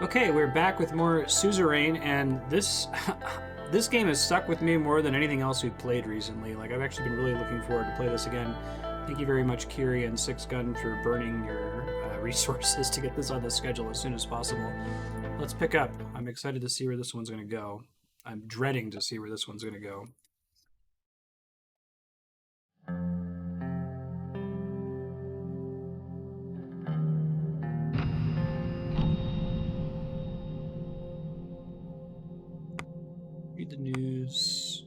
Okay, we're back with more Suzerain, and this this game has stuck with me more than anything else we've played recently. Like, I've actually been really looking forward to play this again. Thank you very much, Kiri and Six Gun, for burning your resources to get this on the schedule as soon as possible. Let's pick up. I'm excited to see where this one's going to go. I'm dreading to see where this one's going to go. Read the news.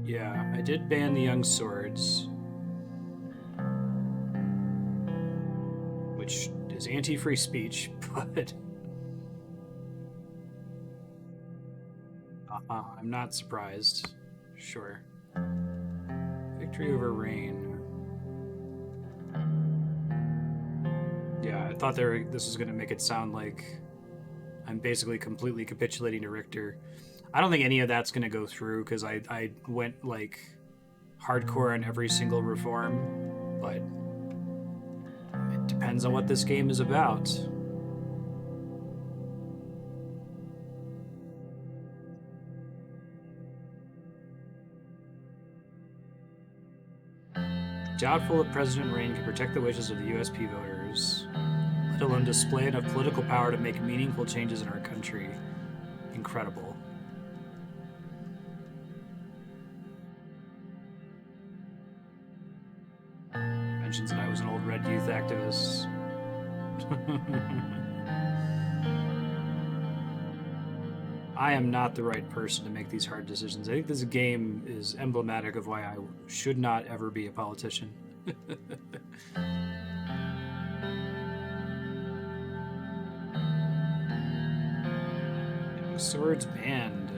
Yeah, I did ban the Young Swords, which is anti-free speech, but I'm not surprised. Sure. Victory over rain. Yeah, I thought this was going to make it sound like I'm basically completely capitulating to Richter. I don't think any of that's going to go through because I went like hardcore on every single reform, but it depends on what this game is about. Doubtful if President Rain can protect the wishes of the USP voters, let alone display enough political power to make meaningful changes in our country. Incredible. Mentions that I was an old Red Youth activist. I am not the right person to make these hard decisions. I think this game is emblematic of why I should not ever be a politician. Swords banned.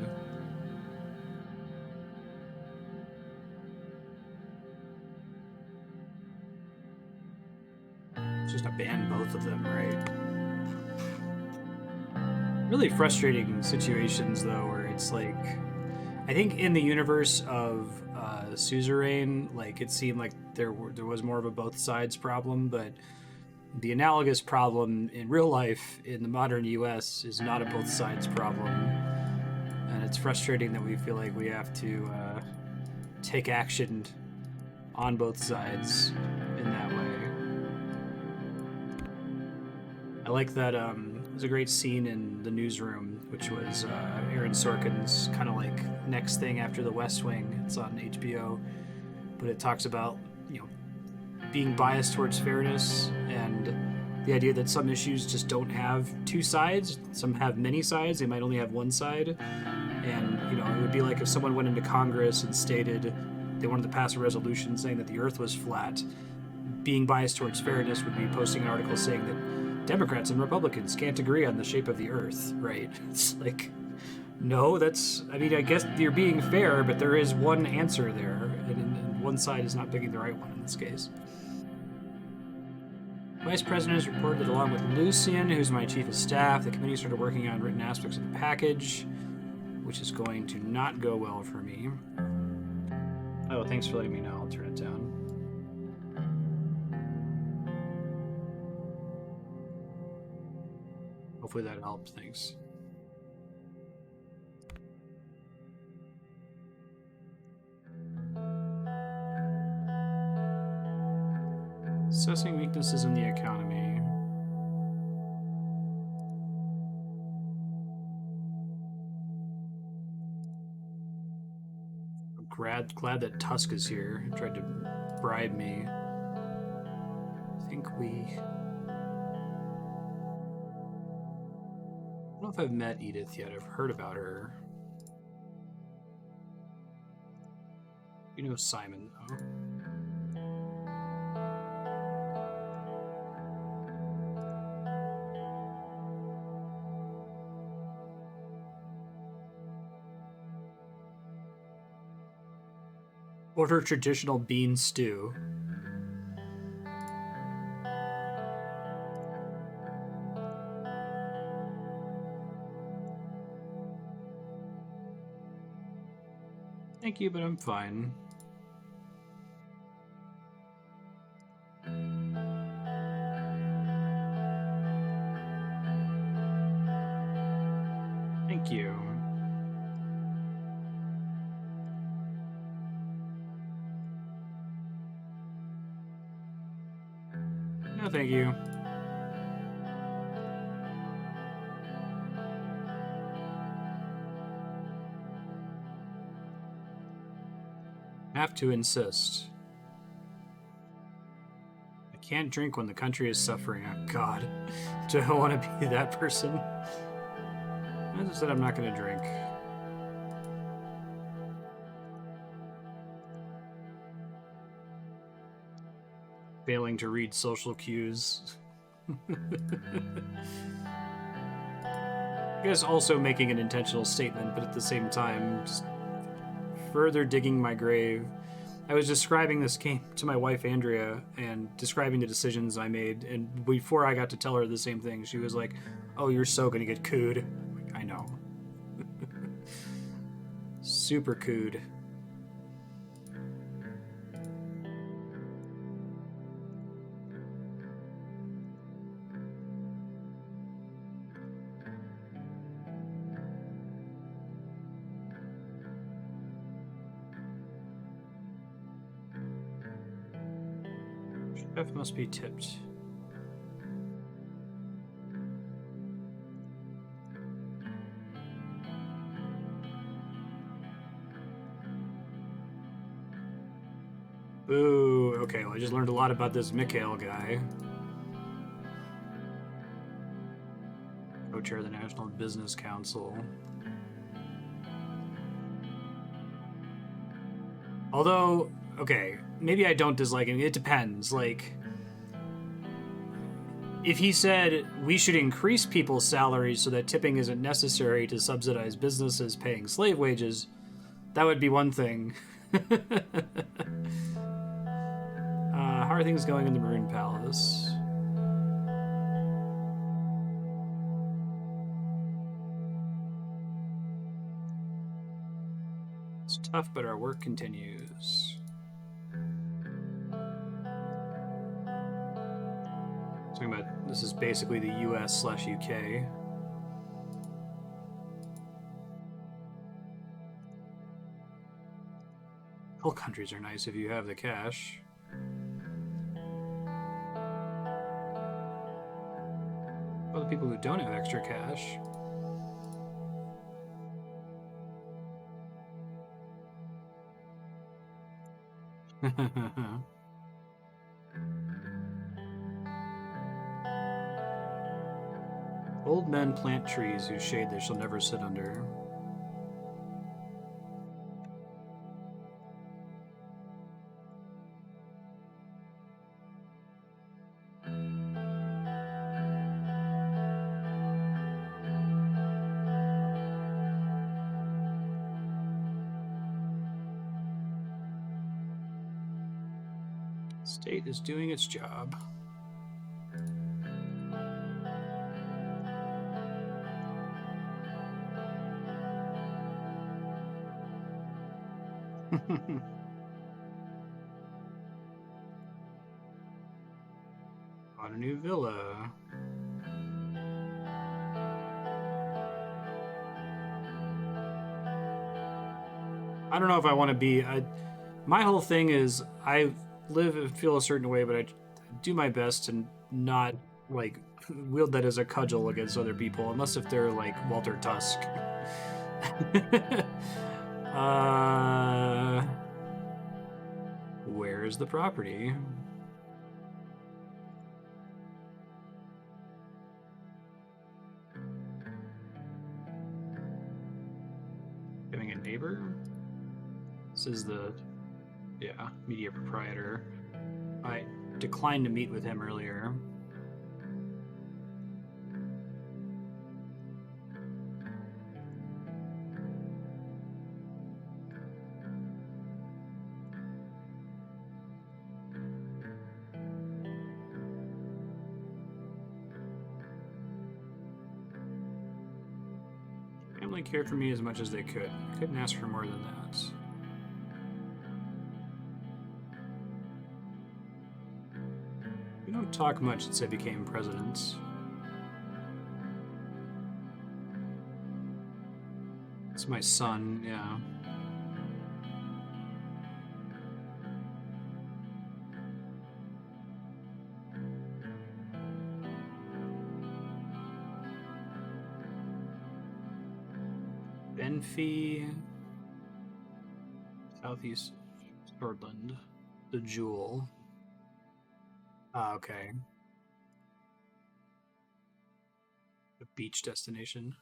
It's just to ban both of them, right? Really frustrating situations, though, where it's like, I think in the universe of Suzerain, like it seemed like there was more of a both sides problem, but the analogous problem in real life in the modern U.S. is not a both sides problem, and it's frustrating that we feel like we have to take action on both sides in that way. I like that. There's a great scene in the newsroom, which was Aaron Sorkin's kind of like next thing after The West Wing. It's on HBO, but it talks about being biased towards fairness and the idea that some issues just don't have two sides. Some have many sides. They might only have one side. And it would be like if someone went into Congress and stated they wanted to pass a resolution saying that the Earth was flat. Being biased towards fairness would be posting an article saying that Democrats and Republicans can't agree on the shape of the Earth, right? It's like, no, I guess you're being fair, but there is one answer there, and one side is not picking the right one in this case. Vice President has reported that along with Lucian, who's my chief of staff, the committee started working on written aspects of the package, which is going to not go well for me. Oh, thanks for letting me know. I'll turn it down. Hopefully that helped. Thanks. Assessing weaknesses in the economy. I'm glad that Tusk is here. He tried to bribe me. I think I don't know if I've met Edith yet. I've heard about her. You know Simon, though. Order traditional bean stew. Thank you, but I'm fine. No, thank you. Have to insist. I can't drink when the country is suffering. Oh, God. Do I want to be that person? I just said I'm not going to drink. Failing to read social cues. I guess also making an intentional statement, but at the same time, just further digging my grave. I was describing this game to my wife, Andrea, and describing the decisions I made. And before I got to tell her the same thing, she was like, "Oh, you're so going to get cooed." Like, I know. Super cooed. Chef must be tipped. Ooh, okay, well, I just learned a lot about this Mikhail guy. Co-chair of the National Business Council. Although, okay, maybe I don't dislike him. It depends. Like, if he said we should increase people's salaries so that tipping isn't necessary to subsidize businesses paying slave wages, that would be one thing. How are things going in the Maroon Palace? It's tough, but our work continues. Talking about this is basically the US/UK. All countries are nice if you have the cash. Well, the people who don't have extra cash. Old men plant trees whose shade they shall never sit under. State is doing its job. Bought a new villa. I don't know if I want to be. My whole thing is I live and feel a certain way, but I do my best to not like wield that as a cudgel against other people, unless if they're like Walter Tusk. Where's the property? Having a neighbor? This is the, yeah, media proprietor. I declined to meet with him earlier. Family cared for me as much as they could. I couldn't ask for more than that. We don't talk much since I became president. It's my son, yeah. Benfey, Southeast Nordland, the Jewel. Ah, okay. A beach destination.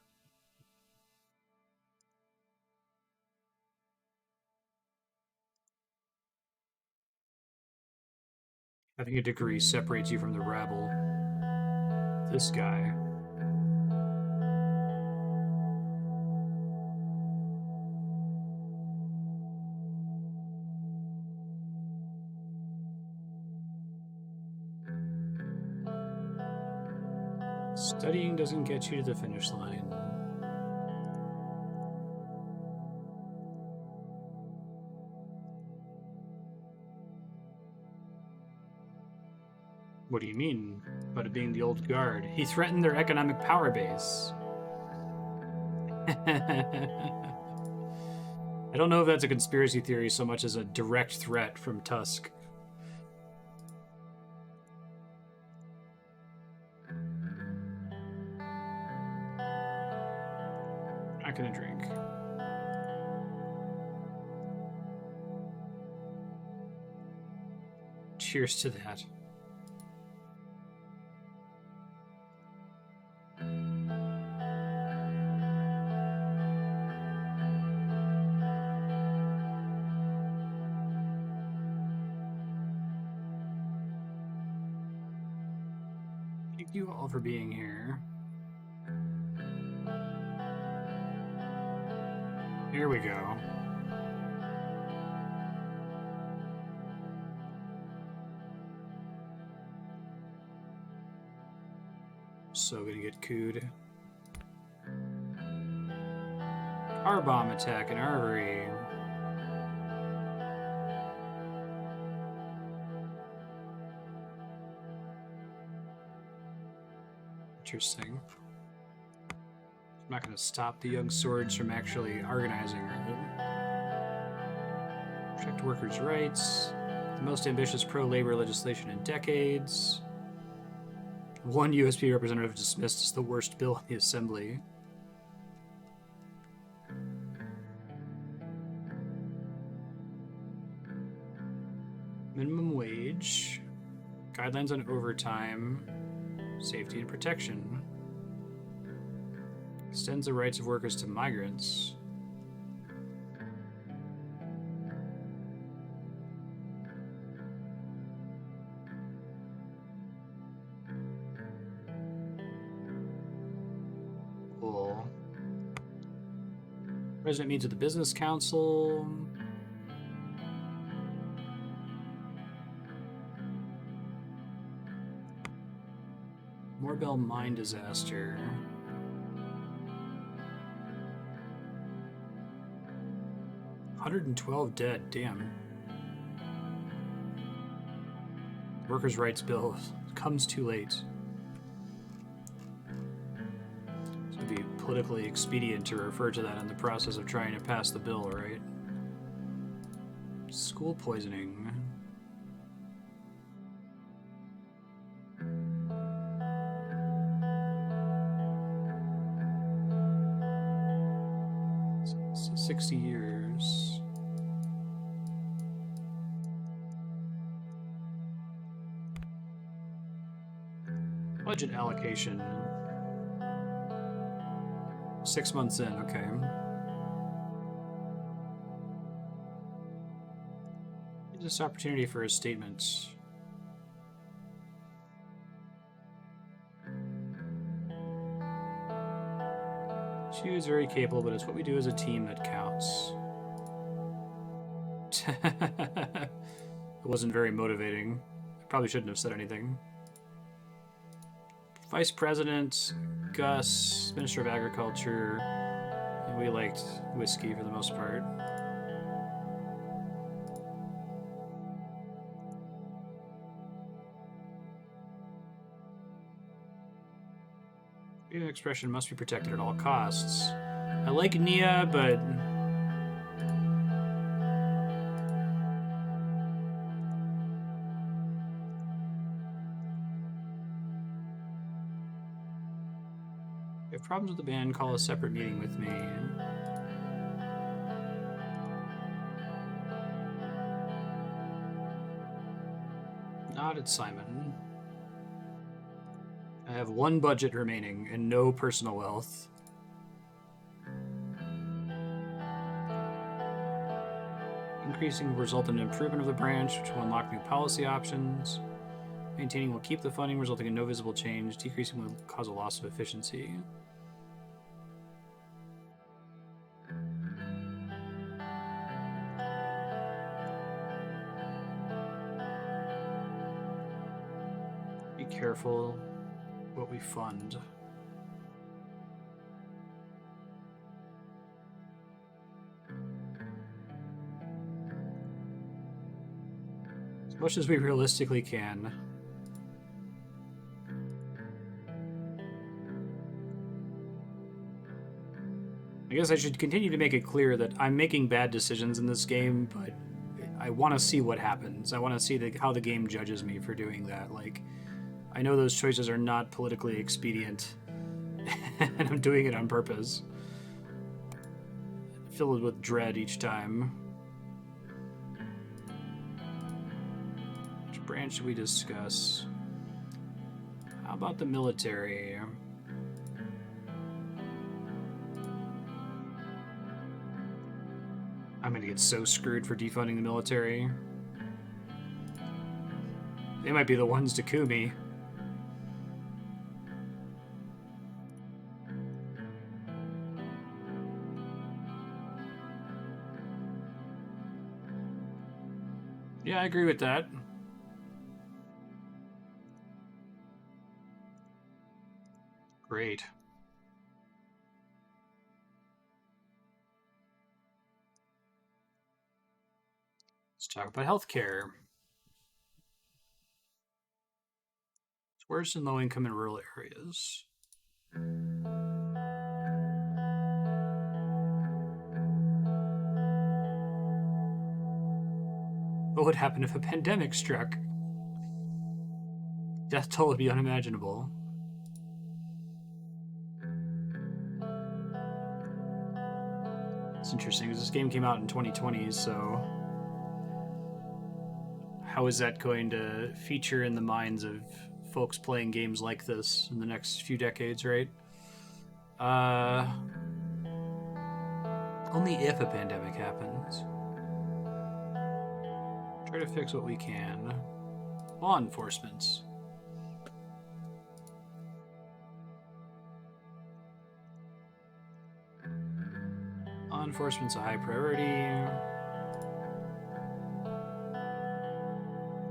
Having a degree separates you from the rabble. This guy. Studying doesn't get you to the finish line. What do you mean about it being the old guard? He threatened their economic power base. I don't know if that's a conspiracy theory so much as a direct threat from Tusk. Not gonna drink. Cheers to that. Thank you all for being here. Here we go. So gonna get cooed. Car bomb attack in Armory. Interesting. I'm not going to stop the young swords from actually organizing. Protect workers' rights. The most ambitious pro-labor legislation in decades. One USP representative dismissed as the worst bill in the assembly. Minimum wage. Guidelines on overtime. Safety and protection. Extends the rights of workers to migrants. Cool. President meets with the business council. Morbell mine disaster. 112 dead, damn. Workers' rights bill comes too late. It would be politically expedient to refer to that in the process of trying to pass the bill, right? School poisoning. It's 60 years. Budget allocation. 6 months in, okay. This opportunity for a statement. She is very capable, but it's what we do as a team that counts. It wasn't very motivating. I probably shouldn't have said anything. Vice President, Gus, Minister of Agriculture. And we liked whiskey for the most part. Freedom of expression must be protected at all costs. I like Nia, but if you have problems with the band, call a separate meeting with me. Not at Simon. I have one budget remaining and no personal wealth. Increasing will result in improvement of the branch, which will unlock new policy options. Maintaining will keep the funding, resulting in no visible change. Decreasing will cause a loss of efficiency. Be careful what we fund. As much as we realistically can. I guess I should continue to make it clear that I'm making bad decisions in this game, but I want to see what happens. I want to see how the game judges me for doing that. Like, I know those choices are not politically expedient, and I'm doing it on purpose. Filled with dread each time. Which branch should we discuss? How about the military? I'm gonna get so screwed for defunding the military. They might be the ones to coup me. Yeah, I agree with that. Great. Let's talk about healthcare. It's worse in low income and rural areas. What would happen if a pandemic struck? Death toll would be unimaginable. It's interesting because this game came out in 2020, so how is that going to feature in the minds of folks playing games like this in the next few decades, right? Only if a pandemic happens. Try to fix what we can. Law enforcement. Law enforcement's a high priority.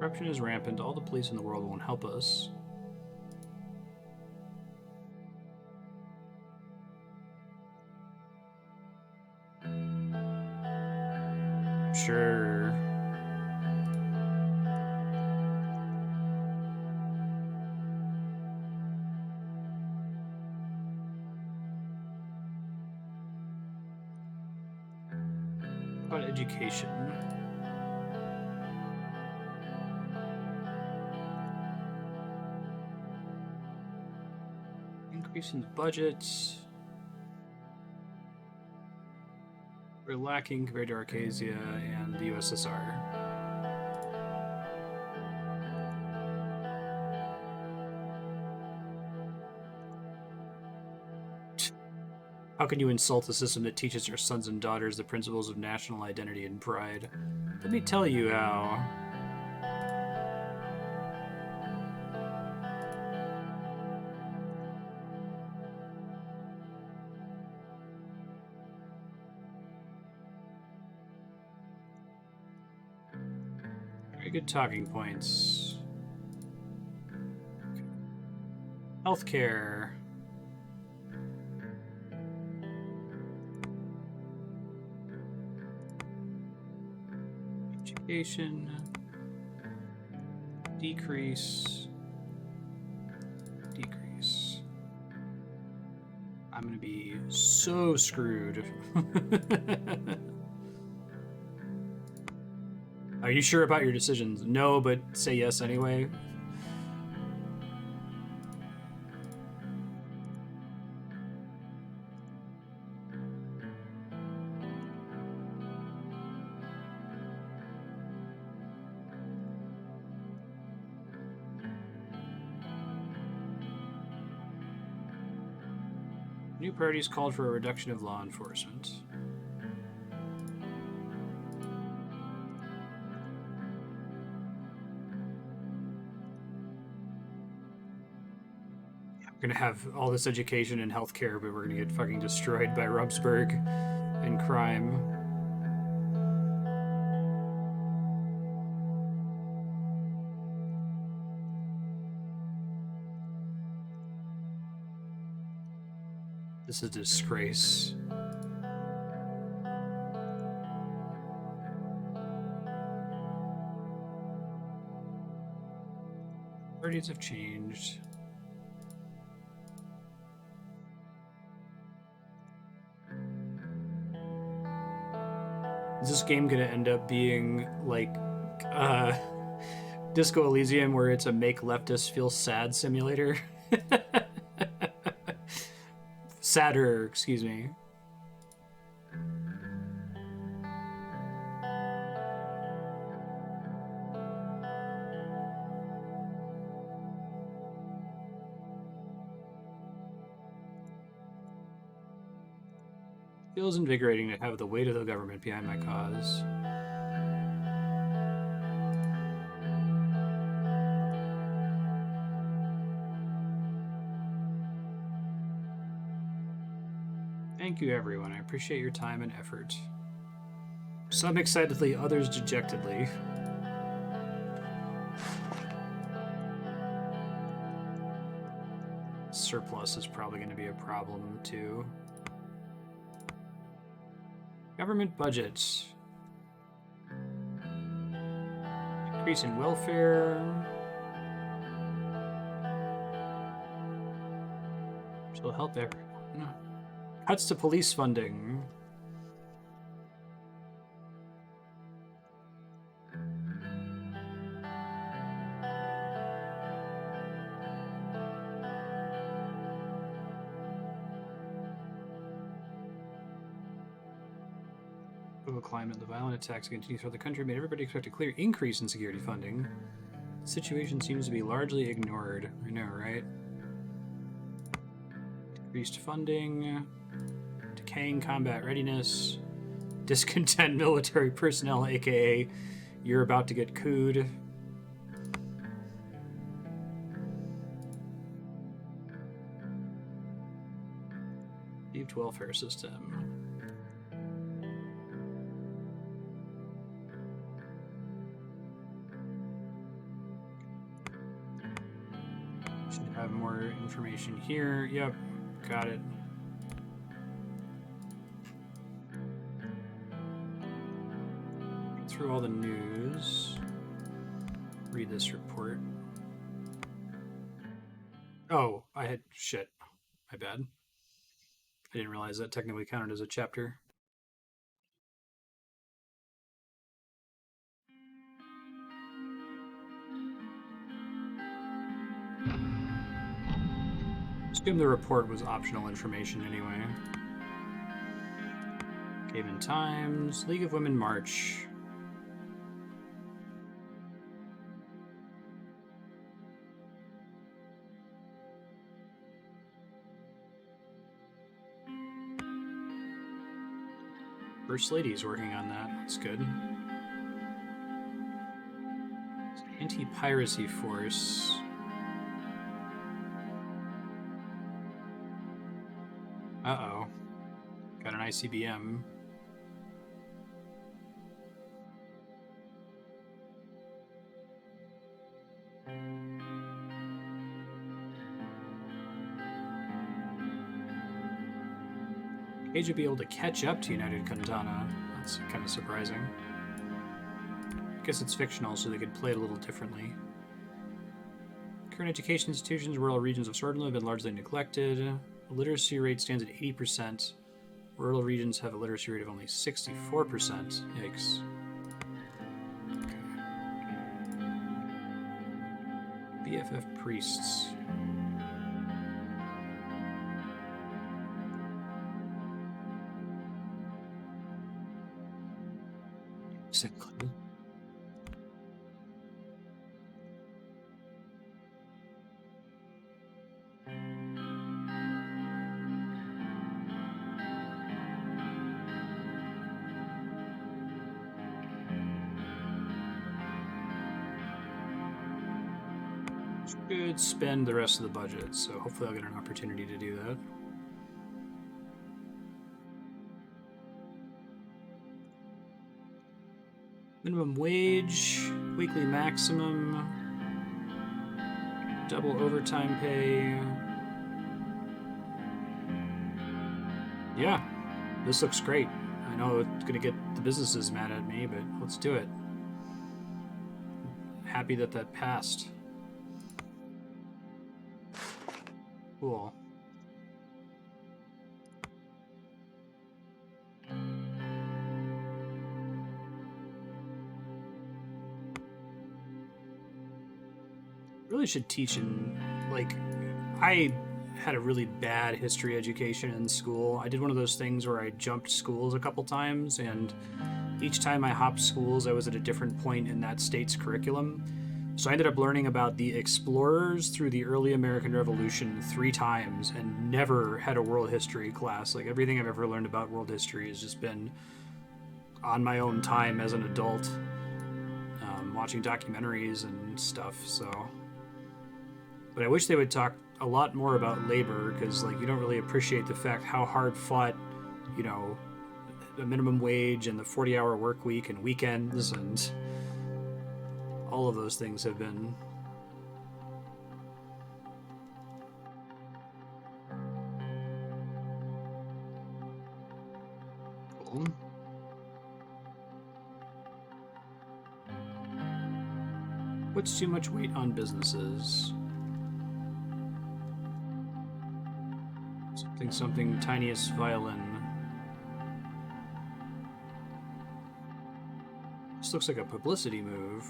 Corruption is rampant. All the police in the world won't help us. Sure. About education. Increasing the budgets. We're lacking compared to Arcasia and the USSR. How can you insult a system that teaches your sons and daughters the principles of national identity and pride? Let me tell you how. Very good talking points. Healthcare. Education. Decrease. Decrease. I'm gonna be so screwed. Are you sure about your decisions? No, but say yes anyway. New priorities called for a reduction of law enforcement. We're gonna have all this education and healthcare, but we're gonna get fucking destroyed by Rumsberg and crime. This is a disgrace. Priorities have changed. Is this game gonna end up being like Disco Elysium, where it's a make leftists feel sad simulator? Sadder, excuse me. Feels invigorating to have the weight of the government behind my cause. Thank you, everyone. I appreciate your time and effort. Some excitedly, others dejectedly. Surplus is probably going to be a problem, too. Government budget. Increase in welfare. Which will help everyone. Cuts to police funding. Climate, the violent attacks continue throughout the country made everybody expect a clear increase in security funding. The situation seems to be largely ignored. I know, right? Decreased funding, decaying combat readiness, discontent military personnel, aka you're about to get cooed. Deep welfare system. Have more information here. Yep, got it. Get through all the news. Read this report. Oh, I had shit. My bad. I didn't realize that technically counted as a chapter. Assume the report was optional information anyway. Haven Times, League of Women March. First Lady's working on that. That's good. Anti-piracy force. Uh-oh. Got an ICBM. Age would be able to catch up to United Kantana. That's kind of surprising. I guess it's fictional, so they could play it a little differently. Current education institutions, rural regions of Swordland have been largely neglected. The literacy rate stands at 80%. Rural regions have a literacy rate of only 64%. Yikes. Okay. BFF priests. Exactly. Could spend the rest of the budget, so hopefully I'll get an opportunity to do that. Minimum wage, weekly maximum, double overtime pay. Yeah, this looks great. I know it's gonna get the businesses mad at me, but let's do it. Happy that that passed. Cool. Really should teach in, like, I had a really bad history education in school. I did one of those things where I jumped schools a couple times, and each time I hopped schools, I was at a different point in that state's curriculum. So I ended up learning about the explorers through the early American Revolution 3 times and never had a world history class. Like, everything I've ever learned about world history has just been on my own time as an adult, watching documentaries and stuff. So, but I wish they would talk a lot more about labor, because, like, you don't really appreciate the fact how hard fought, you know, the minimum wage and the 40-hour work week and weekends and all of those things have been. Cool. Puts too much weight on businesses. Something tiniest violin. This looks like a publicity move.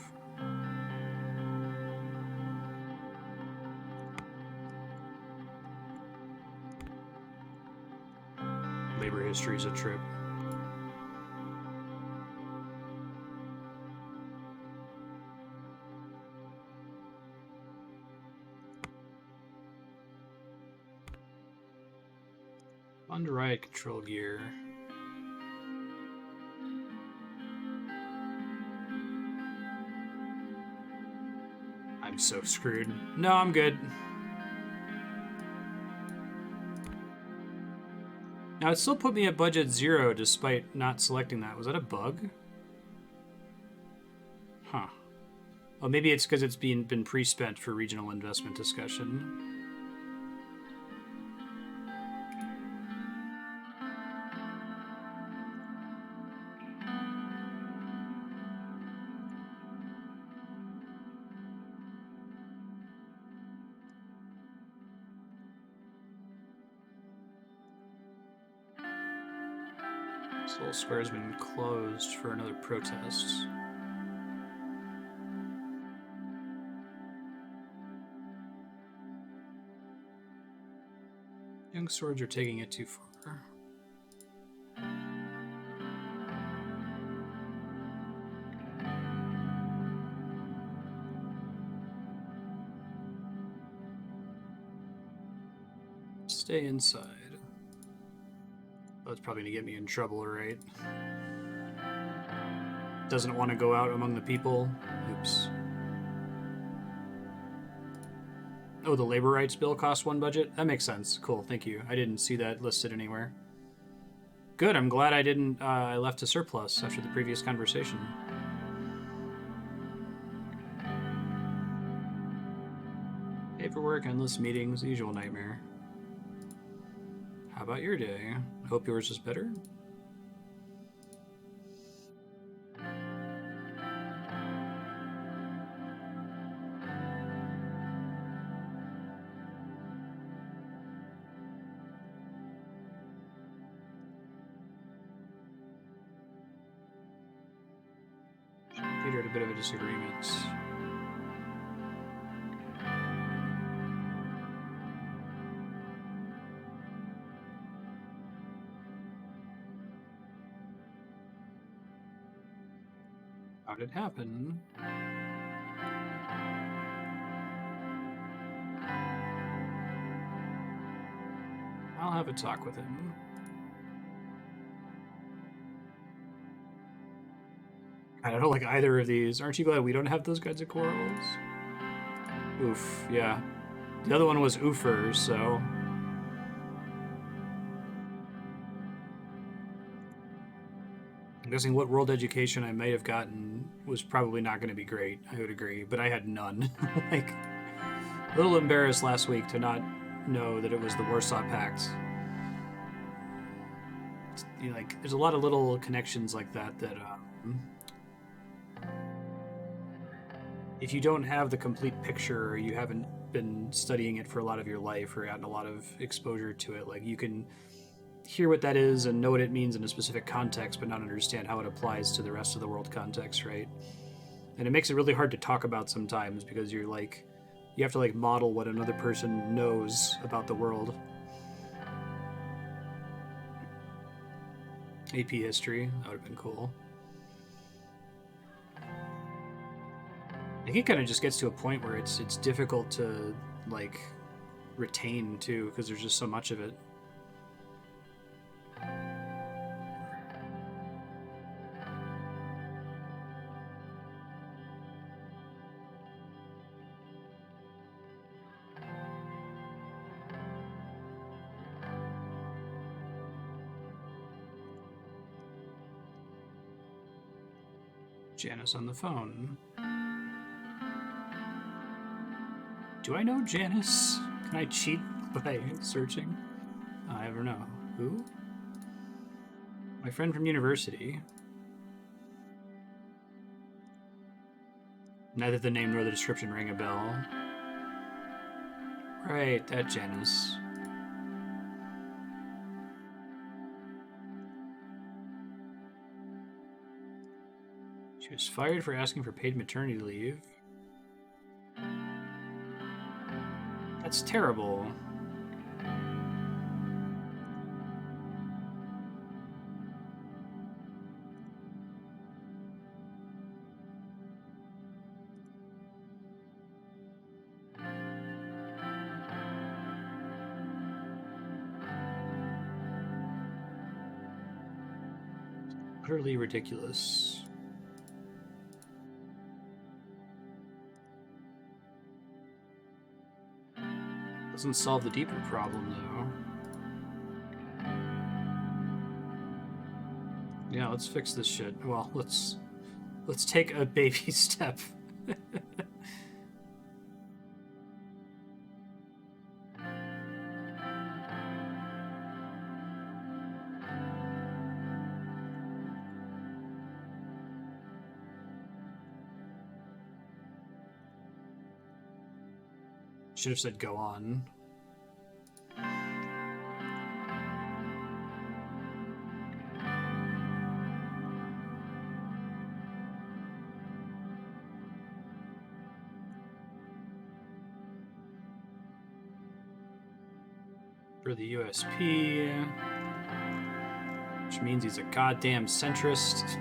Labor history is a trip. Under riot control gear. I'm so screwed. No, I'm good. Now, it still put me at budget 0 despite not selecting that. Was that a bug? Huh. Oh, maybe it's because it's been pre-spent for regional investment discussion. Soul Square has been closed for another protest. Young swords are taking it too far. Stay inside. That's probably gonna get me in trouble, right? Doesn't want to go out among the people. Oops. Oh, the labor rights bill cost 1 budget? That makes sense. Cool, thank you. I didn't see that listed anywhere. Good, I'm glad I didn't, I left a surplus after the previous conversation. Paperwork, endless meetings, the usual nightmare. How about your day? I hope yours is better. Peter had a bit of a disagreement. How did it happen? I'll have a talk with him. I don't like either of these. Aren't you glad we don't have those kinds of quarrels? Oof, yeah. The other one was Oofer, so I'm guessing what world education I might have gotten was probably not going to be great. I would agree, but I had none. Like, a little embarrassed last week to not know that it was the Warsaw Pact. You know, like, there's a lot of little connections like that that if you don't have the complete picture or you haven't been studying it for a lot of your life or gotten a lot of exposure to it, like, you can hear what that is and know what it means in a specific context, but not understand how it applies to the rest of the world context, right? And it makes it really hard to talk about sometimes because you're like, you have to like model what another person knows about the world. AP history, that would have been cool. I think it kind of just gets to a point where it's difficult to like retain too because there's just so much of it. Janice on the phone. Do I know Janice? Can I cheat by searching? I never know. Who? My friend from university. Neither the name nor the description ring a bell. Right, that Janice. She was fired for asking for paid maternity leave. That's terrible. Utterly ridiculous. Doesn't solve the deeper problem, though. Yeah, let's fix this shit. Well, let's take a baby step. Should have said go on. For the USP, which means he's a goddamn centrist.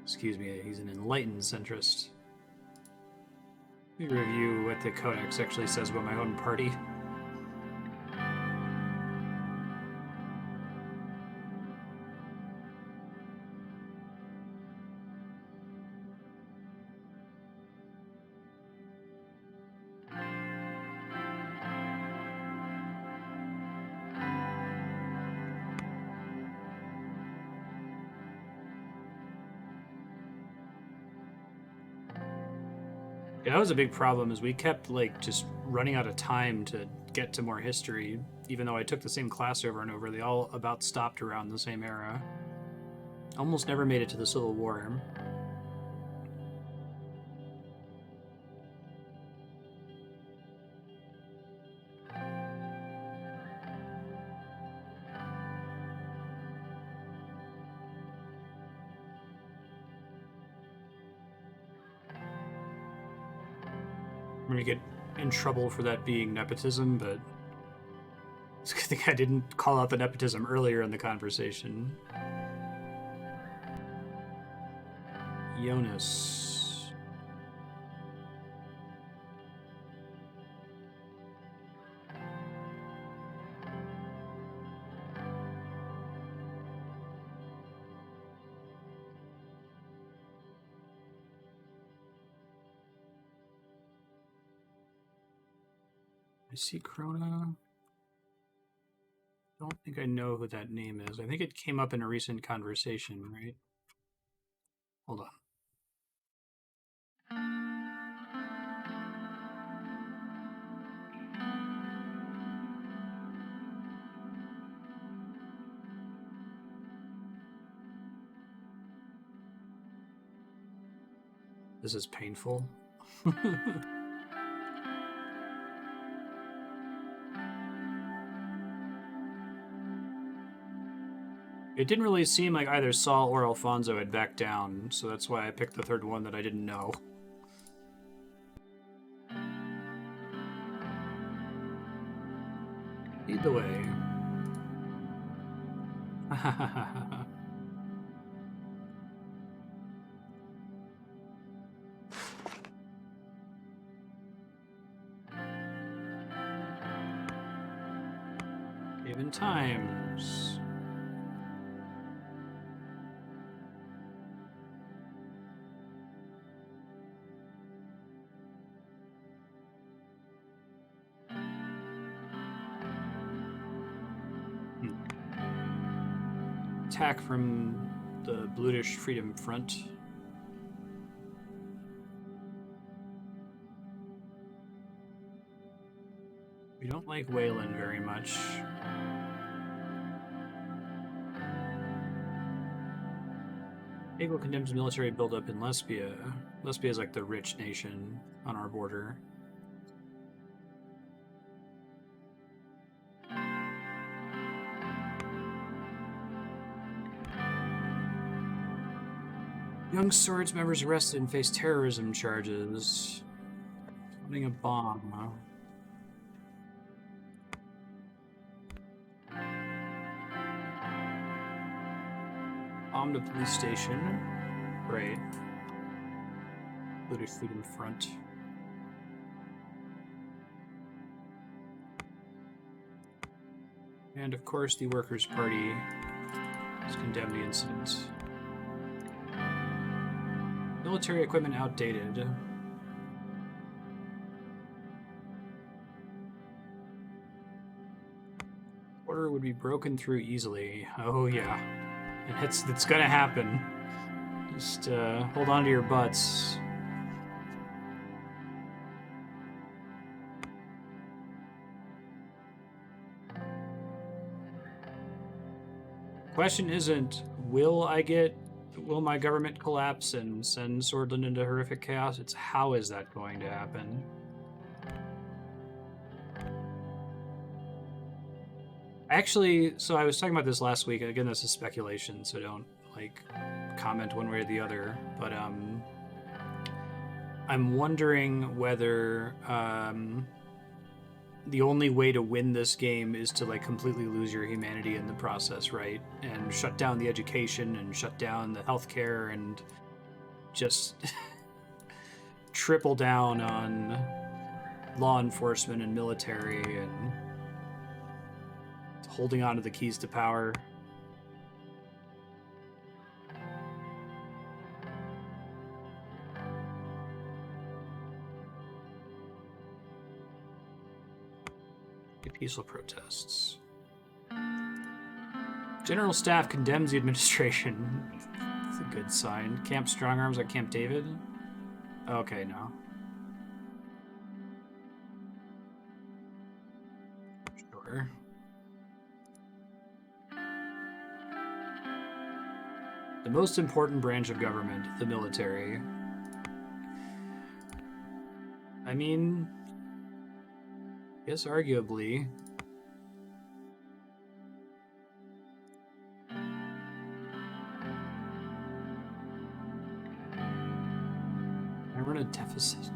Excuse me, he's an enlightened centrist. Let me review what the Codex actually says about my own party. Yeah, that was a big problem. Is we kept like just running out of time to get to more history, even though I took the same class over and over. They all about stopped around the same era. Almost never made it to the Civil War. I'm gonna get in trouble for that being nepotism, but it's a good thing I didn't call out the nepotism earlier in the conversation. Jonas. I see Krona. Don't think I know who that name is. I think it came up in a recent conversation, right? Hold on. This is painful. It didn't really seem like either Saul or Alfonso had backed down, so that's why I picked the third one that I didn't know. Lead the way. Given times. Attack from the British Freedom Front. We don't like Wayland very much. Hegel condemns military buildup in Lesbia. Lesbia is like the rich nation on our border. Young Swords members arrested and face terrorism charges. Putting a bomb. Bombed a police station. Right. British Freedom Front. And of course, the Workers' Party has condemned the incident. Military equipment outdated. Order would be broken through easily. Oh yeah, and it's gonna happen. Just hold on to your butts. Question isn't will my government collapse and send Swordland into horrific chaos? It's how is that going to happen? Actually, so I was talking about this last week. Again, this is speculation, so don't like comment one way or the other. But I'm wondering whether the only way to win this game is to like completely lose your humanity in the process, right? And shut down the education and shut down the healthcare and just triple down on law enforcement and military and holding on to the keys to power. Peaceful protests. General Staff condemns the administration. That's a good sign. Camp Strong Arms at Camp David? Okay, no. Sure. The most important branch of government, the military. I mean, yes, arguably. I run a deficit.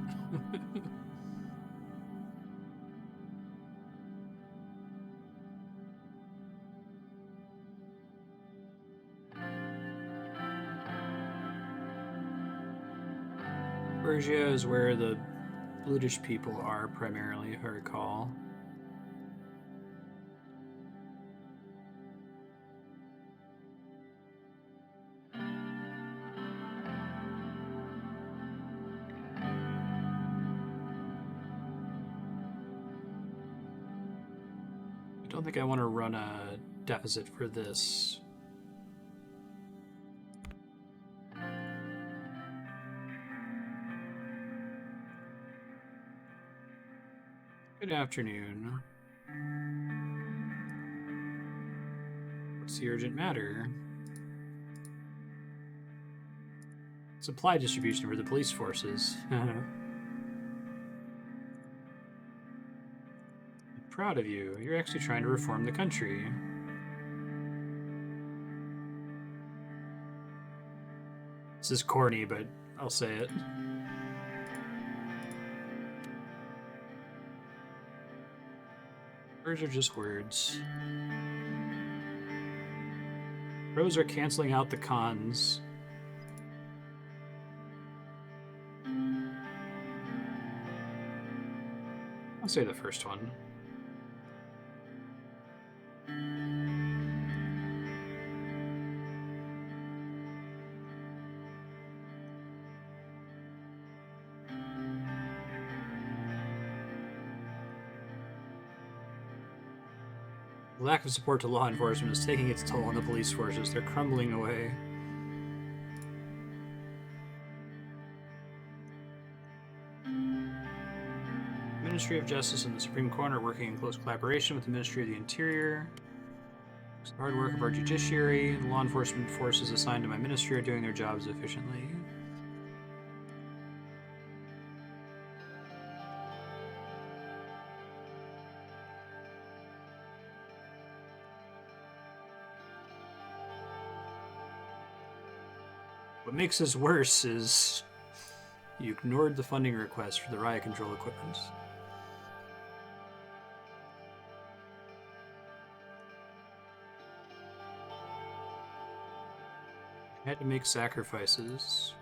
Persia is where the British people are primarily, if I recall. Don't think I want to run a deficit for this. Good afternoon. What's the urgent matter? Supply distribution for the police forces. Proud of you. You're actually trying to reform the country. This is corny, but I'll say it. Words are just words. Pros are canceling out the cons. I'll say the first one. Lack of support to law enforcement is taking its toll on the police forces. They're crumbling away. Ministry of Justice and the Supreme Court are working in close collaboration with the Ministry of the Interior. It's the hard work of our judiciary. The law enforcement forces assigned to my ministry are doing their jobs efficiently. What makes this worse is you ignored the funding request for the riot control equipment. I had to make sacrifices.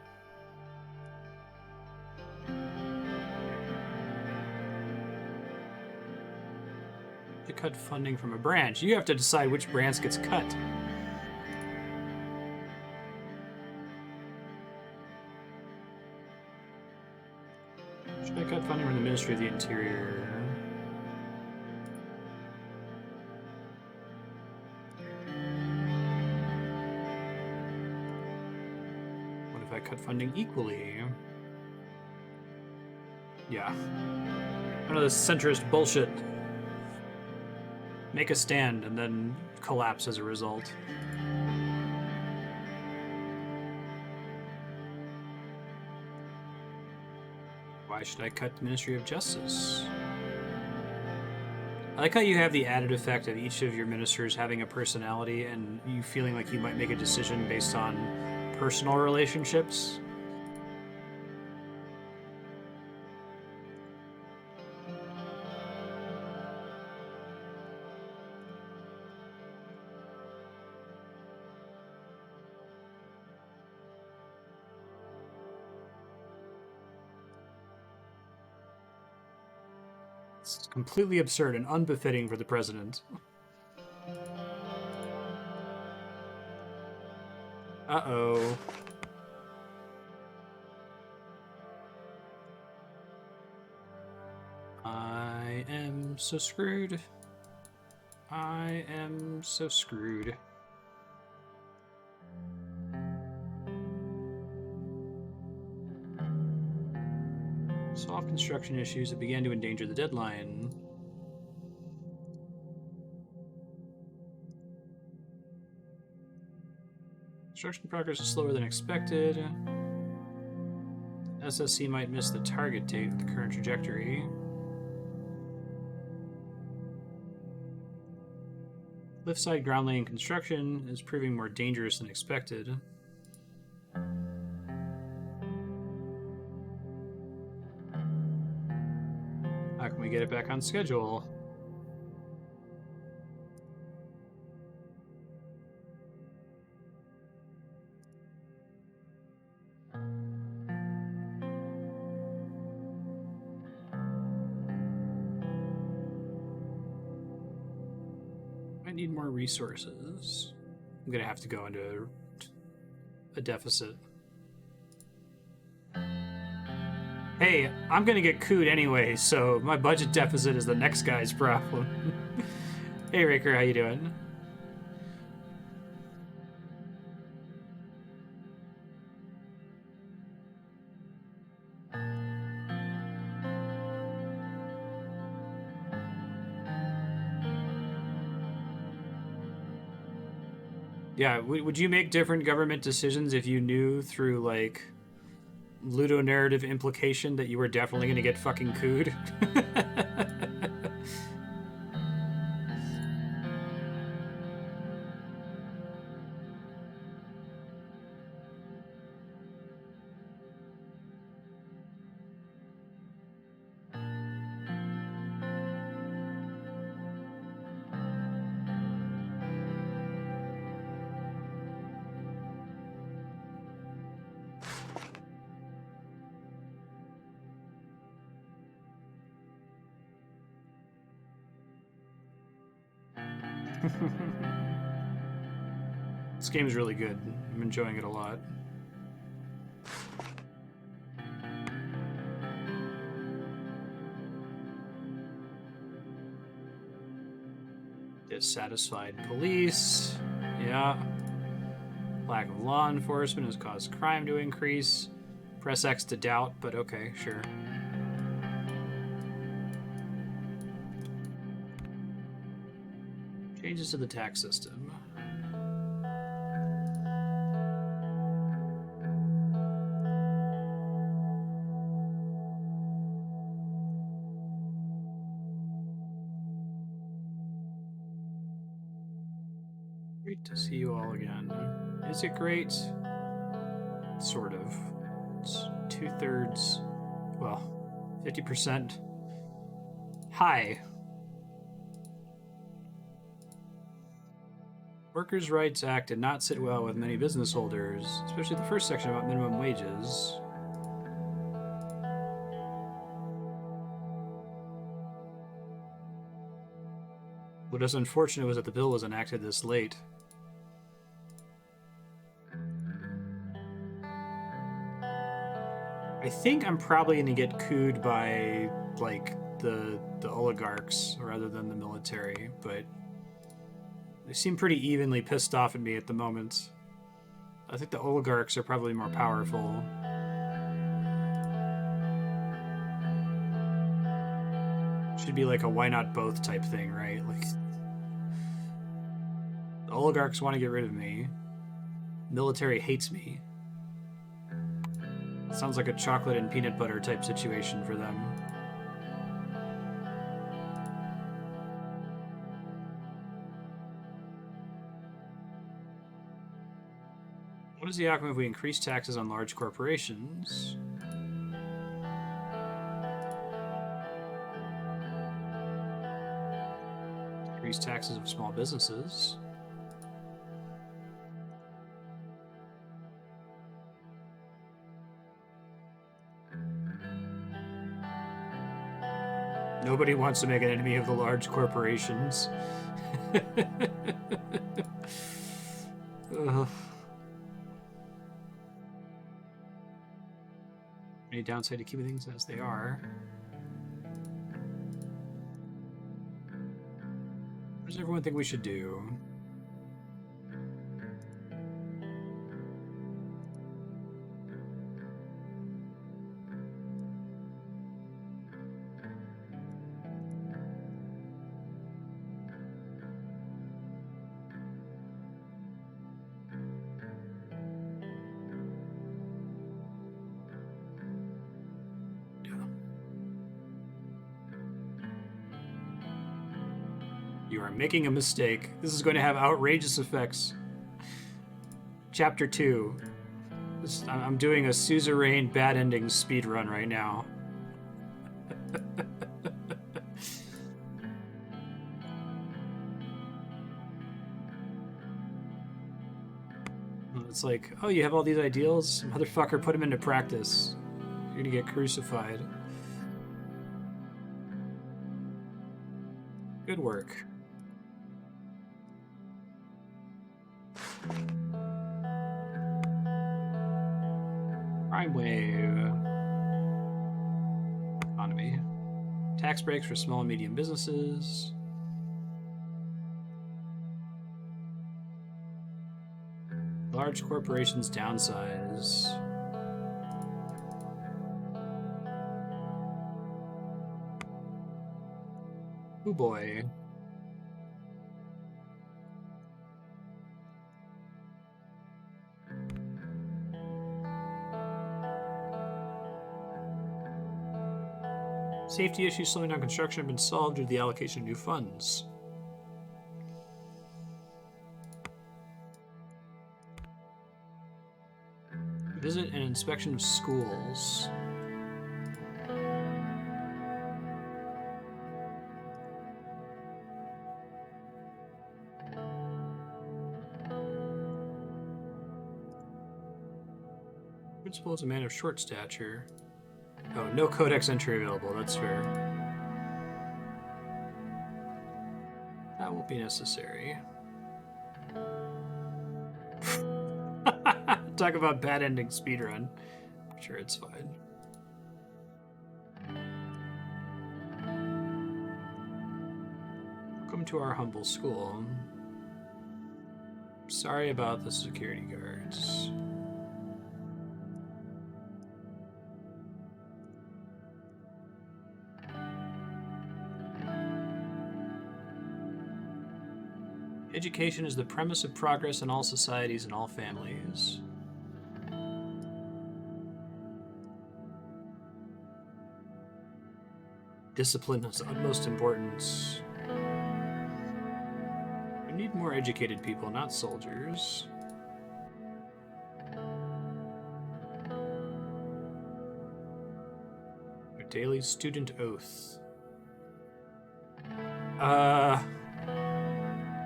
To cut funding from a branch. You have to decide which branch gets cut. Should I cut funding from the Ministry of the Interior? What if I cut funding equally? Yeah. None of this centrist bullshit. Make a stand and then collapse as a result. Why should I cut the Ministry of Justice? I like how you have the added effect of each of your ministers having a personality and you feeling like you might make a decision based on personal relationships. It's completely absurd and unbefitting for the president. Uh-oh. I am so screwed. I am so screwed. Solve construction issues that began to endanger the deadline. Construction progress is slower than expected. SSC might miss the target date with the current trajectory. Cliffside ground laying construction is proving more dangerous than expected. How can we get it back on schedule? I need more resources. I'm gonna have to go into a deficit. Hey, I'm gonna get cooed anyway, so my budget deficit is the next guy's problem. Hey Raker, how you doing? Yeah, would you make different government decisions if you knew through like ludonarrative implication that you were definitely going to get fucking cooed? This game is really good. I'm enjoying it a lot. Dissatisfied police. Yeah. Lack of law enforcement has caused crime to increase. Press X to doubt, but okay, sure. Changes to the tax system. Great to see you all again. Is it great? Sort of. It's 2/3, well, 50%. Hi. Workers' Rights Act did not sit well with many business holders, especially the first section about minimum wages. What is unfortunate was that the bill was enacted this late. I think I'm probably going to get cooed by, like, the oligarchs rather than the military, but they seem pretty evenly pissed off at me at the moment. I think the oligarchs are probably more powerful. Should be like a why not both type thing, right? Like, the oligarchs want to get rid of me. Military hates me. Sounds like a chocolate and peanut butter type situation for them. What is the outcome if we increase taxes on large corporations? Increase taxes of small businesses. Nobody wants to make an enemy of the large corporations. Any downside to keeping things as they are? What does everyone think we should do? You are making a mistake. This is going to have outrageous effects. Chapter 2. I'm doing a Suzerain bad ending speed run right now. It's like, oh, you have all these ideals? Motherfucker, put them into practice. You're gonna get crucified. Good work. Crime wave. Economy. Tax breaks for small and medium businesses. Large corporations downsize. Oh boy. Safety issues slowing down construction have been solved due to the allocation of new funds. Visit and inspection of schools. Principal is a man of short stature. Oh, no codex entry available. That's fair. That won't be necessary. Talk about bad ending speedrun. I'm sure it's fine. Welcome to our humble school. Sorry about the security guards. Education is the premise of progress in all societies and all families. Discipline is of utmost importance. We need more educated people, not soldiers. Your daily student oath.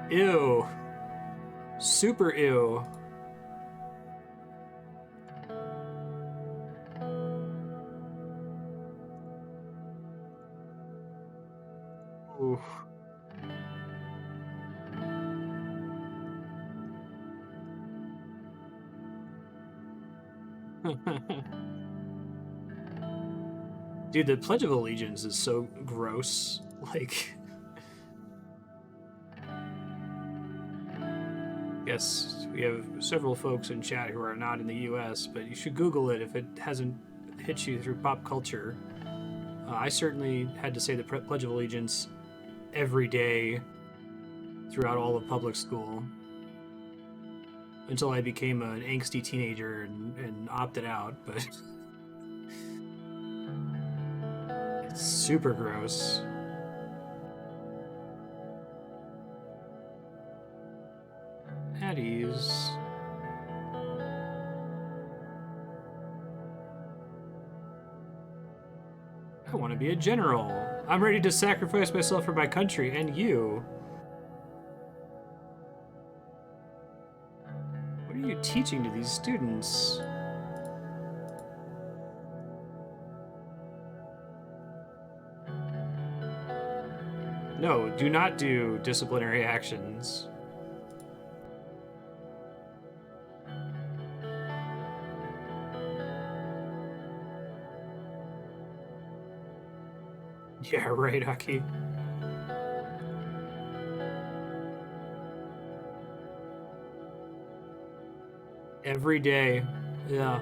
Ew. Super ew. Oof. Dude, the Pledge of Allegiance is so gross. Like... Yes, we have several folks in chat who are not in the US, but you should Google it if it hasn't hit you through pop culture. I certainly had to say the Pledge of Allegiance every day throughout all of public school until I became an angsty teenager and opted out, but it's super gross. At ease. I want to be a general. I'm ready to sacrifice myself for my country and you. What are you teaching to these students? No, do not do disciplinary actions. Yeah, right, Aki. Every day. Yeah.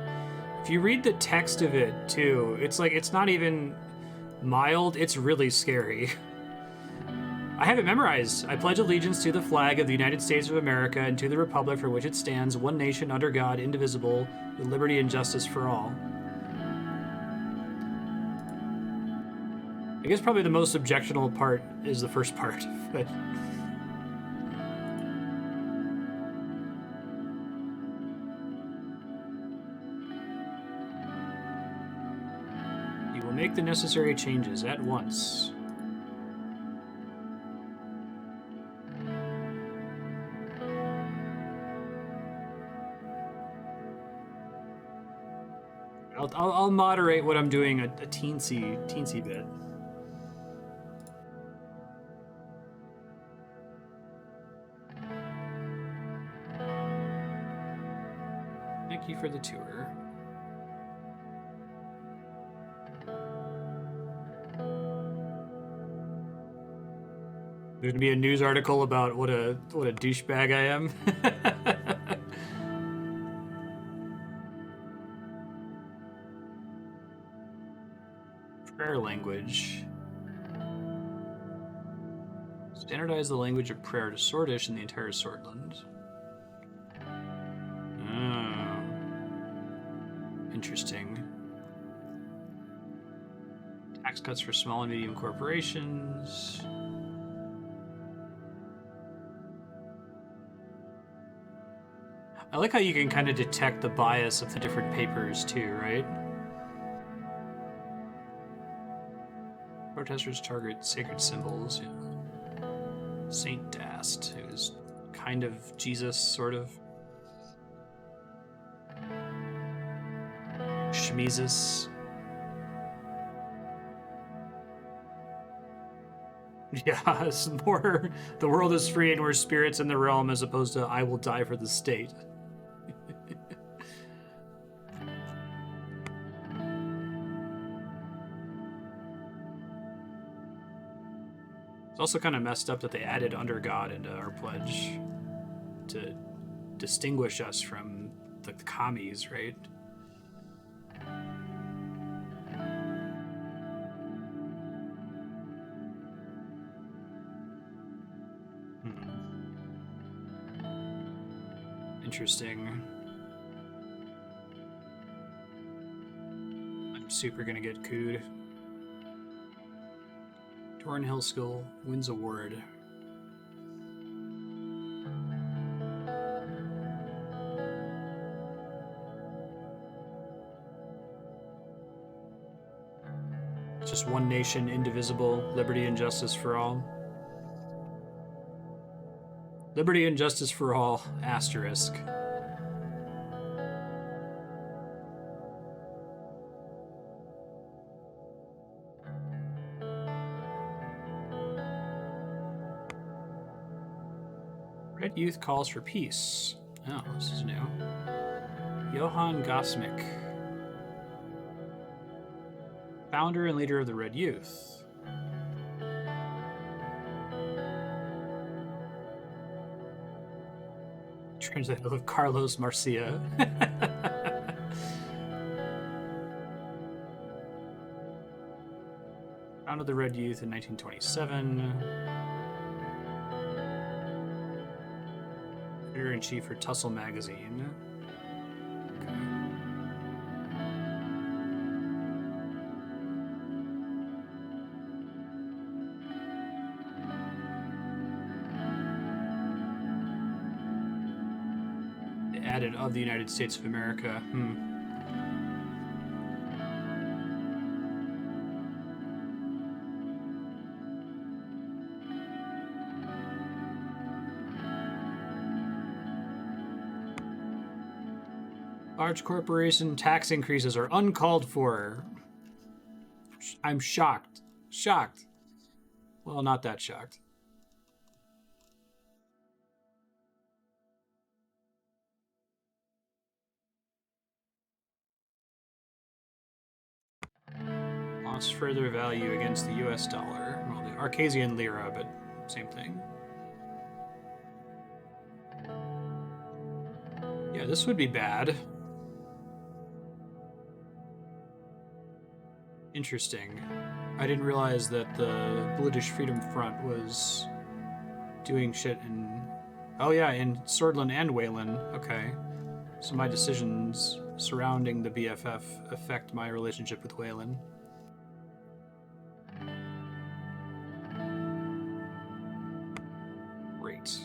If you read the text of it, too, it's like, it's not even mild, it's really scary. I have it memorized. I pledge allegiance to the flag of the United States of America and to the republic for which it stands, one nation under God, indivisible, with liberty and justice for all. I guess probably the most objectionable part is the first part, but... You will make the necessary changes at once. I'll moderate what I'm doing a teensy bit. Thank you for the tour. There's gonna be a news article about what a douchebag I am. Prayer language. Standardize the language of prayer to Swordish in the entire Swordland. Oh. Interesting. Tax cuts for small and medium corporations. I like how you can kind of detect the bias of the different papers too, right? Protesters target sacred symbols. Yeah. Saint Dast, who's kind of Jesus, sort of. Shmeezus. Yeah, it's more the world is free and we're spirits in the realm as opposed to I will die for the state. It's also kind of messed up that they added Under God into our pledge to distinguish us from the commies, right? Interesting. I'm super gonna get cooed. Torn Hellskull wins award. Just one nation, indivisible, liberty and justice for all. Liberty and justice for all, asterisk. Red Youth calls for peace. Oh, this is new. Johann Gosmick, founder and leader of the Red Youth. Translated of Carlos Marcia. Founded the Red Youth in 1927. Editor-in-chief for Tussle magazine. Added of the United States of America. Large corporation tax increases are uncalled for. I'm shocked. Shocked. Well, not that shocked. Lost further value against the US dollar. Well, the Arcasian lira, but same thing. Yeah, this would be bad. Interesting. I didn't realize that the British Freedom Front was doing shit in... Oh yeah, in Swordland and Wayland. Okay. So my decisions surrounding the BFF affect my relationship with Wayland. Great.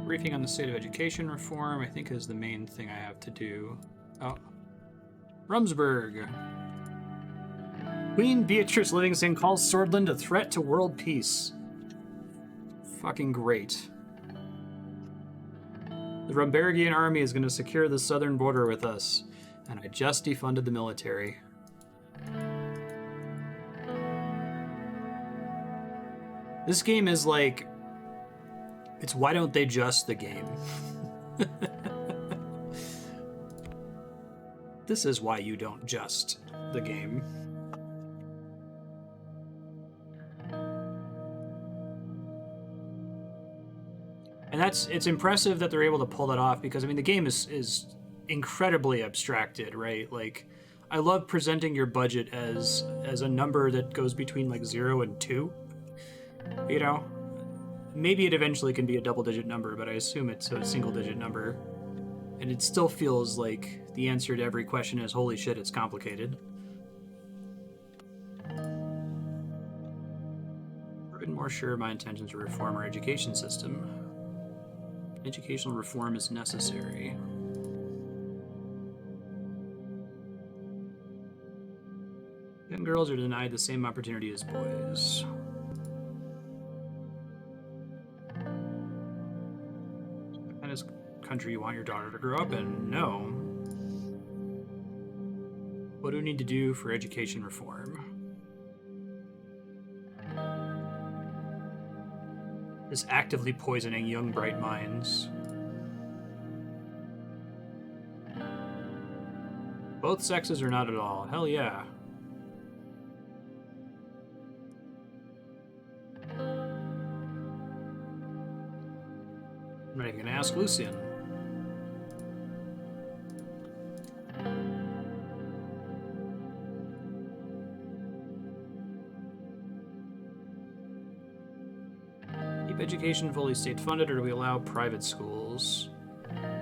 Briefing on the state of education reform, I think, is the main thing I have to do. Oh. Rumsburg. Queen Beatrice Livingston calls Swordland a threat to world peace. Fucking great. The Rumbergian army is going to secure the southern border with us, and I just defunded the military. This game is like... It's why don't they just the game? This is why you don't just the game. And it's impressive that they're able to pull that off because, I mean, the game is incredibly abstracted, right? Like, I love presenting your budget as a number that goes between like 0 and 2. You know, maybe it eventually can be a double-digit number, but I assume it's a single-digit number, and it still feels like the answer to every question is holy shit, it's complicated. I've been more sure of my intentions to reform our education system. Educational reform is necessary. Young girls are denied the same opportunity as boys. What kind of country you want your daughter to grow up in? No. What do we need to do for education reform? Is actively poisoning young, bright minds. Both sexes or not at all? Hell yeah. I'm not even gonna ask Lucian. Keep education fully state-funded, or do we allow private schools?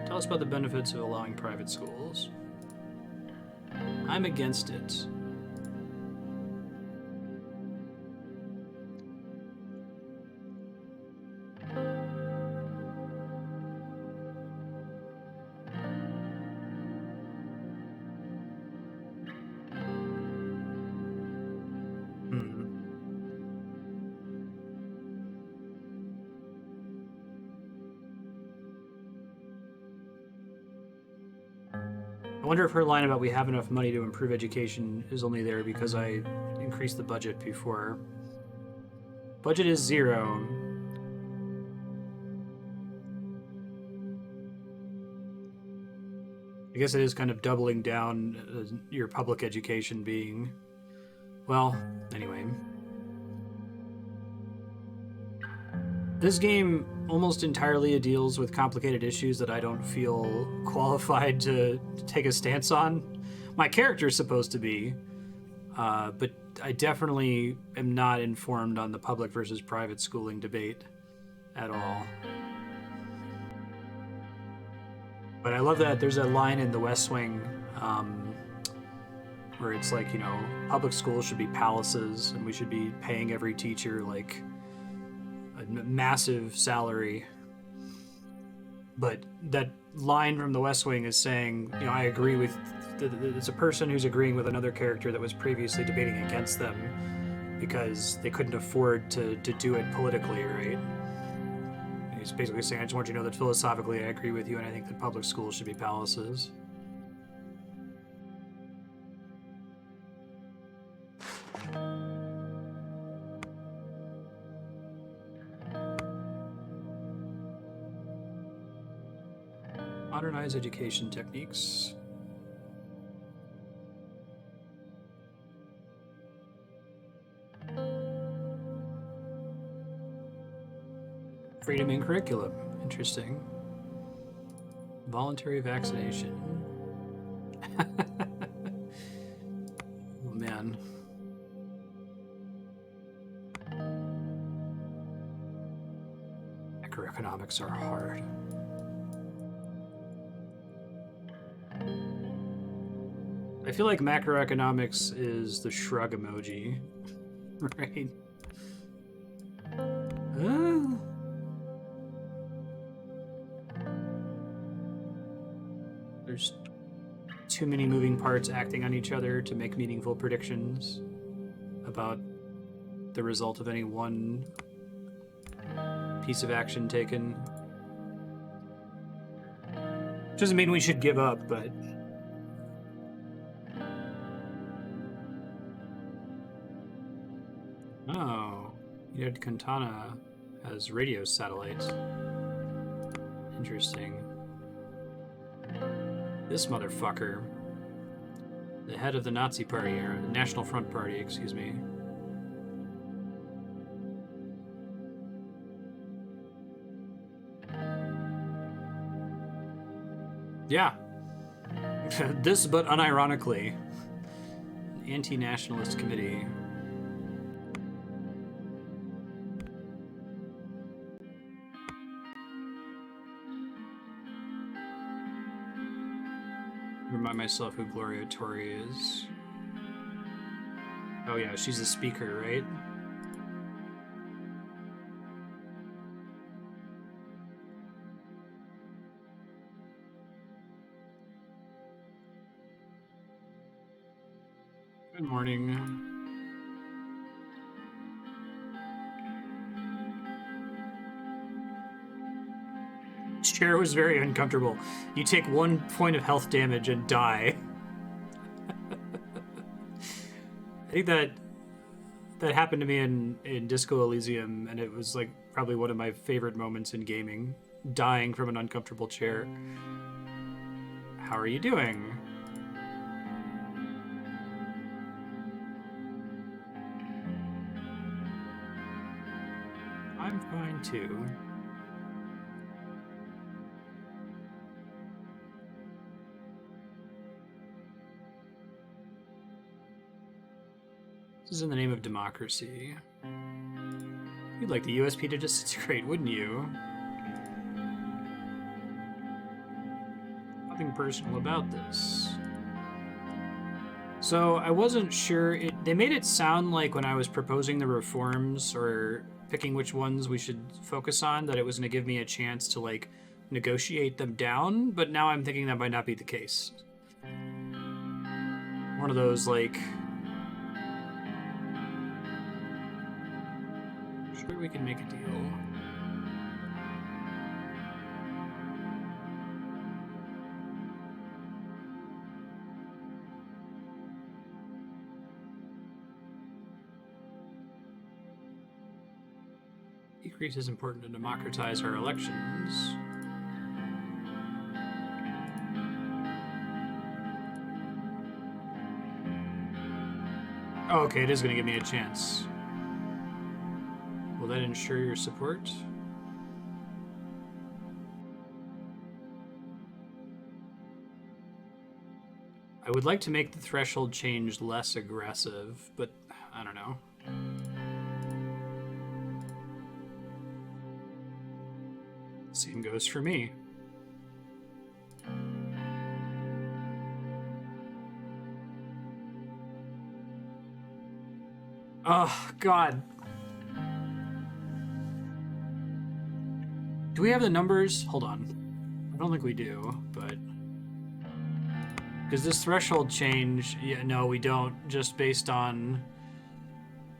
Tell us about the benefits of allowing private schools. I'm against it. I wonder if her line about we have enough money to improve education is only there because I increased the budget before. Budget is 0. I guess it is kind of doubling down your public education being... Well, anyway. This game almost entirely deals with complicated issues that I don't feel qualified to take a stance on. My character is supposed to be, but I definitely am not informed on the public versus private schooling debate at all. But I love that there's a line in The West Wing where it's like, you know, public schools should be palaces and we should be paying every teacher like a massive salary. But that line from The West Wing is saying, you know, I agree with... It's a person who's agreeing with another character that was previously debating against them because they couldn't afford to do it politically, right? He's basically saying, I just want you to know that philosophically I agree with you and I think that public schools should be palaces. Modernize education techniques. Freedom in curriculum. Interesting. Voluntary vaccination. Oh, man. Macroeconomics are hard. I feel like macroeconomics is the shrug emoji, right? There's too many moving parts acting on each other to make meaningful predictions about the result of any one piece of action taken. Doesn't mean we should give up, but... Oh, Yed Kantana has radio satellites. Interesting. This motherfucker, the head of the Nazi Party, or the National Front Party, excuse me. Yeah. This, but unironically, anti-nationalist committee. Remind myself who Gloria Torrey is. Oh yeah, she's a speaker, right? Good morning. Chair was very uncomfortable. You take 1 point of health damage and die. I think that happened to me in Disco Elysium, and it was like probably one of my favorite moments in gaming. Dying from an uncomfortable chair. How are you doing? I'm fine too. This is in the name of democracy. You'd like the USP to disintegrate, wouldn't you? Nothing personal about this. So I wasn't sure. They made it sound like when I was proposing the reforms or picking which ones we should focus on, that it was going to give me a chance to like negotiate them down. But now I'm thinking that might not be the case. One of those like, sure we can make a deal. Decrease is important to democratize our elections. Oh, okay, it is going to give me a chance. Will that ensure your support? I would like to make the threshold change less aggressive, but I don't know. Same goes for me. Oh, God. Do we have the numbers? Hold on. I don't think we do, but... Because this threshold change... Yeah, no, we don't. Just based on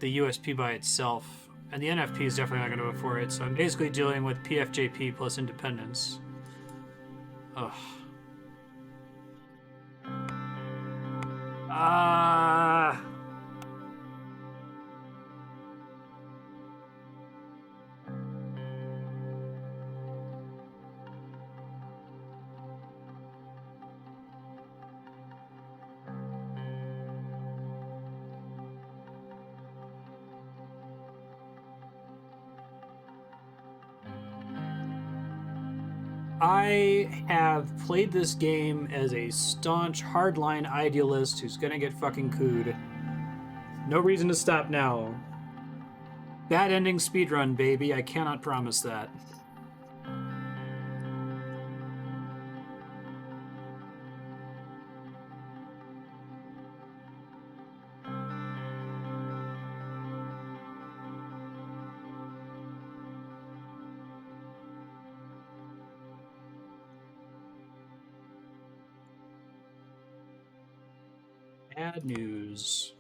the USP by itself. And the NFP is definitely not going to vote for it, so I'm basically dealing with PFJP plus independence. Ugh. I have played this game as a staunch hardline idealist who's gonna get fucking cooed. No reason to stop now. Bad ending speedrun, baby. I cannot promise that. Bad news.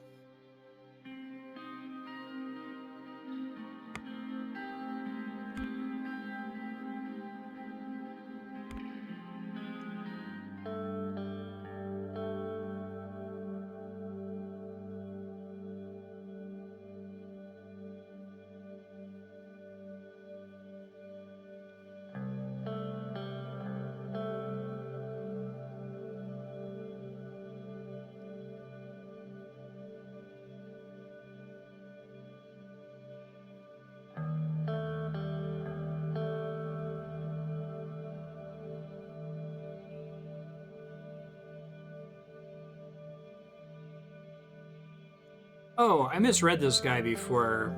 Oh, I misread this guy before.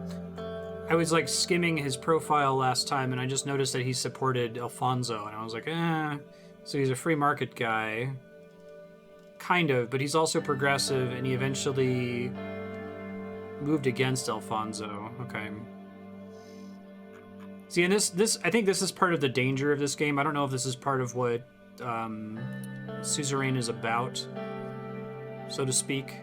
I was like skimming his profile last time, and I just noticed that he supported Alfonso, and I was like, eh. So he's a free market guy, kind of, but he's also progressive, and he eventually moved against Alfonso. Okay. See, and this I think this is part of the danger of this game. I don't know if this is part of what Suzerain is about, so to speak.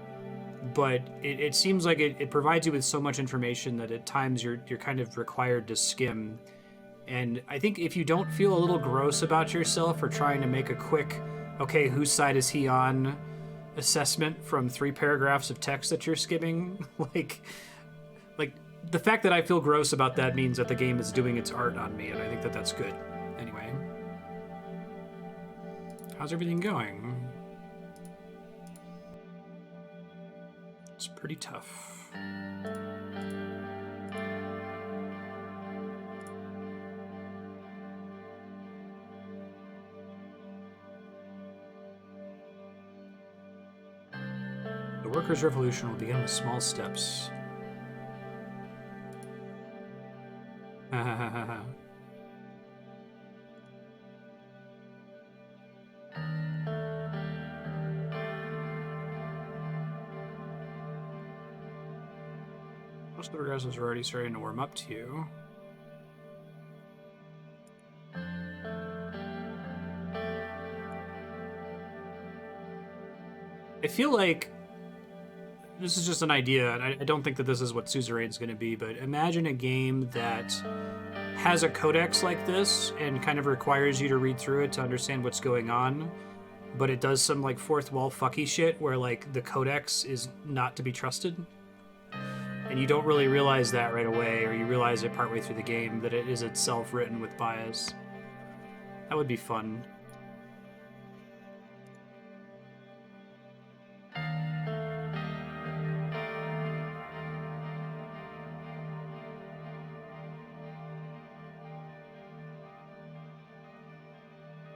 But it seems like it provides you with so much information that at times you're kind of required to skim. And I think if you don't feel a little gross about yourself for trying to make a quick, okay, whose side is he on assessment from 3 paragraphs of text that you're skimming, like the fact that I feel gross about that means that the game is doing its art on me, and I think that that's good. Anyway, how's everything going? It's pretty tough. The workers' revolution will begin with small steps. Most of the progressives are already starting to warm up to you. I feel like this is just an idea, and I don't think that this is what Suzerain's going to be, but imagine a game that has a codex like this and kind of requires you to read through it to understand what's going on, but it does some like fourth wall fucky shit where like the codex is not to be trusted. And you don't really realize that right away, or you realize it partway through the game that it is itself written with bias. That would be fun.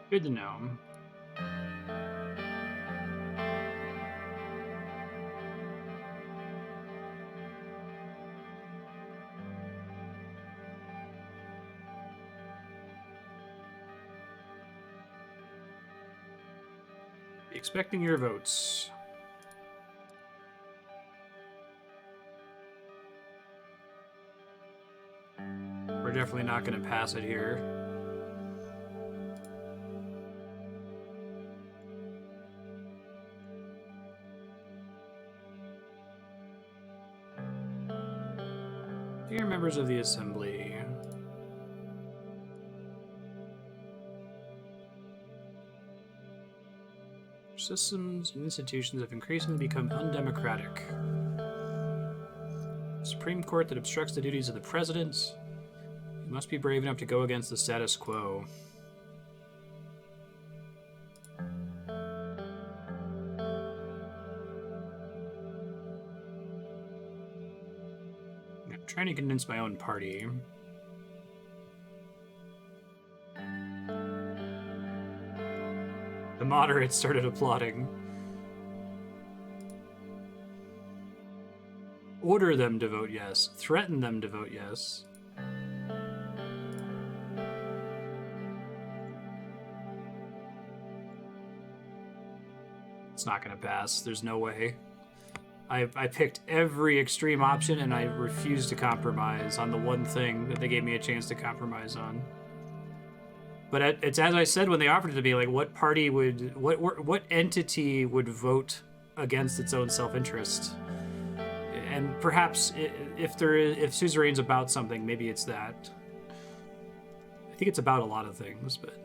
Good to know. Expecting your votes. We're definitely not going to pass it here. Dear members of the Assembly, systems and institutions have increasingly become undemocratic. The Supreme Court that obstructs the duties of the President. You must be brave enough to go against the status quo. I'm trying to convince my own party. The moderates started applauding. Order them to vote yes. Threaten them to vote yes. It's not going to pass. There's no way. I picked every extreme option, and I refused to compromise on the one thing that they gave me a chance to compromise on. But it's as I said when they offered it to me, like, what party would, what entity would vote against its own self-interest? And perhaps if Suzerain's about something, maybe it's that. I think it's about a lot of things, but.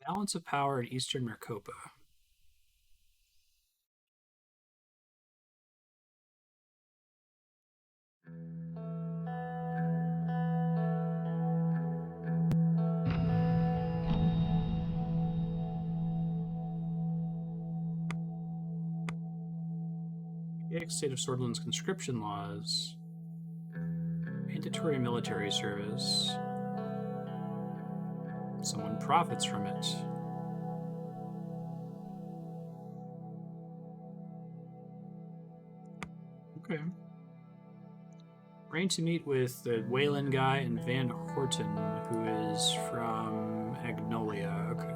Balance of power in Eastern Maricopa. State of Swordland's conscription laws. Mandatory military service. Someone profits from it. Okay. Arrange to meet with the Wayland guy and Van Horton, who is from Agnolia. Okay.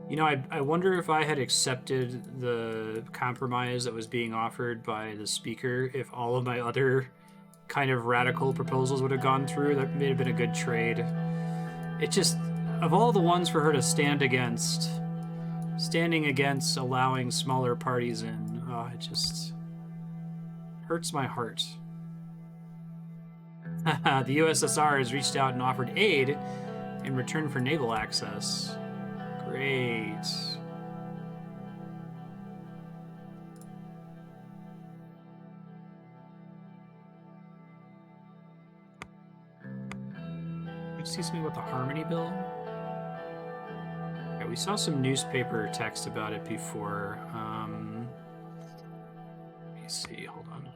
You know, I wonder if I had accepted the compromise that was being offered by the speaker, if all of my other kind of radical proposals would have gone through. That may have been a good trade. It just, of all the ones for her to standing against allowing smaller parties in, it just hurts my heart. The USSR has reached out and offered aid in return for naval access. Great. Did you see something about the Harmony Bill? Yeah, we saw some newspaper text about it before. Let me see, hold on.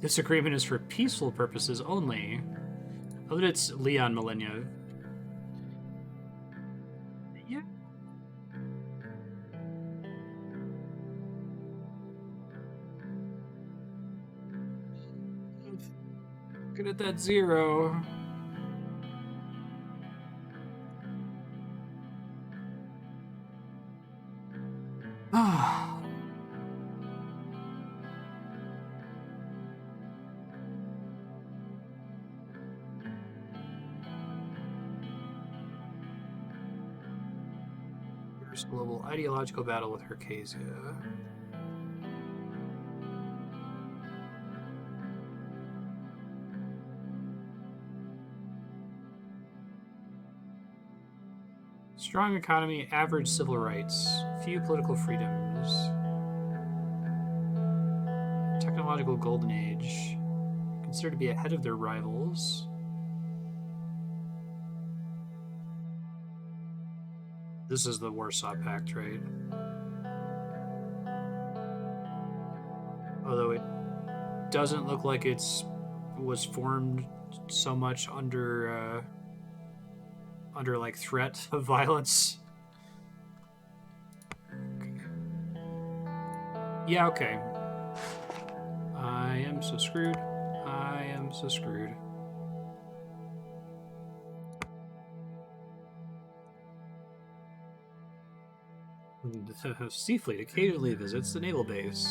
This agreement is for peaceful purposes only. Oh, but it's Leon Millennia. Yeah. Good at that 0. Ah. Global ideological battle with Hercasia. Strong economy, average civil rights, few political freedoms. Technological golden age. Considered to be ahead of their rivals. This is the Warsaw Pact, right? Although it doesn't look like was formed so much under like threat of violence. Okay. Yeah, okay. I am so screwed. I am so screwed. The Sea Fleet occasionally visits the naval base.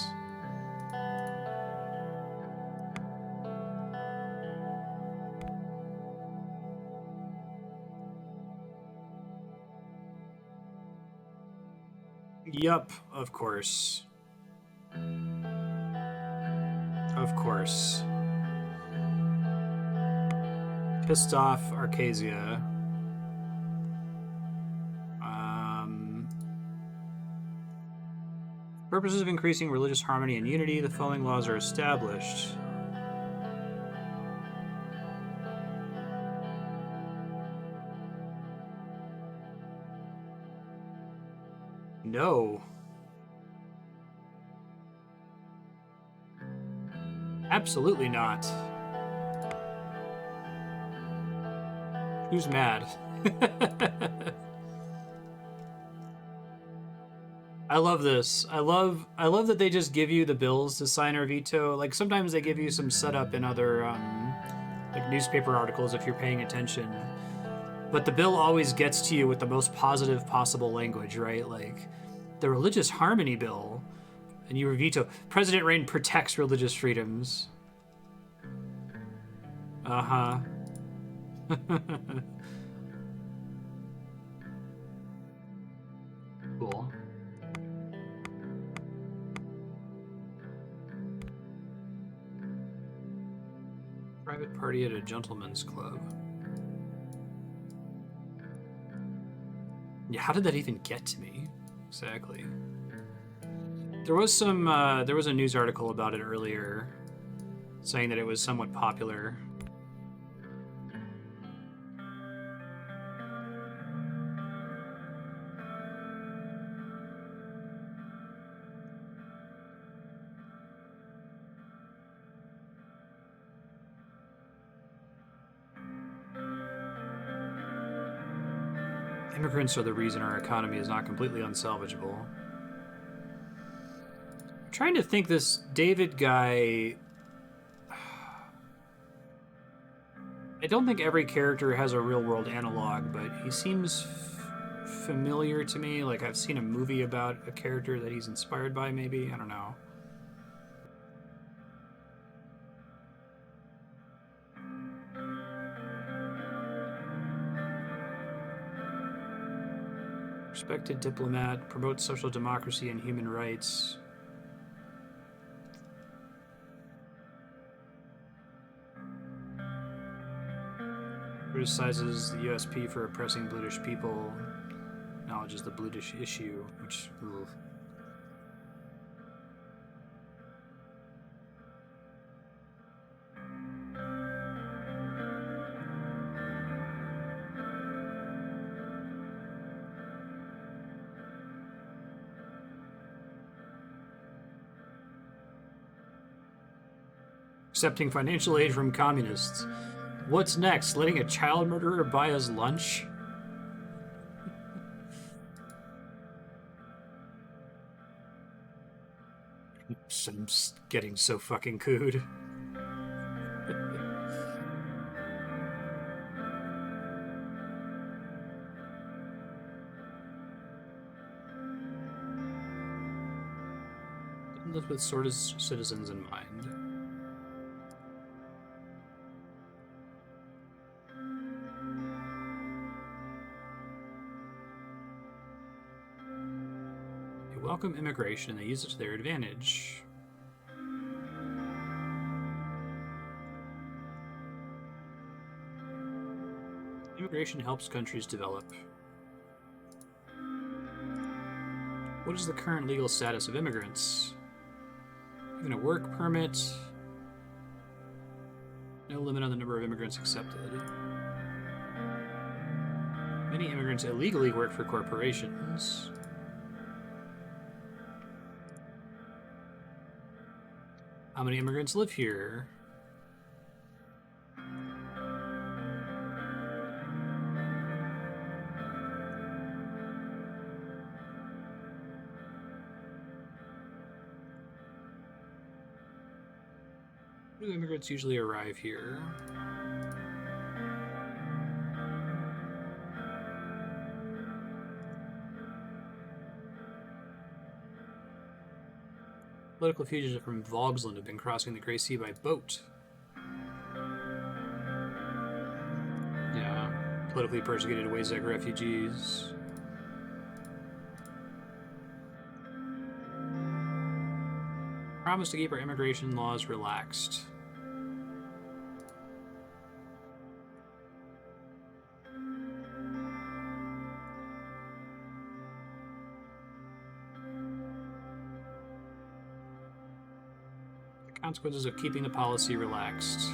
Yup, of course. Of course. Pissed off Arcasia. Purposes of increasing religious harmony and unity, the following laws are established. No. Absolutely not. Who's mad? I love this. I love that they just give you the bills to sign or veto. Like sometimes they give you some setup in other like newspaper articles if you're paying attention. But the bill always gets to you with the most positive possible language, right? Like the religious harmony bill, and you veto. President Rain protects religious freedoms. Uh-huh. Cool. Private party at a gentleman's club. Yeah, how did that even get to me? Exactly. There was a news article about it earlier saying that it was somewhat popular. Immigrants are the reason our economy is not completely unsalvageable. I'm trying to think, this David guy... I don't think every character has a real-world analog, but he seems familiar to me. Like, I've seen a movie about a character that he's inspired by, maybe? I don't know. Respected diplomat, promotes social democracy and human rights. Criticizes the USP for oppressing British people. Acknowledges the British issue, which... Ugh. Accepting financial aid from communists. What's next? Letting a child murderer buy us lunch? I'm getting so fucking cooed. Live with sort of citizens in mind. They welcome immigration and they use it to their advantage. Immigration helps countries develop. What is the current legal status of immigrants? Even a work permit. No limit on the number of immigrants accepted. Many immigrants illegally work for corporations. How many immigrants live here? When do immigrants usually arrive here? Political fugitives from Vogsland have been crossing the Grey Sea by boat. Yeah, politically persecuted Wazeg refugees. Promise to keep our immigration laws relaxed. The consequences of keeping the policy relaxed.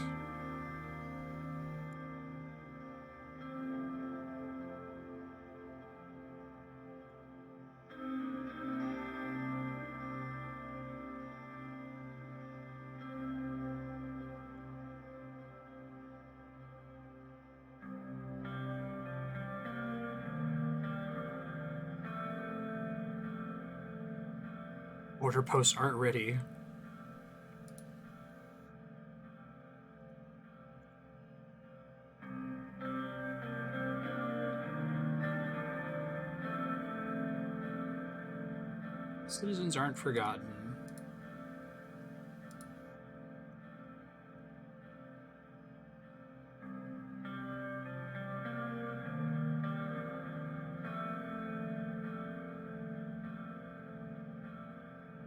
Border posts aren't ready. Citizens aren't forgotten.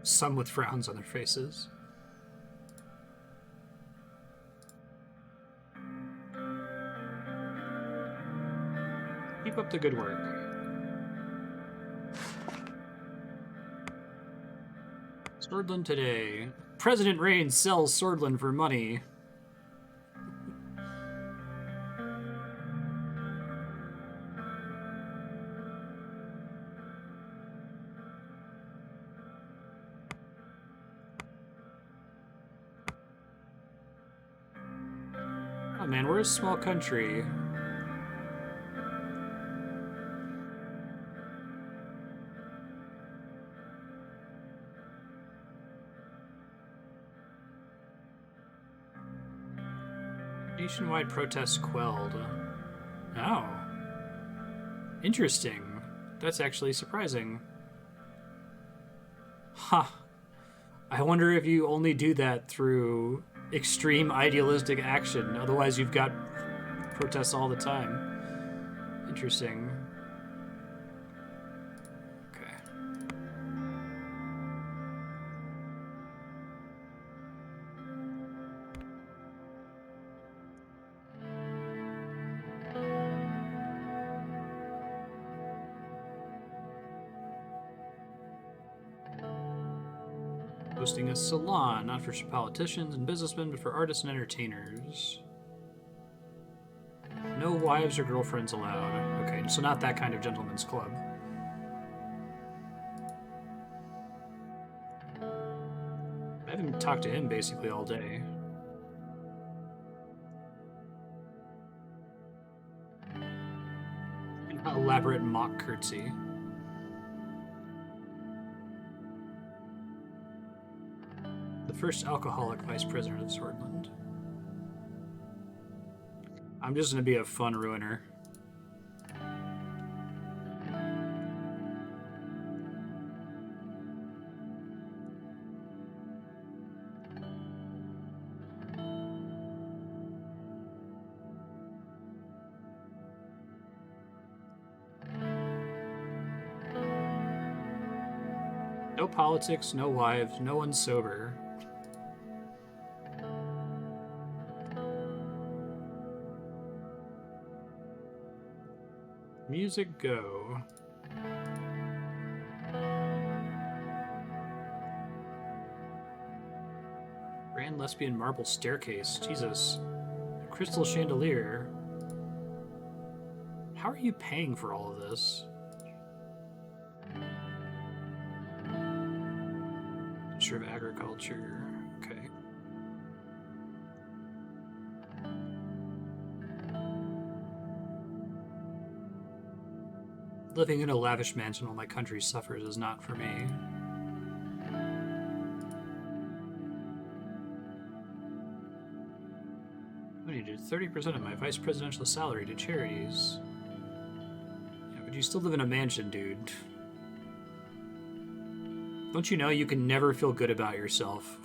Some with frowns on their faces. Keep up the good work. Swordland today. President Rain sells Swordland for money. Oh man, we're a small country. Nationwide protests quelled. Oh. Interesting. That's actually surprising. Huh. I wonder if you only do that through extreme idealistic action. Otherwise, you've got protests all the time. Interesting. Okay. Hosting a salon, not for politicians and businessmen, but for artists and entertainers. No wives or girlfriends allowed. Okay, so not that kind of gentleman's club. I haven't talked to him basically all day. An elaborate mock curtsy. The first alcoholic vice president of Swordland. I'm just gonna be a fun ruiner. No politics, no wives, no one sober. Music go. Grand lesbian marble staircase. Jesus. A crystal chandelier. How are you paying for all of this? Minister of Agriculture. Okay. Living in a lavish mansion while my country suffers is not for me. I needed 30% of my vice presidential salary to charities. Yeah, but you still live in a mansion, dude. Don't you know you can never feel good about yourself?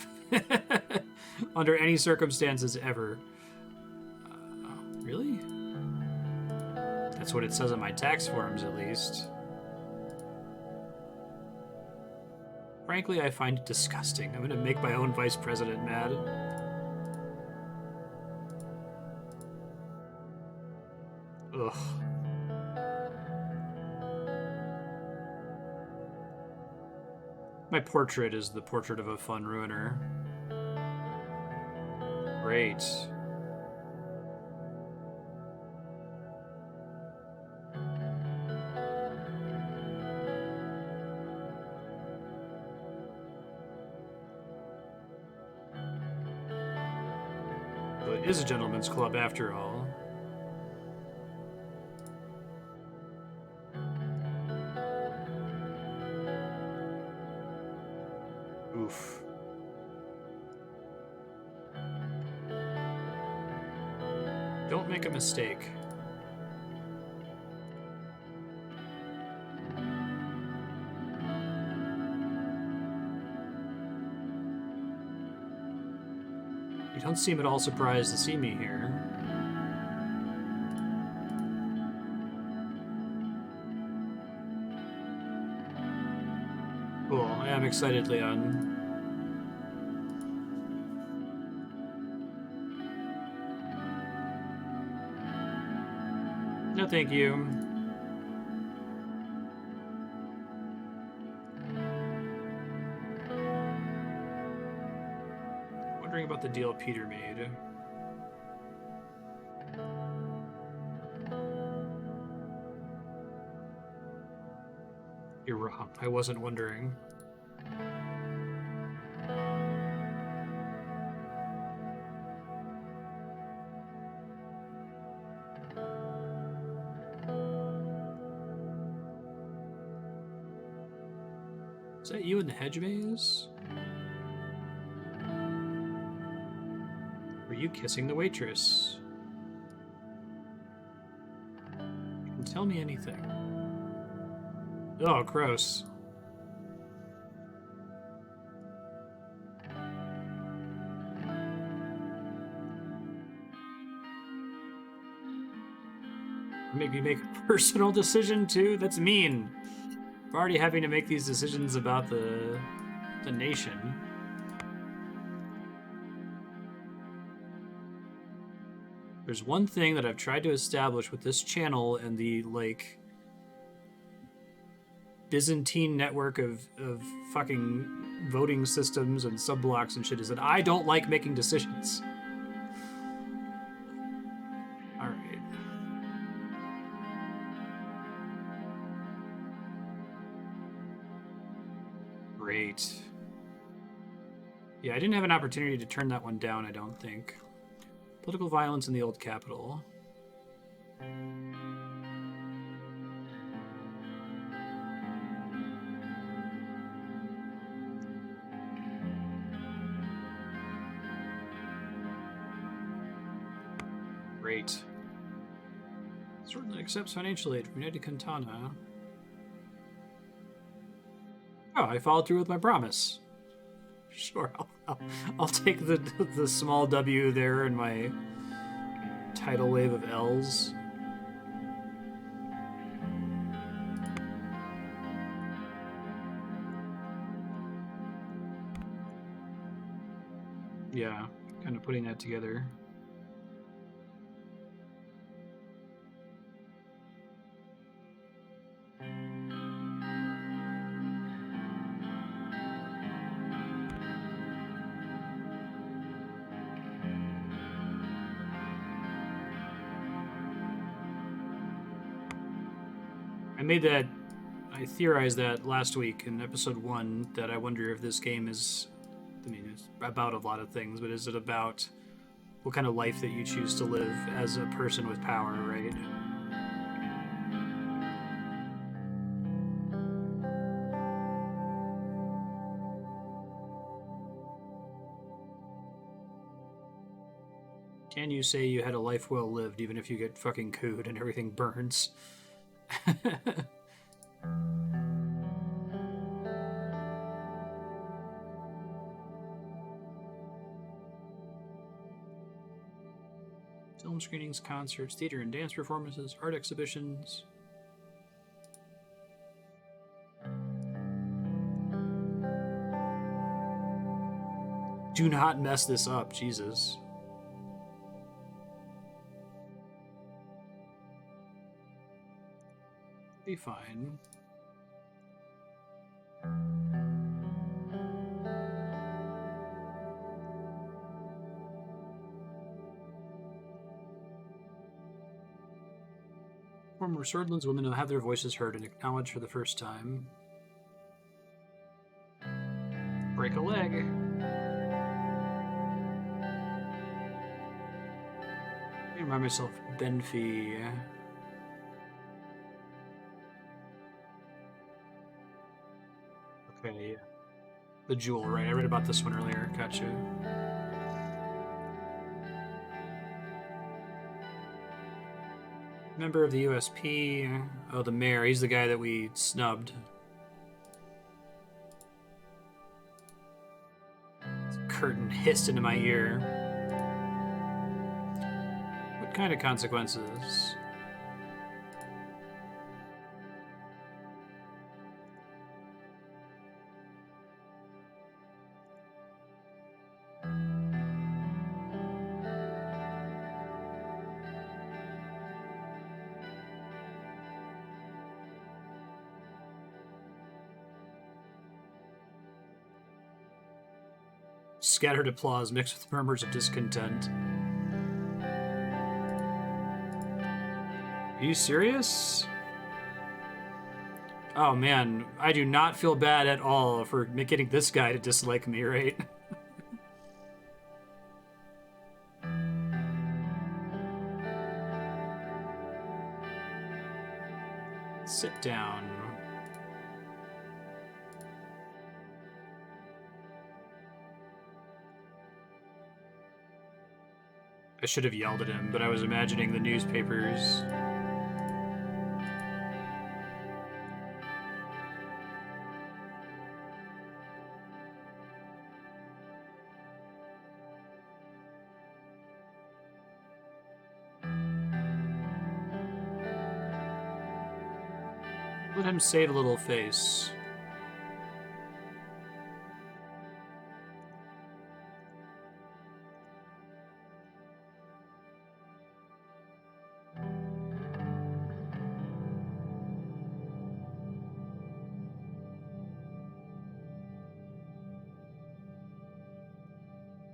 Under any circumstances ever. Really? That's what it says on my tax forms, at least. Frankly, I find it disgusting. I'm gonna make my own vice president mad. Ugh. My portrait is the portrait of a fun ruiner. Great. Well, it is a gentleman's club after all. Oof. Don't make a mistake. don't seem at all surprised to see me here. Cool, I am excited, Leon. No, thank you. Wondering about the deal Peter made. You're wrong. I wasn't wondering. Is that you in the hedge maze? Were you kissing the waitress? You can tell me anything. Oh, gross. Make me make a personal decision too? That's mean. I'm already having to make these decisions about the nation. There's one thing that I've tried to establish with this channel and the, like, Byzantine network of fucking voting systems and subblocks and shit is that I don't like making decisions. Alright. Great. Yeah, I didn't have an opportunity to turn that one down, I don't think. Political violence in the old capital. Great. Certainly accepts financial aid from United Cantana. Oh, I followed through with my promise. Sure, I'll take the small W there in my tidal wave of L's. Yeah, kind of putting that together. I theorized that last week in episode 1 that I wonder if this game is, I mean, it's about a lot of things, but is it about what kind of life that you choose to live as a person with power, right? Can you say you had a life well lived even if you get fucking cooed and everything burns? Film screenings, concerts, theater and dance performances, art exhibitions. Do not mess this up, Jesus. Be fine. Former Swordlands women will have their voices heard and acknowledged for the first time. Break a leg. I remind myself, Benfy. Okay, yeah. The Jewel, right? I read about this one earlier. Gotcha. Member of the USP. Oh, the mayor. He's the guy that we snubbed. Curtain hissed into my ear. kind of consequences? Scattered applause mixed with murmurs of discontent. Are you serious? Oh man, I do not feel bad at all for getting this guy to dislike me, right? Sit down. I should have yelled at him, but I was imagining the newspapers. Let him save a little face.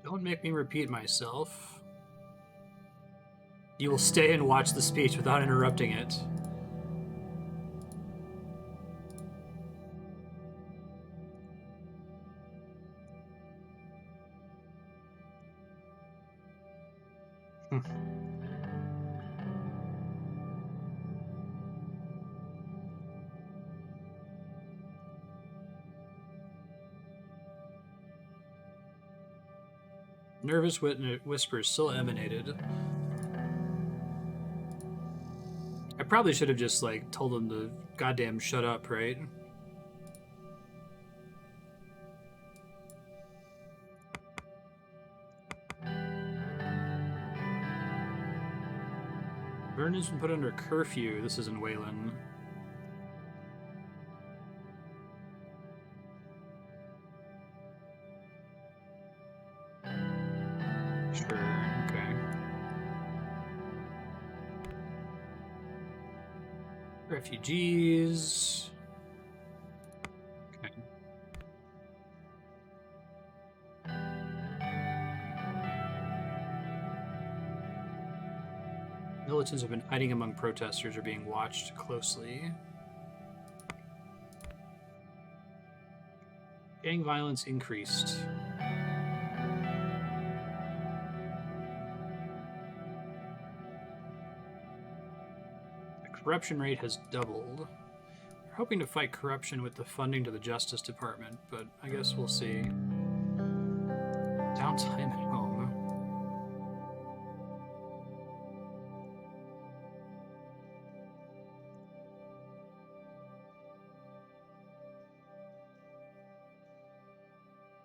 Don't make me repeat myself. You will stay and watch the speech without interrupting it. Nervous whispers still emanated. I probably should have just, like, told him to goddamn shut up, right? Vernon's been put under curfew. This is in Wayland. Sure, okay. Refugees. Okay. Militants have been hiding among protesters or being watched closely. Gang violence increased. The corruption rate has doubled. We're hoping to fight corruption with the funding to the Justice Department, but I guess we'll see. Downtime at home.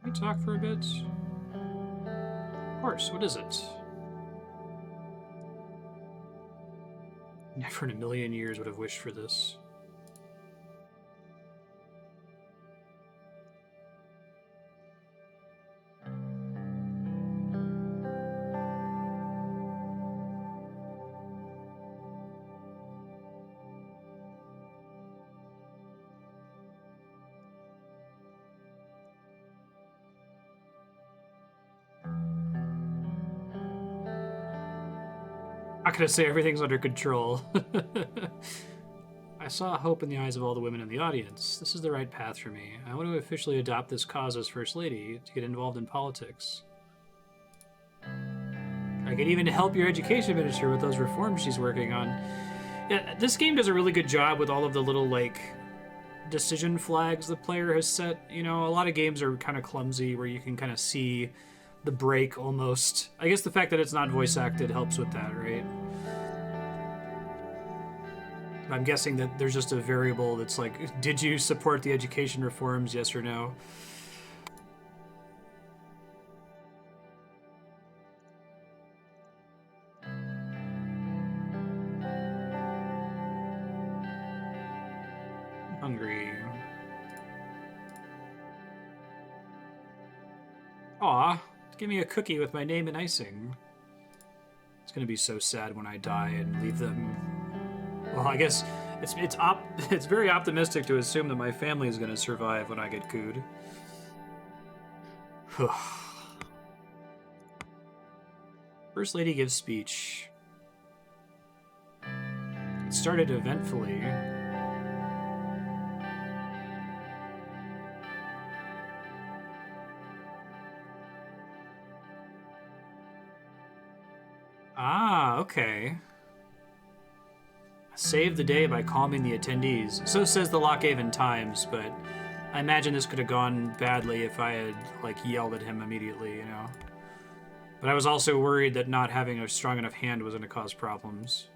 Can we talk for a bit? Of course, what is it? Never in a million years would have wished for this. Not gonna say everything's under control. I saw hope in the eyes of all the women in the audience. This is the right path for me. I want to officially adopt this cause as First Lady to get involved in politics. I could even help your education minister with those reforms she's working on. Yeah, this game does a really good job with all of the little, like, decision flags the player has set. You know, a lot of games are kind of clumsy where you can kind of see the break almost. I guess the fact that it's not voice acted helps with that, right? I'm guessing that there's just a variable that's like, did you support the education reforms, yes or no? hungry. Aw, give me a cookie with my name and icing. It's gonna be so sad when I die and leave them. Well, I guess it's very optimistic to assume that my family is gonna survive when I get cooed. First Lady gives speech. It started eventfully. Ah, okay. Save the day by calming the attendees. So says the Lockhaven Times, but I imagine this could have gone badly if I had, like, yelled at him immediately, you know? But I was also worried that not having a strong enough hand was going to cause problems.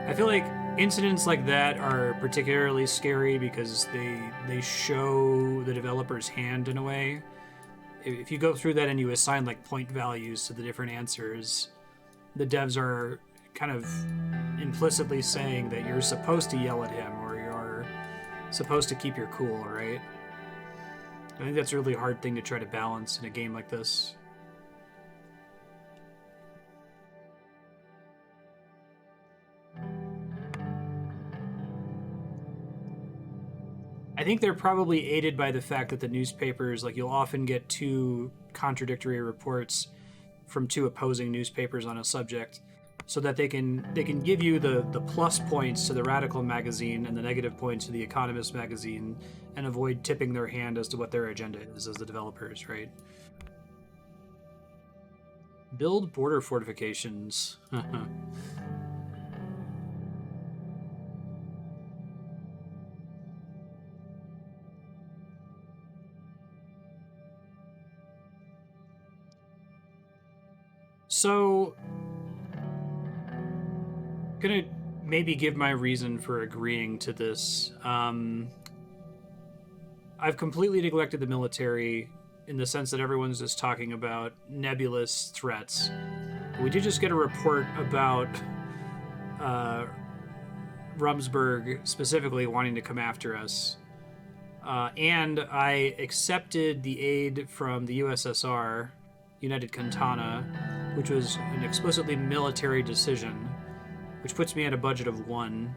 I feel like incidents like that are particularly scary because they show the developer's hand in a way. If you go through that and you assign like point values to the different answers, the devs are kind of implicitly saying that you're supposed to yell at him or you're supposed to keep your cool, right? I think that's a really hard thing to try to balance in a game like this. I think they're probably aided by the fact that the newspapers, like, you'll often get two contradictory reports from two opposing newspapers on a subject, so that they can give you the plus points to the Radical magazine and the negative points to the Economist magazine, and avoid tipping their hand as to what their agenda is as the developers, right? Build border fortifications. So, gonna maybe give my reason for agreeing to this. I've completely neglected the military in the sense that everyone's just talking about nebulous threats. We did just get a report about Rumsberg specifically wanting to come after us. And I accepted the aid from the USSR, United Cantana, which was an explicitly military decision, which puts me at a budget of 1.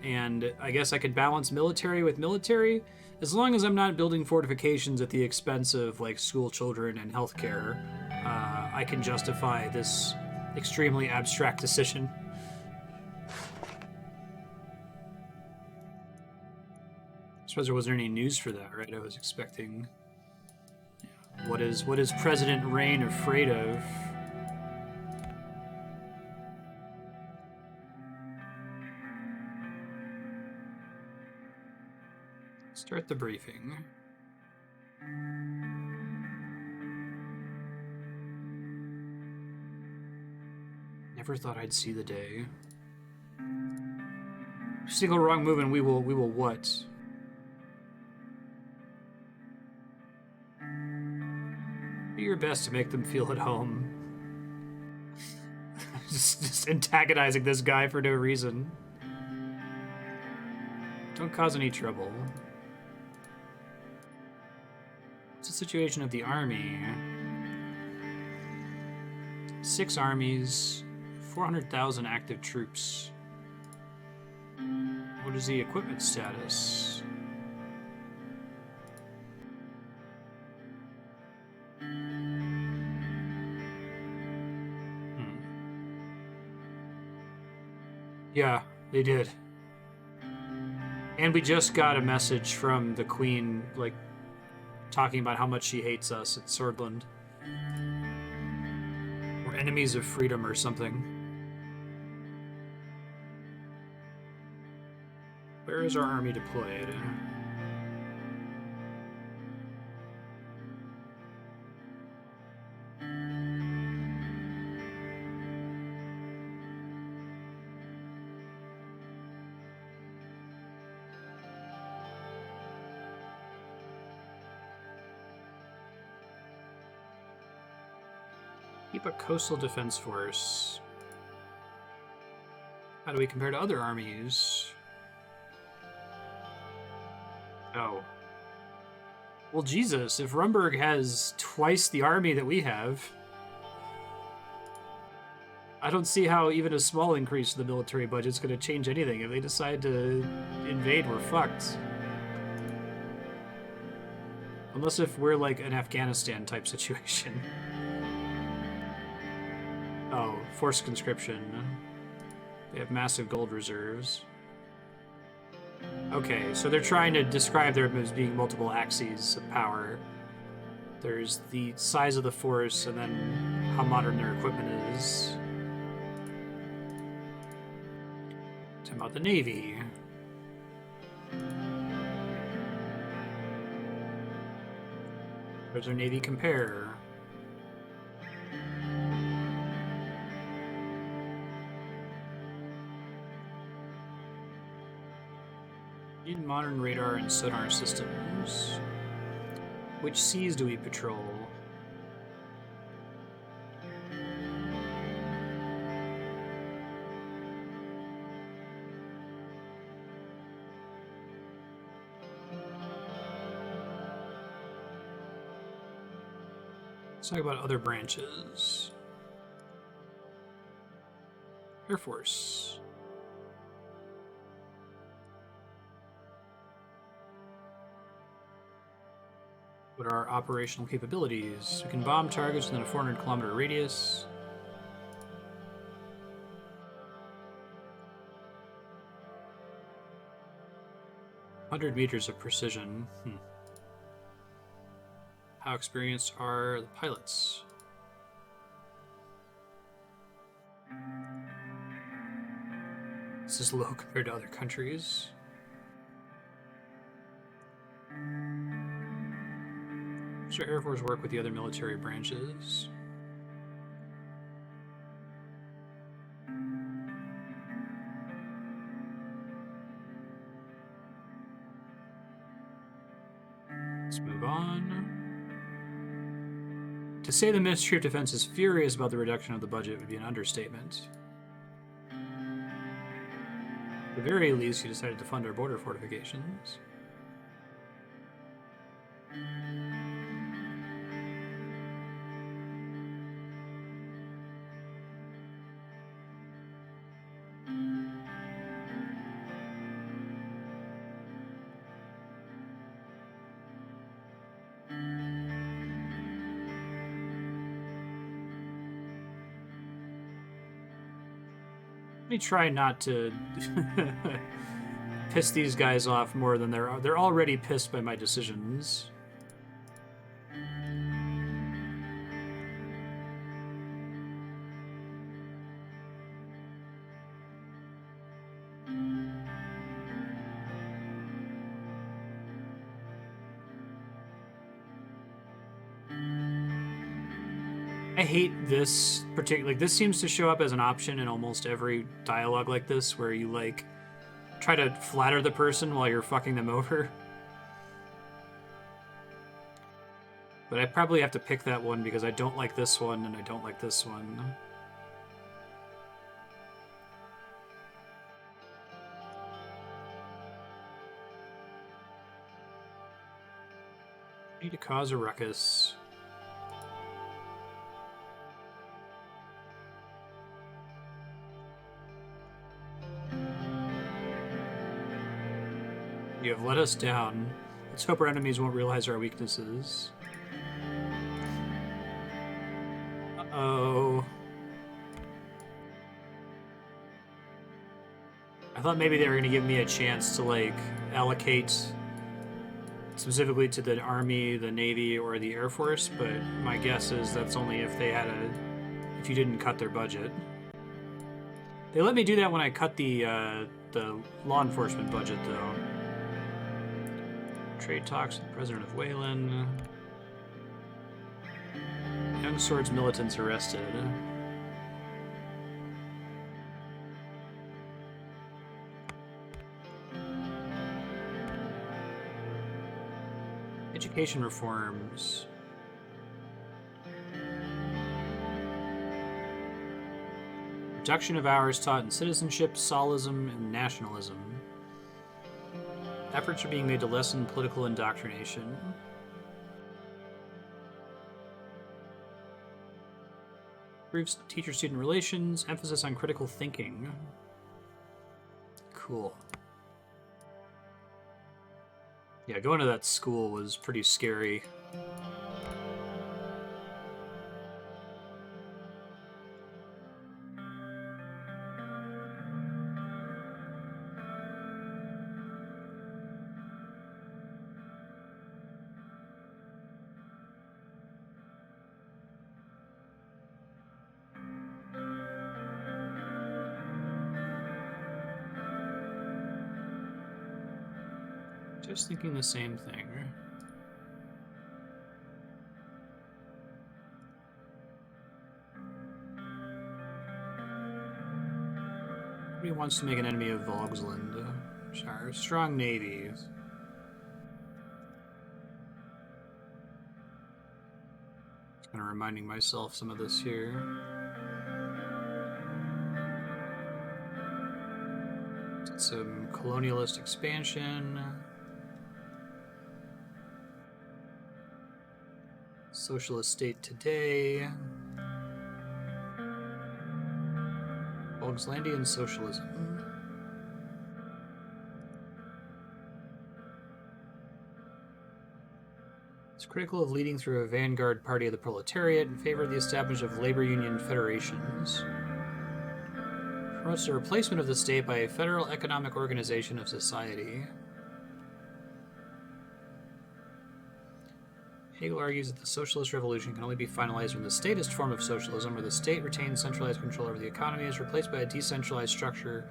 And I guess I could balance military with military, as long as I'm not building fortifications at the expense of, like, school children and healthcare. I can justify this extremely abstract decision. I suppose there wasn't any news for that, right? I was expecting... What is President Rain afraid of? Start the briefing. Never thought I'd see the day. Single wrong move and we will what? Do your best to make them feel at home. just antagonizing this guy for no reason. Don't cause any trouble. What's the situation of the army? 6 armies, 400,000 active troops. What is the equipment status? Yeah, they did. And we just got a message from the Queen, like, talking about how much she hates us at Swordland. We're enemies of freedom or something. Where is our army deployed? Keep a coastal defense force. How do we compare to other armies? Oh. Well, Jesus, if Rumburg has twice the army that we have, I don't see how even a small increase in the military budget is going to change anything. If they decide to invade, we're fucked. Unless if we're like an Afghanistan type situation. Oh, forced conscription. They have massive gold reserves. Okay, so they're trying to describe them as being multiple axes of power. There's the size of the force and then how modern their equipment is. Talking about the Navy. Where's their Navy compare? Need modern radar and sonar systems. Which seas do we patrol? Let's talk about other branches. Air Force. What are our operational capabilities? We can bomb targets within a 400-kilometer radius. "100 meters of precision. How experienced are the pilots? This is low compared to other countries. Does our Air Force work with the other military branches? Let's move on. To say the Ministry of Defense is furious about the reduction of the budget would be an understatement. At the very least, you decided to fund our border fortifications. Let me try not to piss these guys off more than they're already pissed by my decisions. I hate this particular. Like, this seems to show up as an option in almost every dialogue like this, where you like try to flatter the person while you're fucking them over. But I probably have to pick that one because I don't like this one and I don't like this one. Need to cause a ruckus. You have let us down. Let's hope our enemies won't realize our weaknesses. Uh-oh. I thought maybe they were going to give me a chance to, like, allocate specifically to the Army, the Navy, or the Air Force, but my guess is that's only if they had if you didn't cut their budget. They let me do that when I cut the law enforcement budget, though. Trade talks with the President of Wayland. Young Swords militants arrested. Education reforms. Reduction of hours taught in citizenship, solism, and nationalism. Efforts are being made to lessen political indoctrination. Improves teacher-student relations, emphasis on critical thinking. Cool. Yeah, going to that school was pretty scary. Just thinking the same thing. Nobody wants to make an enemy of Volksland. Sure. Strong navy. Just kind of reminding myself some of this here. Some colonialist expansion. Socialist state today. Volkslandian socialism. It's critical of leading through a vanguard party of the proletariat in favor of the establishment of labor union federations. Promotes the replacement of the state by a federal economic organization of society. Hegel argues that the socialist revolution can only be finalized when the statist form of socialism, where the state retains centralized control over the economy, is replaced by a decentralized structure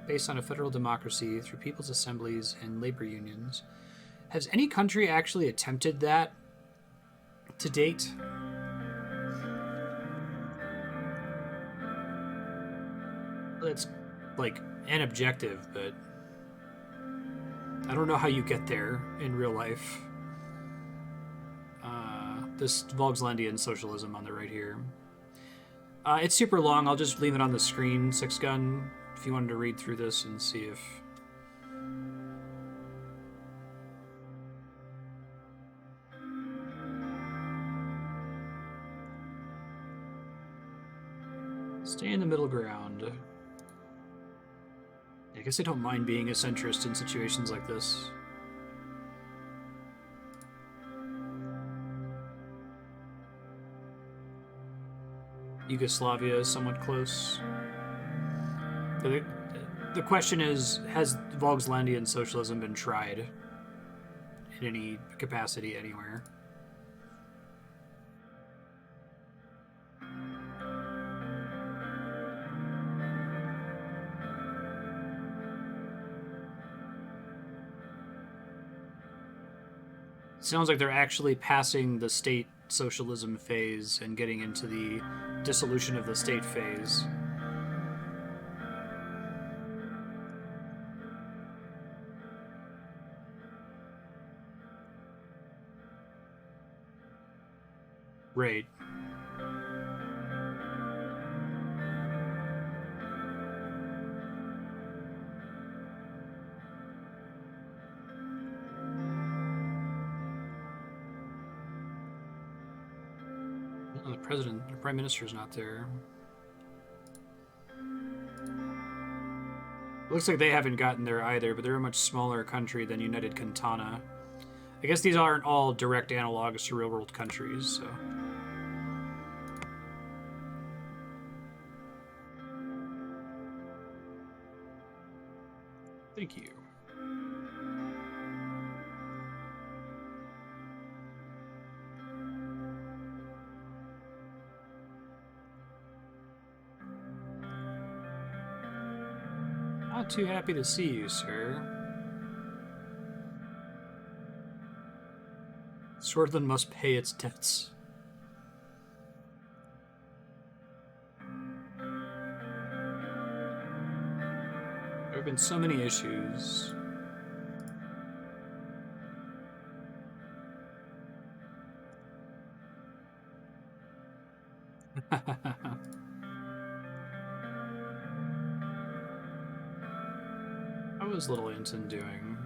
based on a federal democracy through people's assemblies and labor unions. Has any country actually attempted that to date? It's like an objective, but I don't know how you get there in real life. This Volkslandian socialism on the right here. It's super long. I'll just leave it on the screen, 6gun, if you wanted to read through this and see if... Stay in the middle ground. I guess I don't mind being a centrist in situations like this. Yugoslavia is somewhat close. The question is, has Volkslandian socialism been tried in any capacity anywhere? Sounds like they're actually passing the state socialism phase and getting into the dissolution of the state phase. Right. The prime minister's not there. Looks like they haven't gotten there either, but they're a much smaller country than United Cantana. I guess these aren't all direct analogs to real-world countries, so... Thank you. Not too happy to see you, sir. Swordland must pay its debts. There have been so many issues. How is Little Inton doing?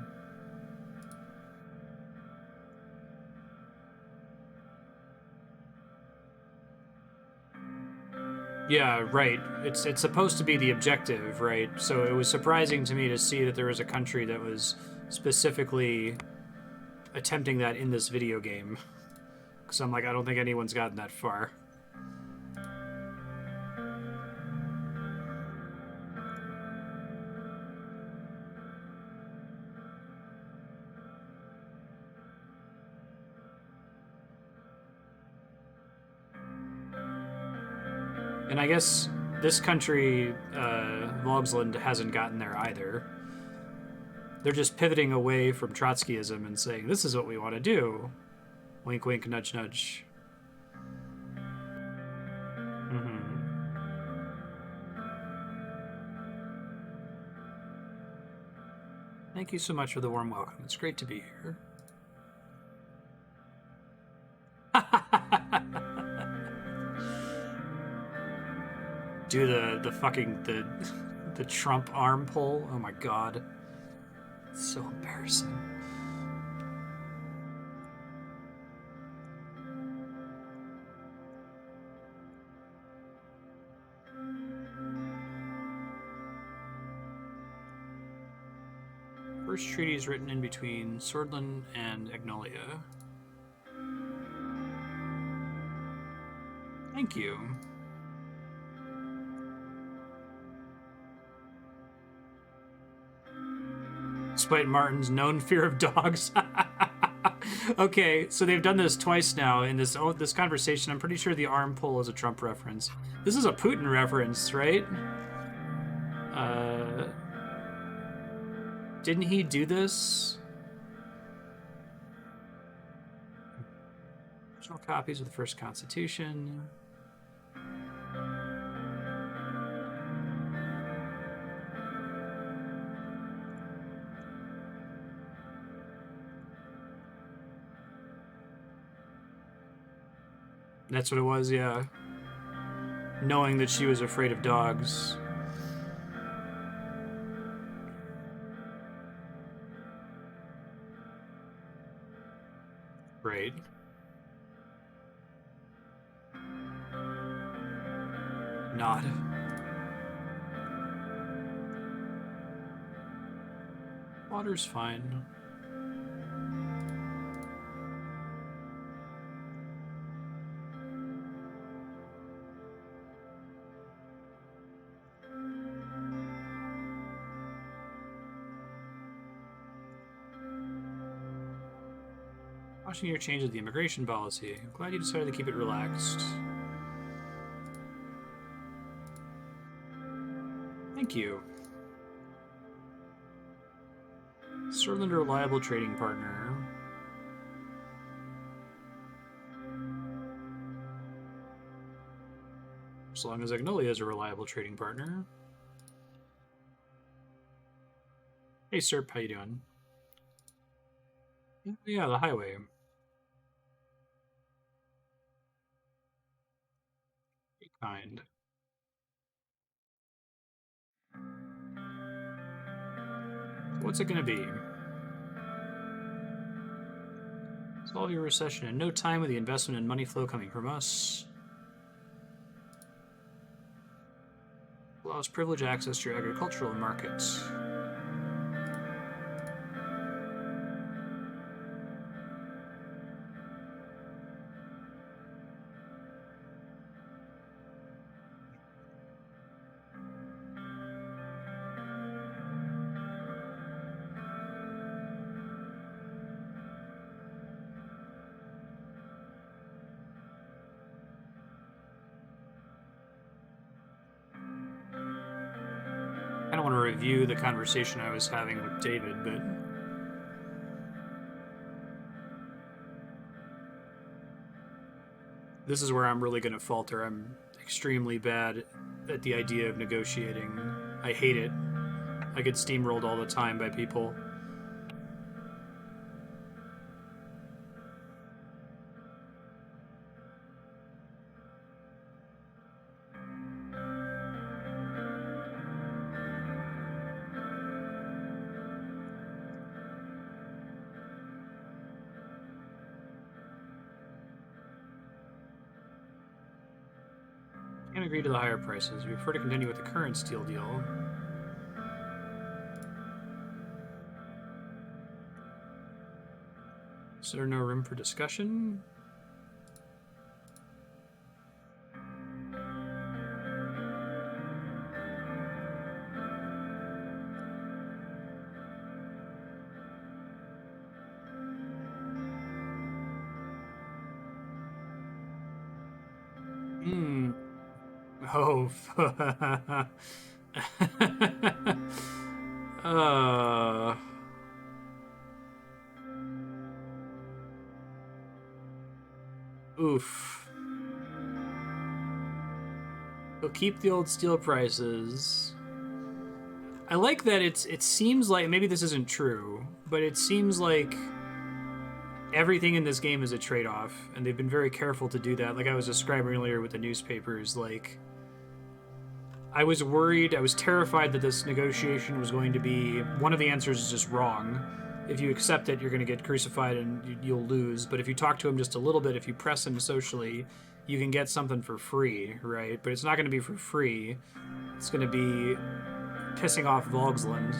Yeah, right. It's supposed to be the objective, right? So it was surprising to me to see that there was a country that was specifically attempting that in this video game. Because I'm like, I don't think anyone's gotten that far. And I guess this country, Vogsland, hasn't gotten there either. They're just pivoting away from Trotskyism and saying, this is what we want to do. Wink, wink, nudge, nudge. Mm-hmm. Thank you so much for the warm welcome. It's great to be here. Do the fucking the Trump arm pull. Oh my god. It's so embarrassing. First treaty is written in between Swordland and Agnolia. Thank you. Despite Martin's known fear of dogs. Okay, so they've done this twice now in this conversation. I'm pretty sure the arm pull is a Trump reference. This is a Putin reference, right? Didn't he do this? Original copies of the first Constitution. That's what it was, yeah. Knowing that she was afraid of dogs. Great. Nod. Water's fine. Watching your changes the immigration policy. I'm glad you decided to keep it relaxed. Thank you. Serland, a reliable trading partner. As long as Agnolia is a reliable trading partner. Hey, Serp, how you doing? Yeah, the highway. Be kind. What's it gonna be? Solve your recession in no time with the investment and money flow coming from us. Allows privileged access to your agricultural markets. I don't want to review the conversation I was having with David, but this is where I'm really going to falter. I'm extremely bad at the idea of negotiating. I hate it. I get steamrolled all the time by people. agree to the higher prices. We prefer to continue with the current steel deal. Is there no room for discussion? Oh. Oof. We'll keep the old steel prices. I like that it seems like, maybe this isn't true, but it seems like everything in this game is a trade-off, and they've been very careful to do that. Like I was describing earlier with the newspapers, like I was worried, I was terrified that this negotiation was going to be, one of the answers is just wrong. If you accept it, you're going to get crucified and you'll lose. But if you talk to him just a little bit, if you press him socially, you can get something for free, right? But it's not going to be for free. It's going to be pissing off Volksland.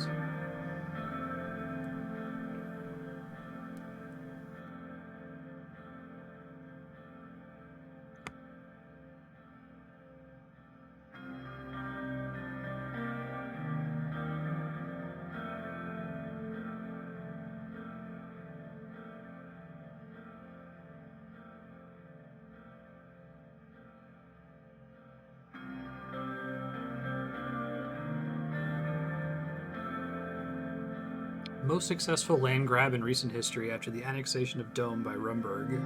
Most successful land grab in recent history after the annexation of Dome by Rumburg.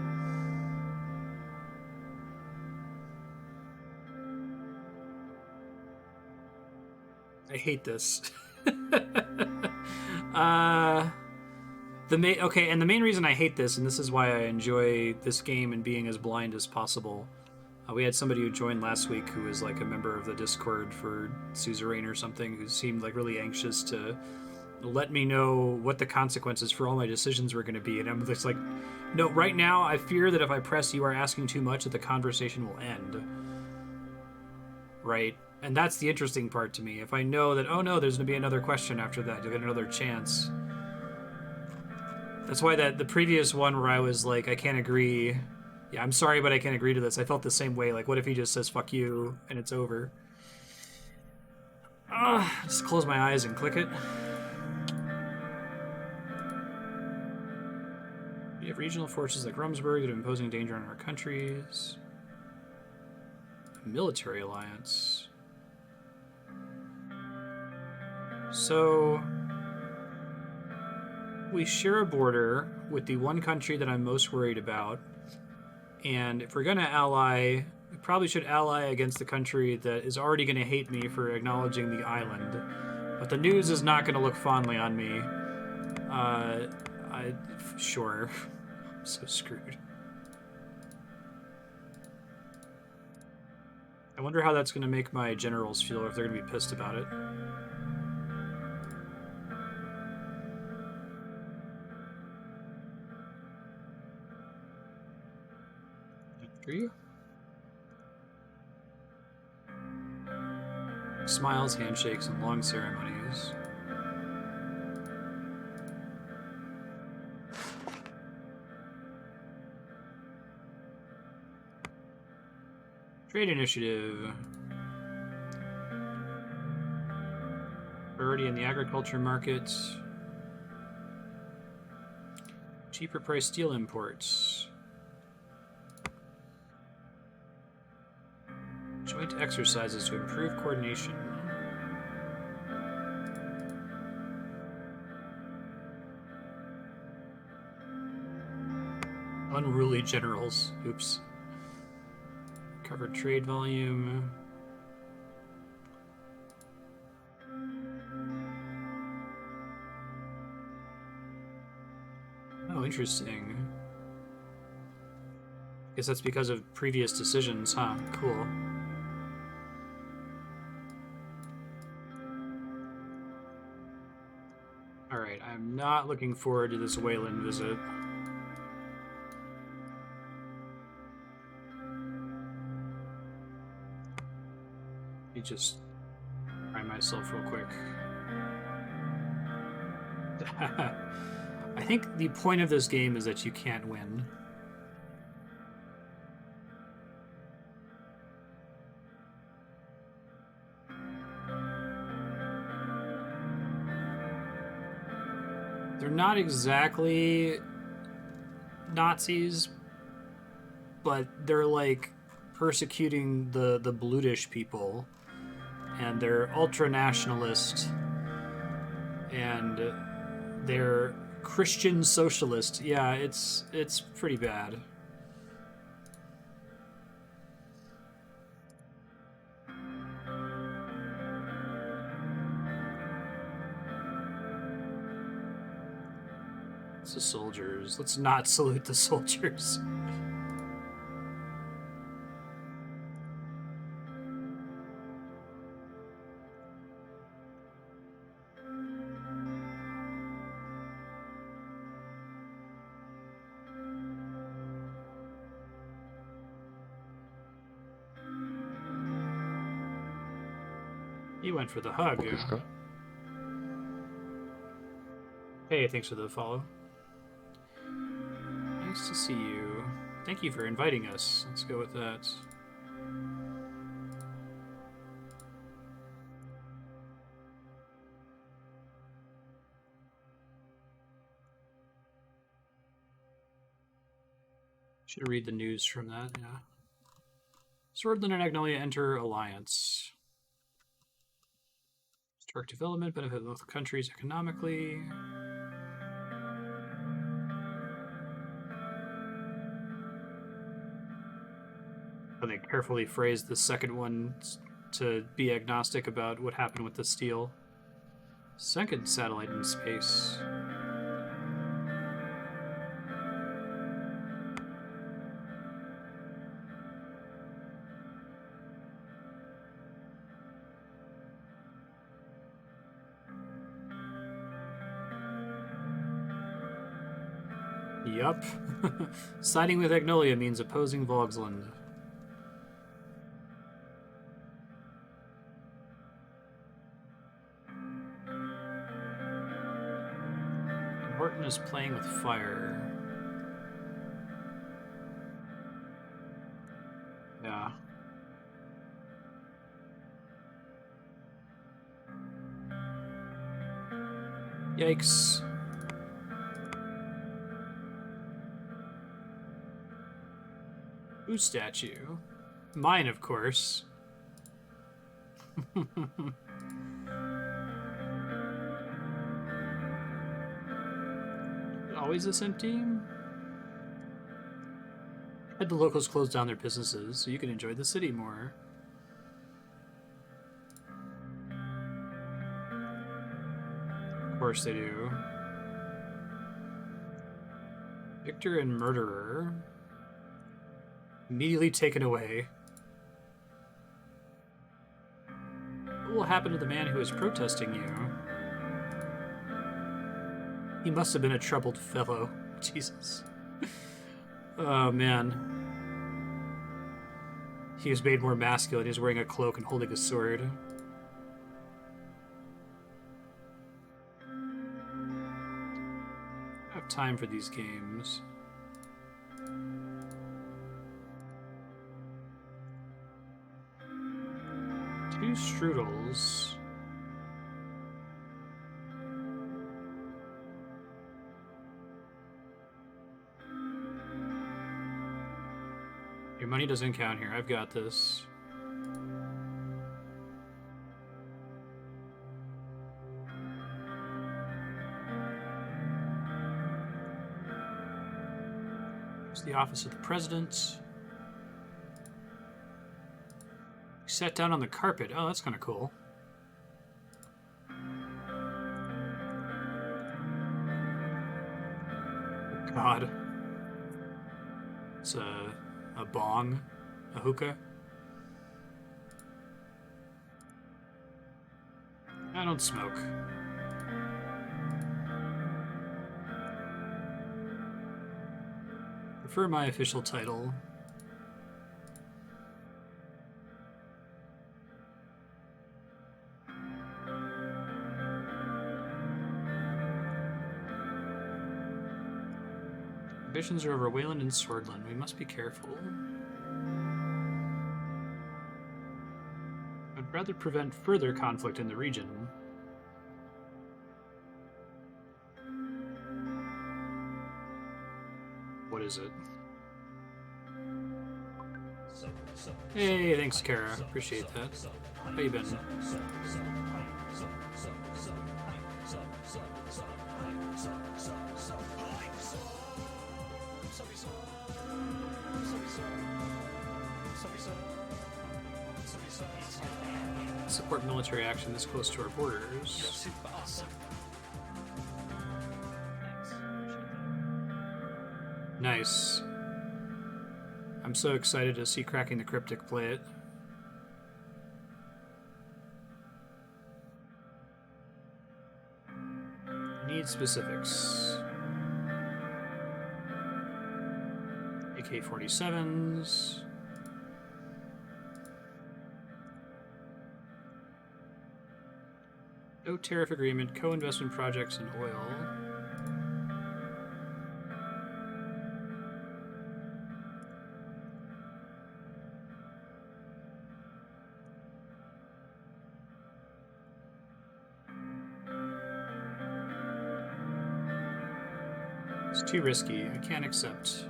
I hate this. The main reason I hate this, and this is why I enjoy this game and being as blind as possible. We had somebody who joined last week who was like a member of the Discord for Suzerain or something, who seemed like really anxious to let me know what the consequences for all my decisions were going to be. And I'm just like, no, right now I fear that if I press "you are asking too much," that the conversation will end. Right? And that's the interesting part to me. If I know that, oh no, there's going to be another question after that, you'll get another chance. That's why the previous one where I was like, I can't agree. Yeah, I'm sorry, but I can't agree to this. I felt the same way. Like, what if he just says fuck you and it's over? Just close my eyes and click it. We have regional forces like Rumsburg that are imposing danger on our countries. A military alliance. So we share a border with the one country that I'm most worried about. And if we're going to ally, we probably should ally against the country that is already going to hate me for acknowledging the island. But the news is not going to look fondly on me. Sure. I'm so screwed. I wonder how that's going to make my generals feel, or if they're going to be pissed about it. After you. Smiles, handshakes, and long ceremonies. Trade initiative. Priority in the agriculture market. Cheaper price steel imports. Joint exercises to improve coordination. Unruly generals. Oops. Covered trade volume. Oh, interesting. Guess that's because of previous decisions, huh? Cool. Alright, I'm not looking forward to this Wayland visit. me just try myself real quick. I think the point of this game is that you can't win. They're not exactly Nazis, but they're like persecuting the Blutish people, and they're ultra nationalist, and they're Christian socialist. Yeah, it's pretty bad. It's the soldiers. Let's not salute the soldiers. He went for the hug. Hey, thanks for the follow. Nice to see you. Thank you for inviting us. Let's go with that. Should read the news from that, yeah. Swordland and Magnolia enter alliance. Historic development, benefit both countries economically. And they carefully phrased the second one to be agnostic about what happened with the steel. Second satellite in space. Yup. Siding with Magnolia means opposing Vogsland. Horton is playing with fire. Yeah. Yikes. Whose statue? Mine, of course. Always this empty? Had the locals close down their businesses so you can enjoy the city more. Of course they do. Victor and Murderer. Immediately taken away. What will happen to the man who is protesting you? He must have been a troubled fellow. Jesus. Oh, man. He was made more masculine. He was wearing a cloak and holding a sword. I don't have time for these games. Two strudels. Your money doesn't count here. I've got this. Here's the office of the president. Sat down on the carpet. Oh, that's kind of cool. God. It's a bong. A hookah. I don't smoke. Prefer my official title. Ambitions are over Wayland and Swordland. We must be careful. I'd rather prevent further conflict in the region. What is it? Hey, thanks, Kara. Appreciate that. How you been? Support military action this close to our borders. Nice. I'm so excited to see Cracking the Cryptic play it. Need specifics. AK-47s. No tariff agreement, co-investment projects in oil. It's too risky. I can't accept.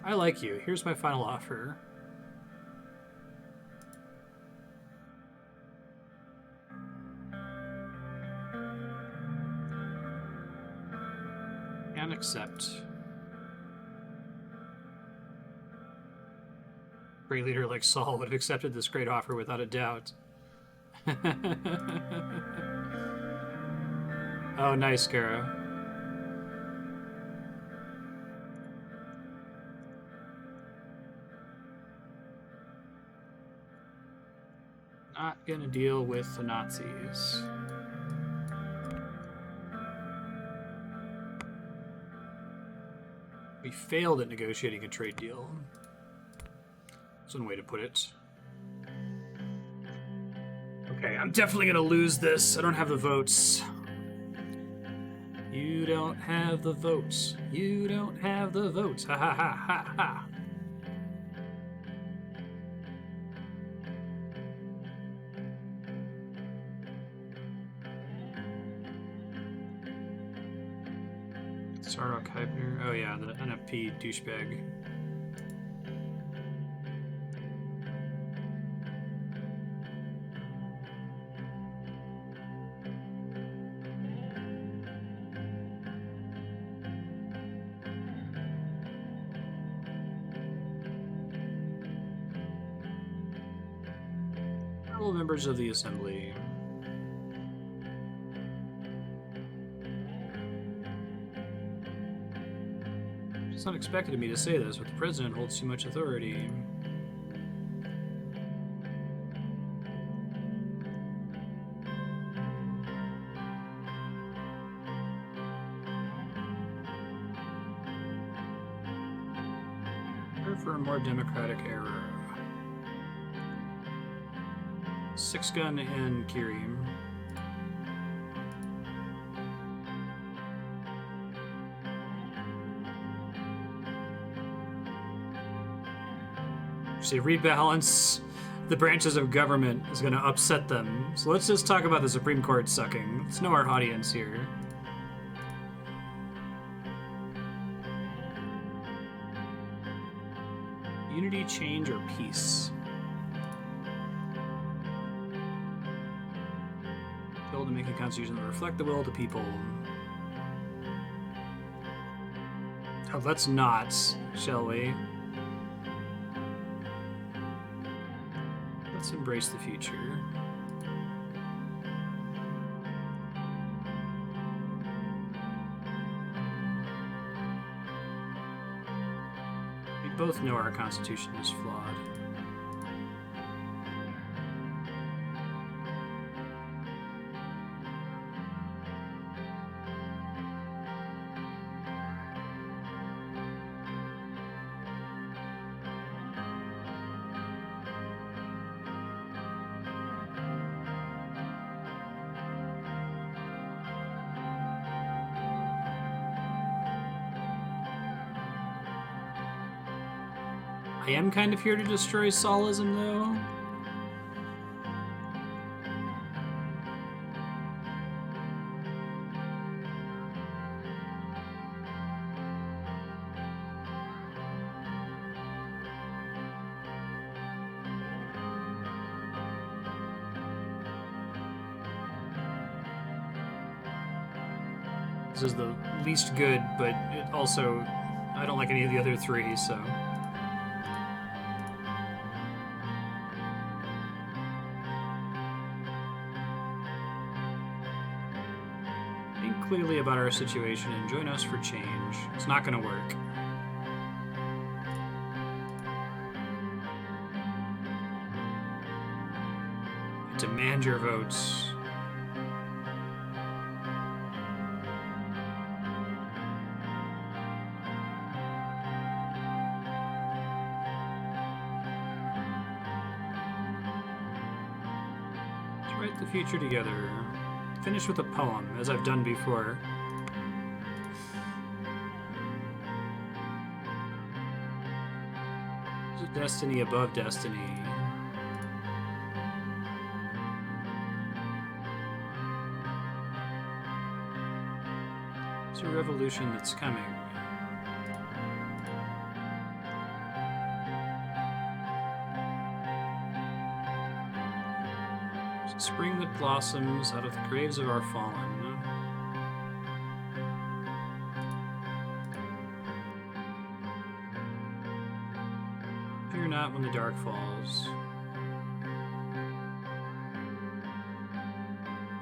I like you. Here's my final offer. Can't accept. Great leader like Saul would have accepted this great offer without a doubt. Oh, nice, Kara. Not gonna deal with the Nazis. We failed at negotiating a trade deal. That's one way to put it. Okay, I'm definitely gonna lose this. I don't have the votes. You don't have the votes. You don't have the votes. Ha ha ha ha ha. Sardock Hypner. Oh yeah, the NFP douchebag. Fellow members of the Assembly. It's unexpected of me to say this, but the president holds too much authority. Prepare for a more democratic era. Six Gun and Kirim. See, rebalance the branches of government is going to upset them. So let's just talk about the Supreme Court sucking. Let's know our audience here. Unity, change, or peace? Bill to make a constitution that reflect the will of the people. Oh, let's not, shall we? Let's embrace the future. We both know our Constitution is flawed. I am kind of here to destroy Solism, though. This is the least good, but it also, I don't like any of the other three, so. Think clearly about our situation and join us for change. It's not gonna work. I demand your votes. Write the future together. Finish with a poem, as I've done before. There's a destiny above destiny. It's a revolution that's coming. Spring that blossoms out of the graves of our fallen. Fear not when the dark falls.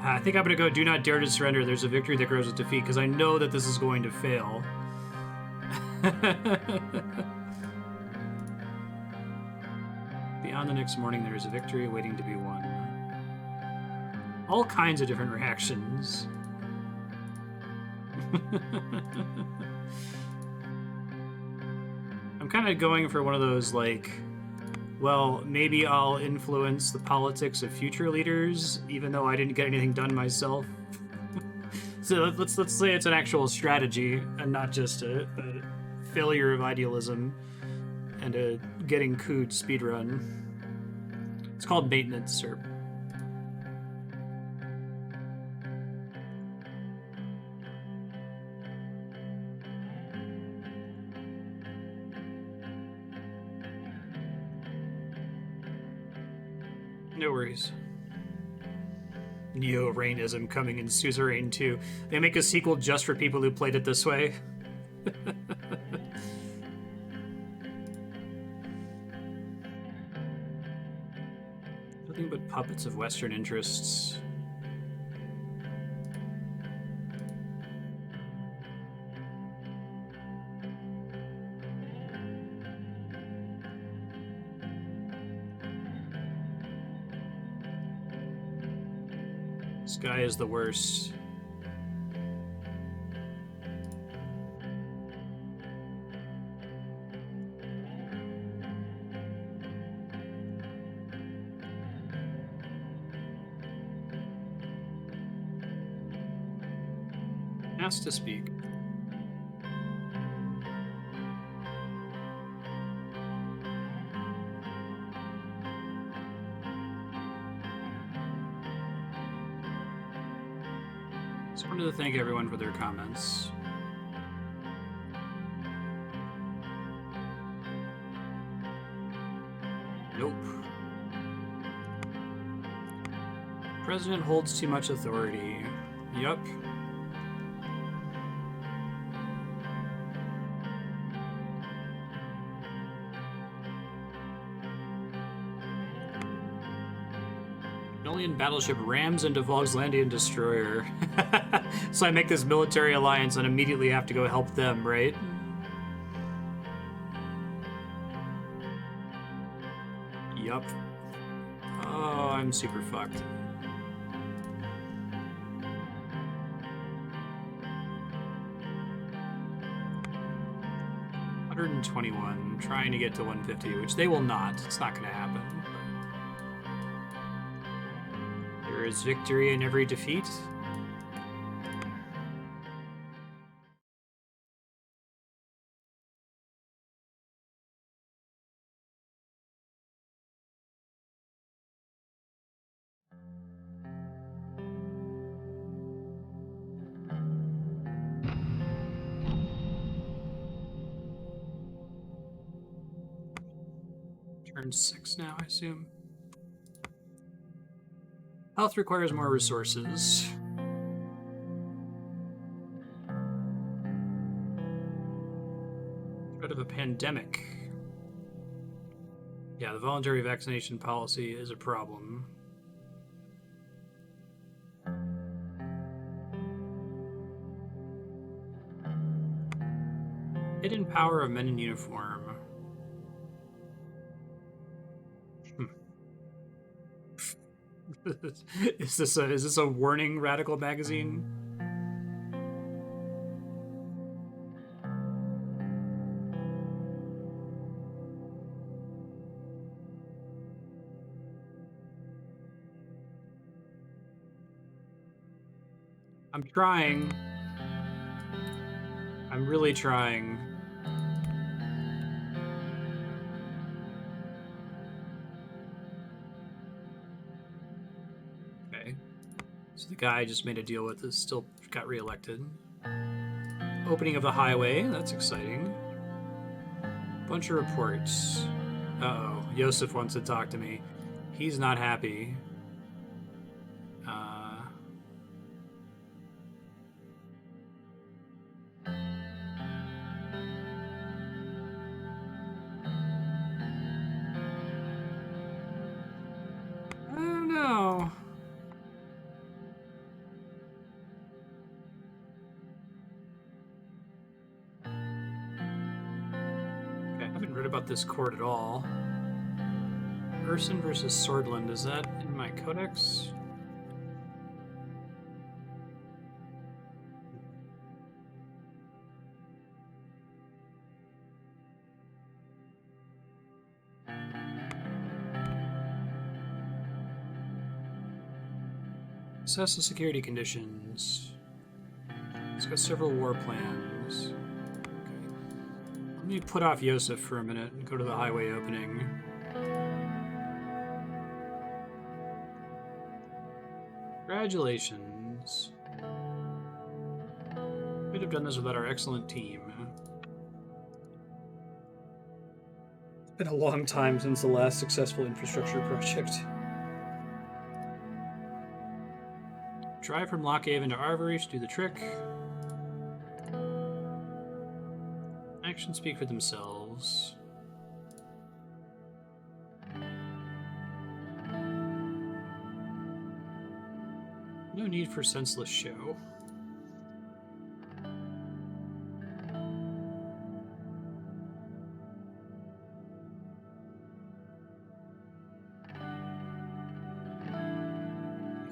I think I'm gonna go do not dare to surrender. There's a victory that grows with defeat, because I know that this is going to fail. Beyond the next morning, there is a victory waiting to be won. All kinds of different reactions. I'm kind of going for one of those, like, well, maybe I'll influence the politics of future leaders, even though I didn't get anything done myself. So let's say it's an actual strategy and not just a failure of idealism and a getting cooed speedrun. It's called maintenance, sir. No worries. Neo-Rainism coming in Suzerain 2. They make a sequel just for people who played it this way. Nothing but puppets of Western interests. This guy is the worst. Asked to speak. Just wanted to thank everyone for their comments. Nope. President holds too much authority. Yup. Alien battleship rams into Volkslandian destroyer. So I make this military alliance and immediately have to go help them, right? Yup. Oh, I'm super fucked. $121, trying to get to 150, which they will not. It's not going to happen. There is victory in every defeat. Turn 6 now, I assume. Health requires more resources. Threat of a pandemic. Yeah, the voluntary vaccination policy is a problem. Hidden power of men in uniform. Is this a warning radical magazine? I'm trying. I'm really trying. Okay. So the guy I just made a deal with is still got reelected. Opening of the highway, that's exciting. Bunch of reports. Uh-oh, Yosef wants to talk to me. He's not happy. I don't know. Okay, I haven't read about this court at all. Urson versus Swordland, is that in my codex? Assess the security conditions. It's got several war plans. Okay. Let me put off Yosef for a minute and go to the highway opening. Congratulations. Could have done this without our excellent team. It's been a long time since the last successful infrastructure project. Drive from Lockhaven to Arvory should do the trick. Actions speak for themselves. No need for senseless show.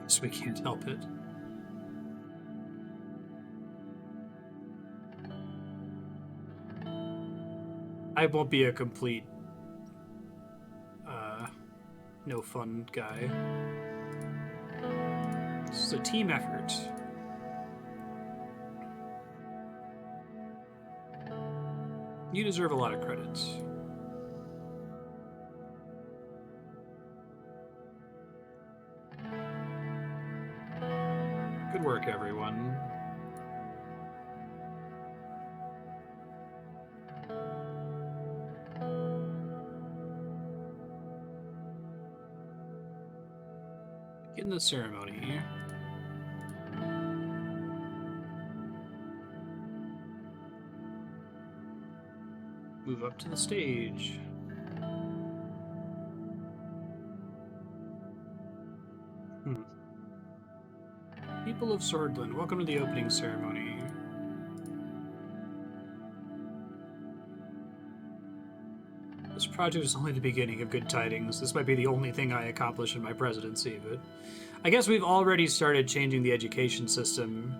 Guess we can't help it. I won't be a complete no fun guy. This is a team effort. You deserve a lot of credit. Good work, everyone. Get in the ceremony. Move up to the stage. People of Swordland, welcome to the opening ceremony. This project is only the beginning of good tidings. This might be the only thing I accomplish in my presidency, but I guess we've already started changing the education system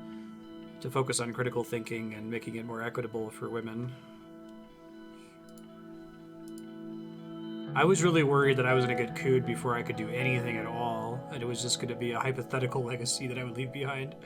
to focus on critical thinking and making it more equitable for women. I was really worried that I was going to get cooed before I could do anything at all, and it was just going to be a hypothetical legacy that I would leave behind.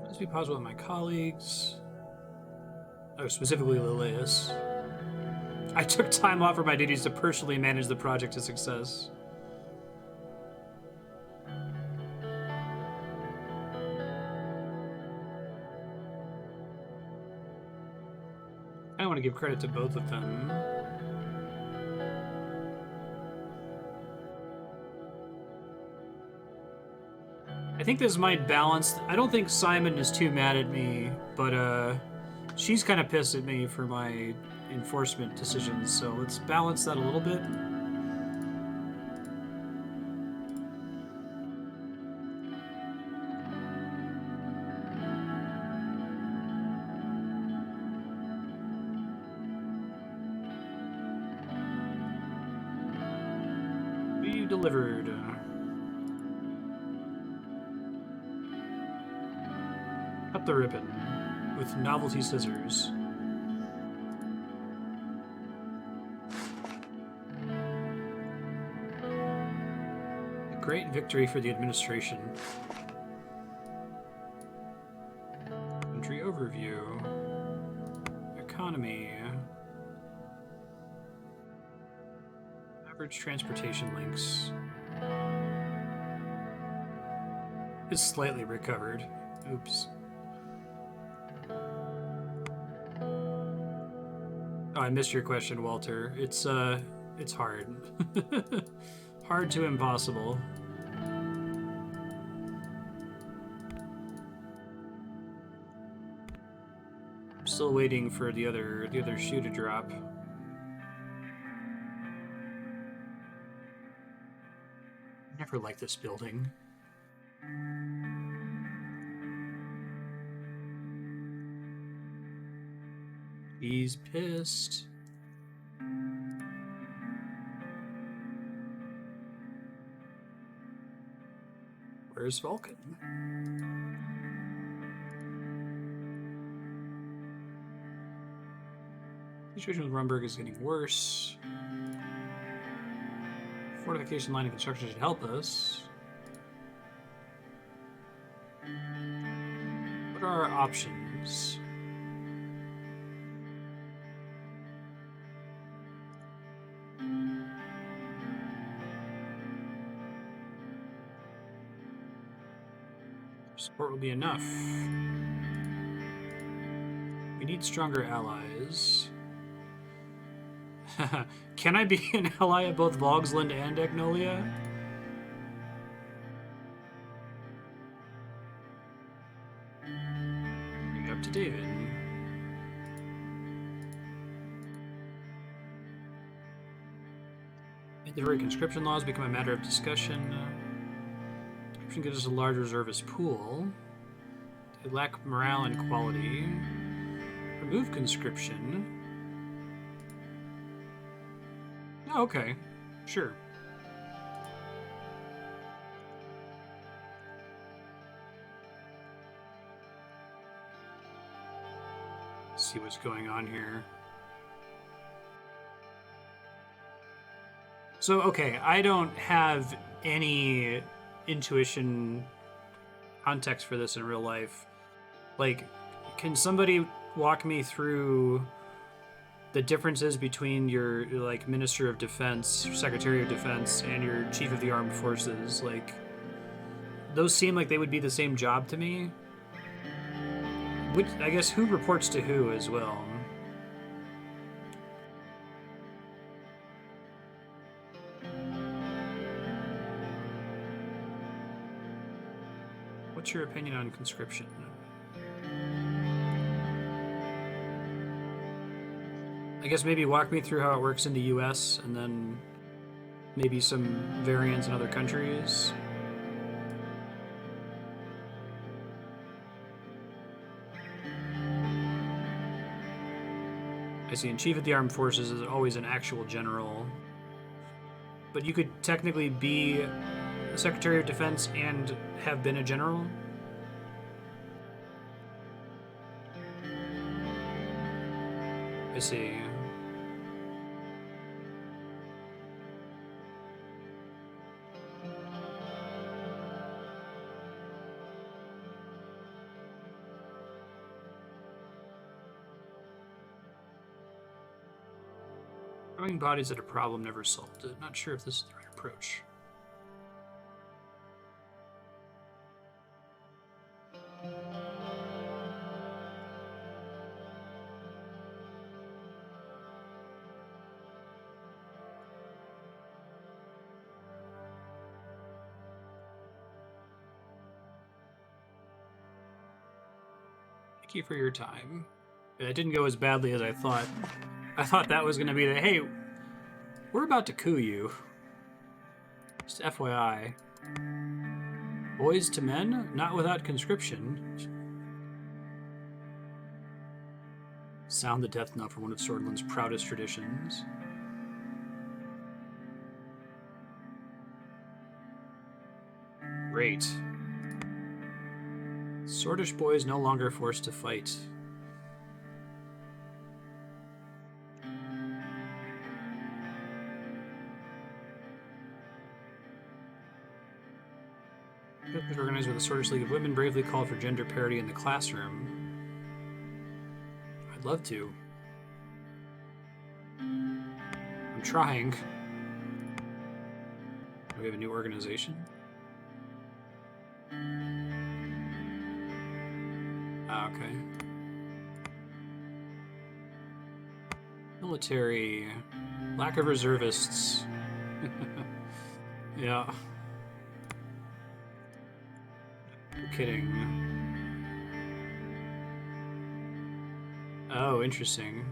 Let's be positive with my colleagues. Oh, specifically Lilius. I took time off from my duties to personally manage the project to success. I want to give credit to both of them. I think this might balance. I don't think Simon is too mad at me, but she's kind of pissed at me for my enforcement decisions, so let's balance that a little bit. We delivered. Cut the ribbon with novelty scissors. A great victory for the administration. Country overview. Economy. Average transportation links. It's slightly recovered. Oops. Oh, I missed your question, Walter. It's hard. Hard to impossible. I'm still waiting for the other shoe to drop. Never liked this building. He's pissed. Where's Vulcan? The situation with Rumberg is getting worse. Fortification line of construction should help us. What are our options? Support will be enough. We need stronger allies. Can I be an ally of both Vogsland and Agnolia? Bring it up to David. Mandatory conscription laws become a matter of discussion. Conscription gives us a large reservist pool. They lack morale and quality. Remove conscription. Oh, okay. Sure. Let's see what's going on here. So, okay, I don't have any intuition context for this in real life. Like, can somebody walk me through the differences between your like Minister of Defense, Secretary of Defense, and your Chief of the Armed Forces? Like, those seem like they would be the same job to me. Which, I guess, who reports to who as well? What's your opinion on conscription? I guess maybe walk me through how it works in the US and then maybe some variants in other countries. I see, and Chief of the Armed Forces is always an actual general. But you could technically be a Secretary of Defense and have been a general? I see. Throwing bodies at a problem never solved it. Not sure if this is the right approach. Thank you for your time. It didn't go as badly as I thought. I thought that was going to be the, hey, we're about to coup you. Just FYI. Boys to men, not without conscription. Sound the death knell for one of Swordland's proudest traditions. Great. Swordish boys no longer forced to fight. Organized with the Swordish League of Women bravely called for gender parity in the classroom. I'd love to. I'm trying. We have a new organization. Okay. Military. Lack of reservists. Yeah. No kidding. Oh, interesting.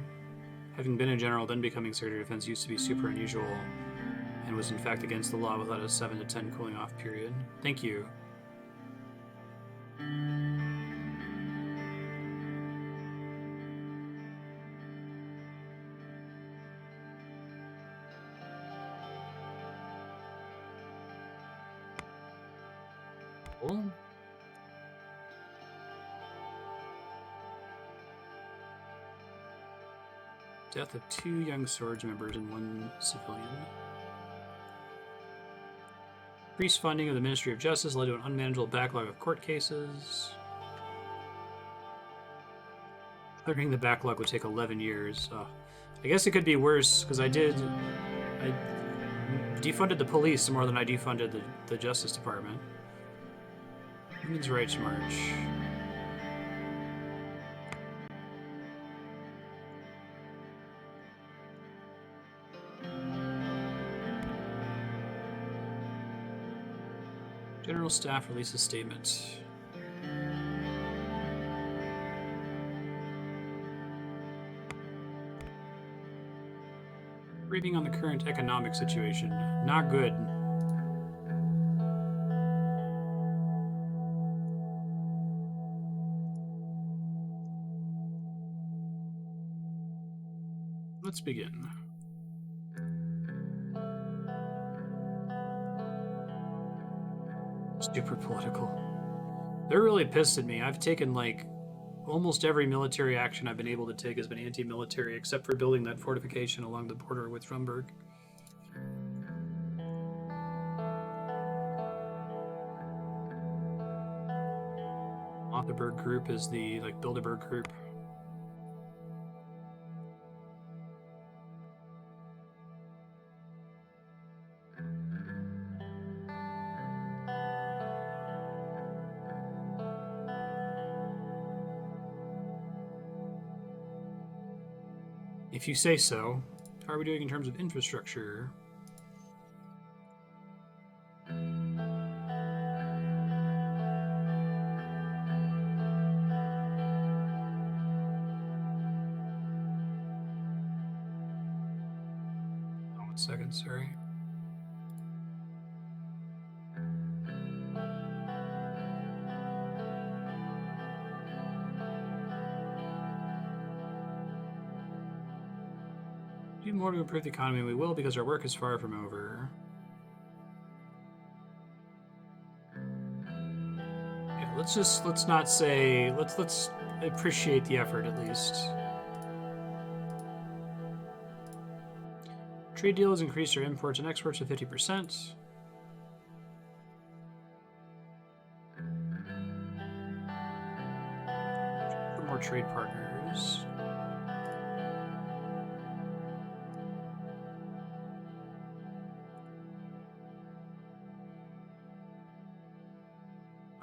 Having been a general, then becoming Secretary of Defense used to be super unusual and was in fact against the law without a 7 to 10 cooling off period. Thank you. Cool. Death of 2 young swords members and 1 civilian. Increased funding of the Ministry of Justice led to an unmanageable backlog of court cases. Clearing the backlog would take 11 years. I guess it could be worse, because I defunded the police more than I defunded the Justice Department. Women's Rights March. General Staff releases statement. Briefing on the current economic situation. Not good. Let's begin. Super political. They're really pissed at me. I've taken like almost every military action I've been able to take has been anti-military, except for building that fortification along the border with Rumburg. Otterberg group is the Bilderberg group. If you say so. How are we doing in terms of infrastructure? Oh, 1 second, sorry. Do more to improve the economy. We will, because our work is far from over. Yeah, let's not say, let's appreciate the effort at least. Trade deal has increased our imports and exports to 50%. For more trade partners.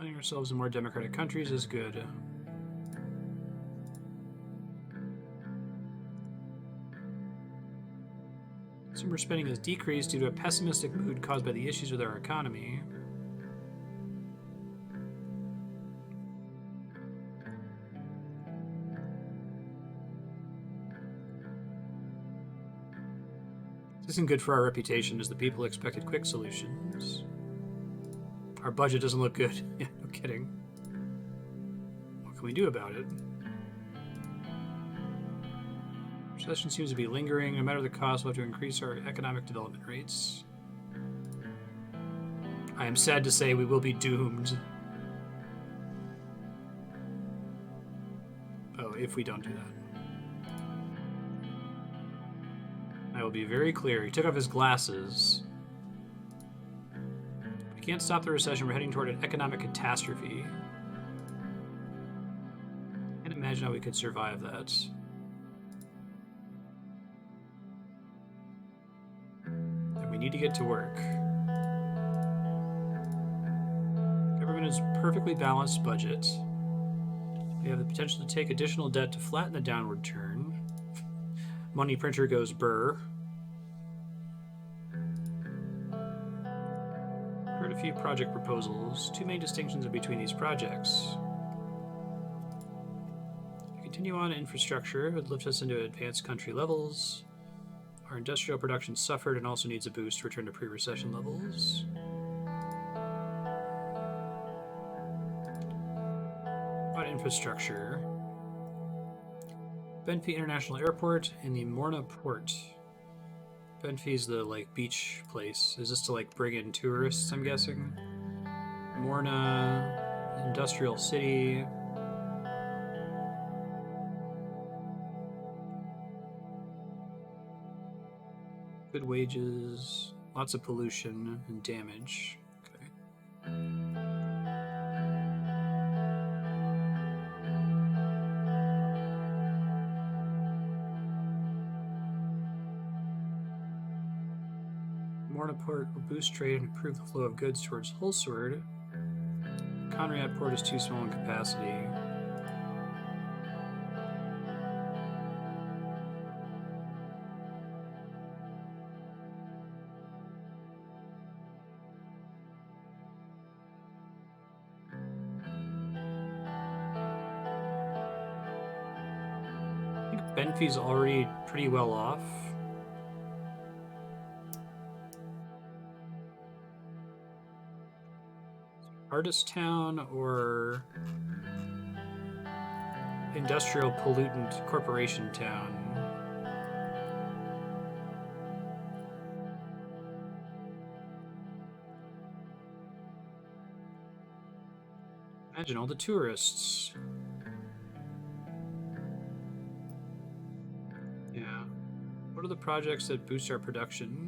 Finding ourselves in more democratic countries is good. Consumer spending has decreased due to a pessimistic mood caused by the issues with our economy. This isn't good for our reputation as the people expected quick solutions. Our budget doesn't look good. Yeah, no kidding. What can we do about it? Recession seems to be lingering. No matter the cost, we'll have to increase our economic development rates. I am sad to say we will be doomed. Oh, if we don't do that. I will be very clear. He took off his glasses. We can't stop the recession. We're heading toward an economic catastrophe. I can't imagine how we could survive that. And we need to get to work. Government is perfectly balanced budget. We have the potential to take additional debt to flatten the downward turn. Money printer goes burr. Heard a few project proposals. Two main distinctions between these projects. To continue on infrastructure would lift us into advanced country levels. Our industrial production suffered and also needs a boost to return to pre-recession levels. About infrastructure. Benfey International Airport and the Morna Port. Benfey's the beach place. Is this to bring in tourists, I'm guessing? Morna Industrial City. Good wages, lots of pollution and damage. Okay. Morna Port will boost trade and improve the flow of goods towards Hulsward. Conrad Port is too small in capacity. I think Benfey's already pretty well off. Artist Town or Industrial Pollutant Corporation Town. Imagine all the tourists. Yeah. What are the projects that boost our production?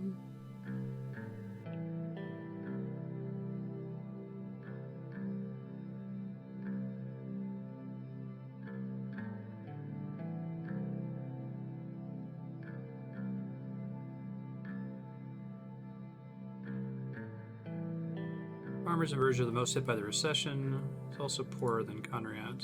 Farmers and Verge are the most hit by the recession. It's also poorer than Conrad.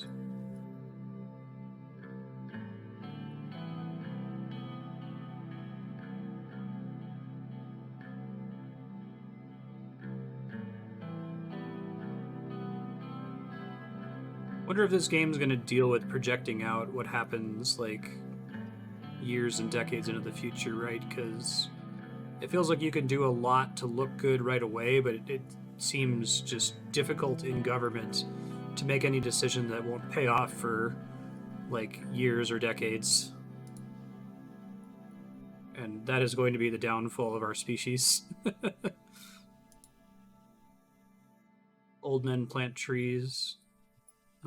Wonder if this game's going to deal with projecting out what happens years and decades into the future, right? Because it feels like you can do a lot to look good right away, but it seems just difficult in government to make any decision that won't pay off for years or decades. And that is going to be the downfall of our species. Old men plant trees.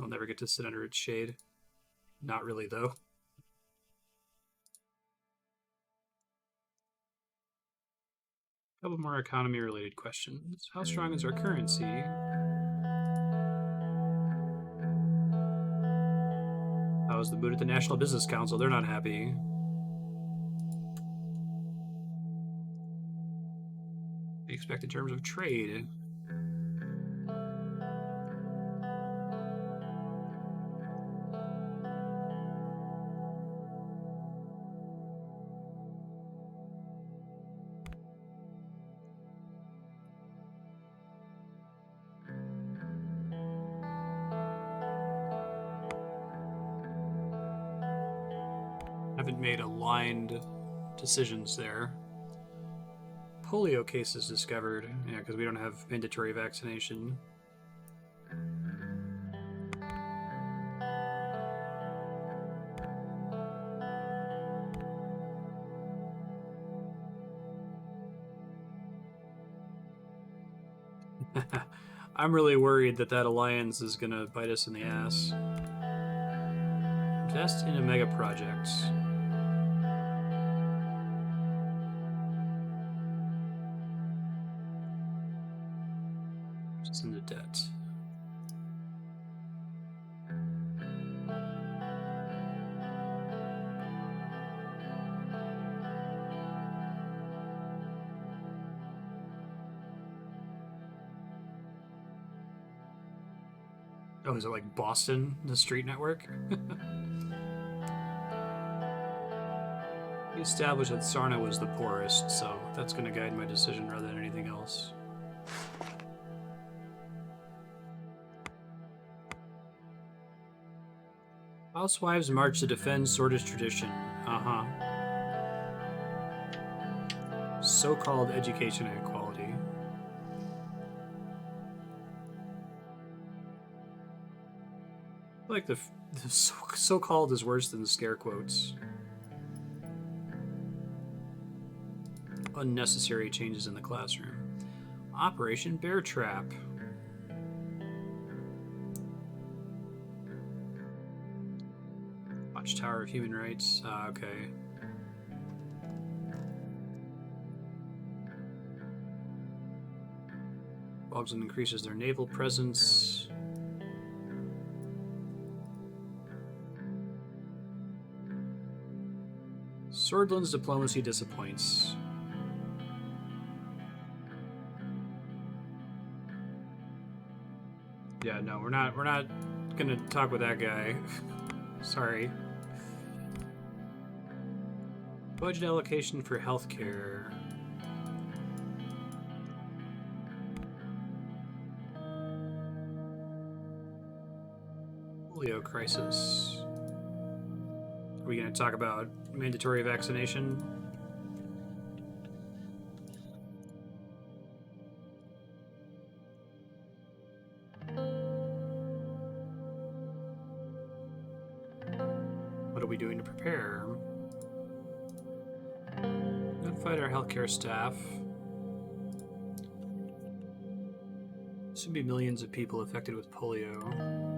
I'll never get to sit under its shade. Not really, though. A couple more economy-related questions. How strong is our currency? How is the mood at the National Business Council? They're not happy. What do you expect in terms of trade? haven't made aligned decisions there. Polio cases discovered. Yeah, because we don't have mandatory vaccination. I'm really worried that alliance is going to bite us in the ass. Invest in a mega project. Just into debt. Oh, is it like Boston, the street network? We established that Sarna was the poorest, so that's going to guide my decision rather than anything else. Housewives march to defend Swordist tradition. So-called education and equality. I like the so-called is worse than the scare quotes. Unnecessary changes in the classroom. Operation Bear Trap. Watchtower of Human Rights. Okay. Boston increases their naval presence. Swordland's diplomacy disappoints. Yeah, no, we're not gonna talk with that guy. Sorry. Budget allocation for healthcare. Polio crisis. Are we going to talk about mandatory vaccination? What are we doing to prepare? Notified our healthcare staff. Should be millions of people affected with polio.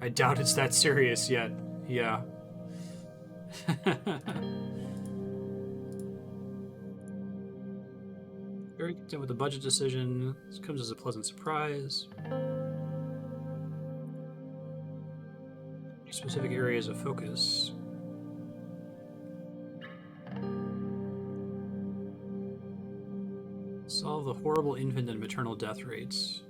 I doubt it's that serious yet. Yeah. Very content with the budget decision. This comes as a pleasant surprise. Specific areas of focus. Solve the horrible infant and maternal death rates.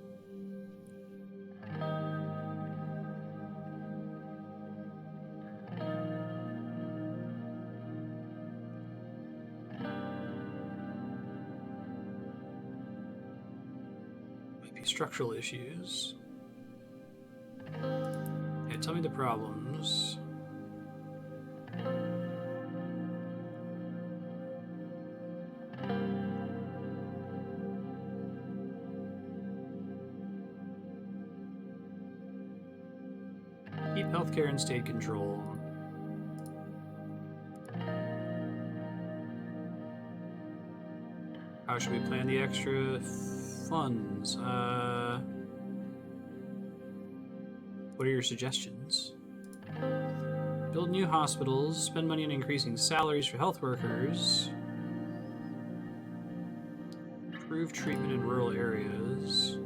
Might be structural issues. Yeah, tell me the problems. Keep healthcare in state control. How should we plan the extra funds? What are your suggestions? Build new hospitals, spend money on increasing salaries for health workers, improve treatment in rural areas.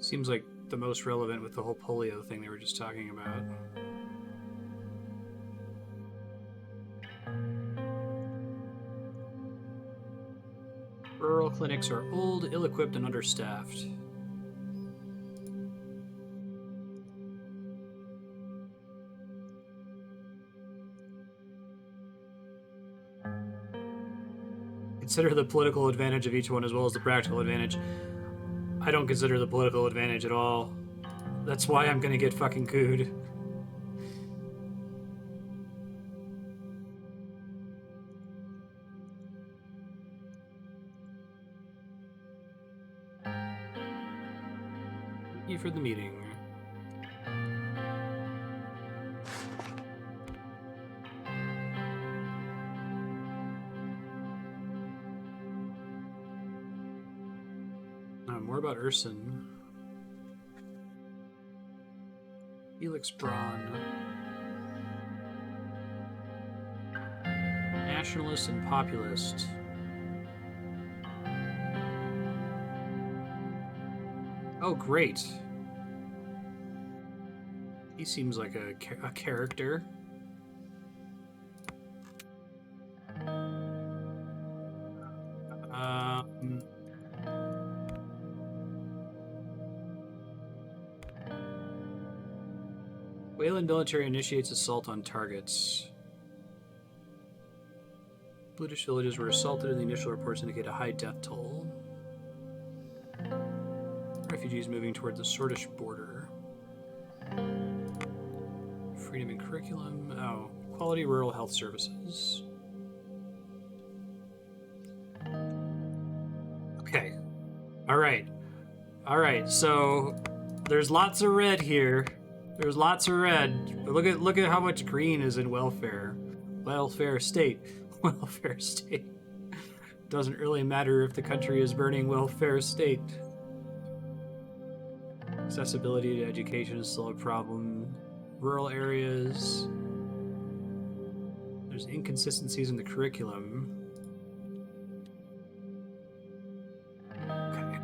Seems like the most relevant with the whole polio thing they were just talking about. Rural clinics are old, ill-equipped, and understaffed. Consider the political advantage of each one as well as the practical advantage. I don't consider the political advantage at all. That's why I'm gonna get fucking cooed. Thank you for the meeting. More about Urson. Felix Braun. Nationalist and populist. Oh, great. He seems like a character. Wayland military initiates assault on targets. British villages were assaulted, and the initial reports indicate a high death toll. Refugees moving toward the Sortish border. Freedom in curriculum. Oh, quality rural health services. Okay. All right. So there's lots of red here. There's lots of red. But look at how much green is in welfare. Welfare state. Welfare state. Doesn't really matter if the country is burning. Welfare state. Accessibility to education is still a problem. Rural areas. There's inconsistencies in the curriculum. Okay.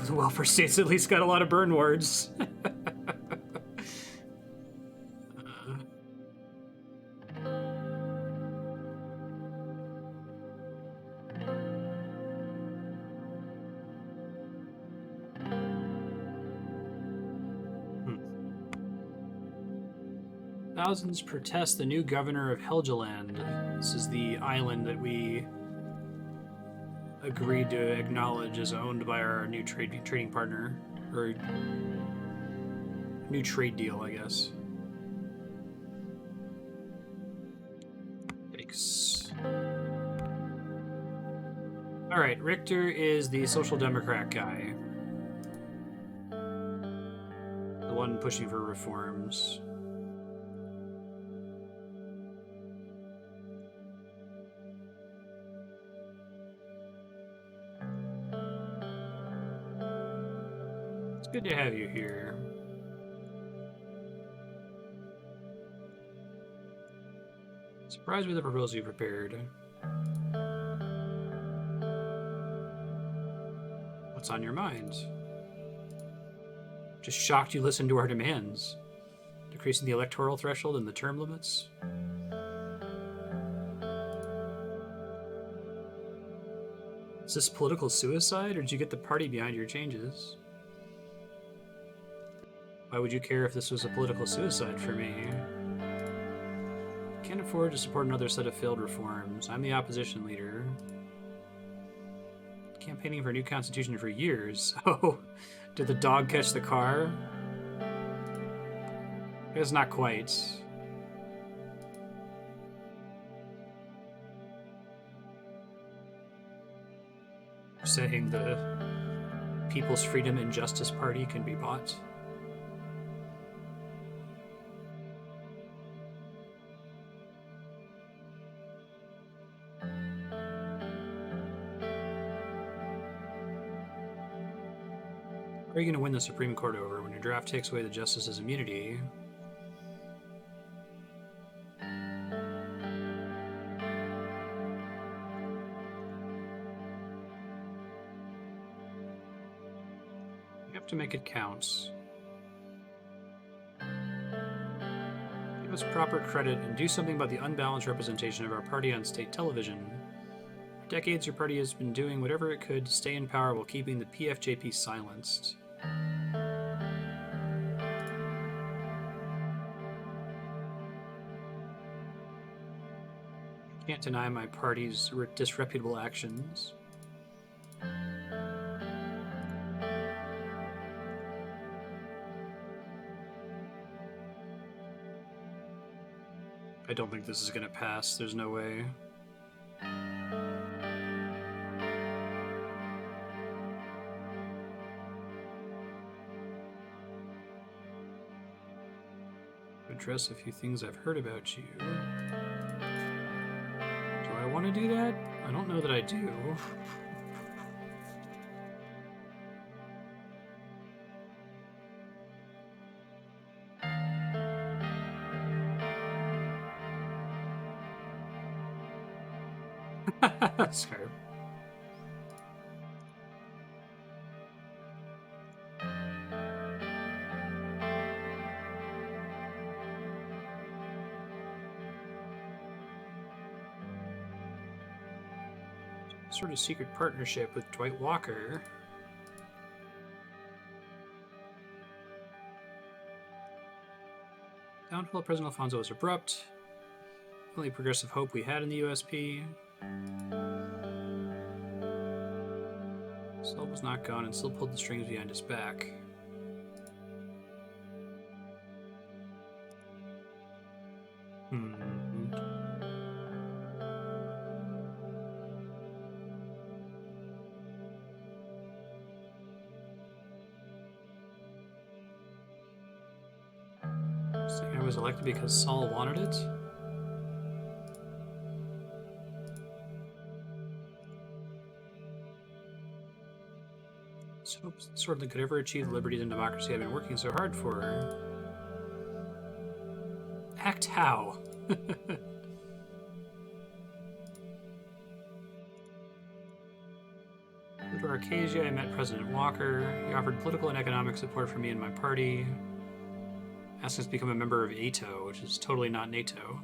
The welfare state's at least got a lot of burn words. Thousands protest the new governor of Helgeland. This is the island that we agreed to acknowledge as owned by our new trading partner, or new trade deal, I guess. Thanks. All right, Richter is the Social Democrat guy, the one pushing for reforms. Good to have you here. Surprised with the proposal you prepared. What's on your mind? Just shocked you listened to our demands. Decreasing the electoral threshold and the term limits. Is this political suicide, or did you get the party behind your changes? Why would you care if this was a political suicide for me? Can't afford to support another set of failed reforms. I'm the opposition leader. Campaigning for a new constitution for years. Oh, did the dog catch the car? I guess not quite. Saying the People's Freedom and Justice Party can be bought. Are you going to win the Supreme Court over when your draft takes away the justice's immunity? You have to make it count. Give us proper credit and do something about the unbalanced representation of our party on state television. For decades, your party has been doing whatever it could to stay in power while keeping the PFJP silenced. Can't deny my party's disreputable actions. I don't think this is going to pass. There's no way. Address a few things I've heard about you. Do I want to do that? I don't know that I do. Sorry. Sort of secret partnership with Dwight Walker. Downfall of President Alfonso was abrupt. The only progressive hope we had in the USP. Still was not gone and still pulled the strings behind his back. I was elected because Saul wanted it. So certainly could ever achieve the liberties and democracy I've been working so hard for. Act how? To Arcasia, I met President Walker. He offered political and economic support for me and my party. Asked us to become a member of ATO, which is totally not NATO.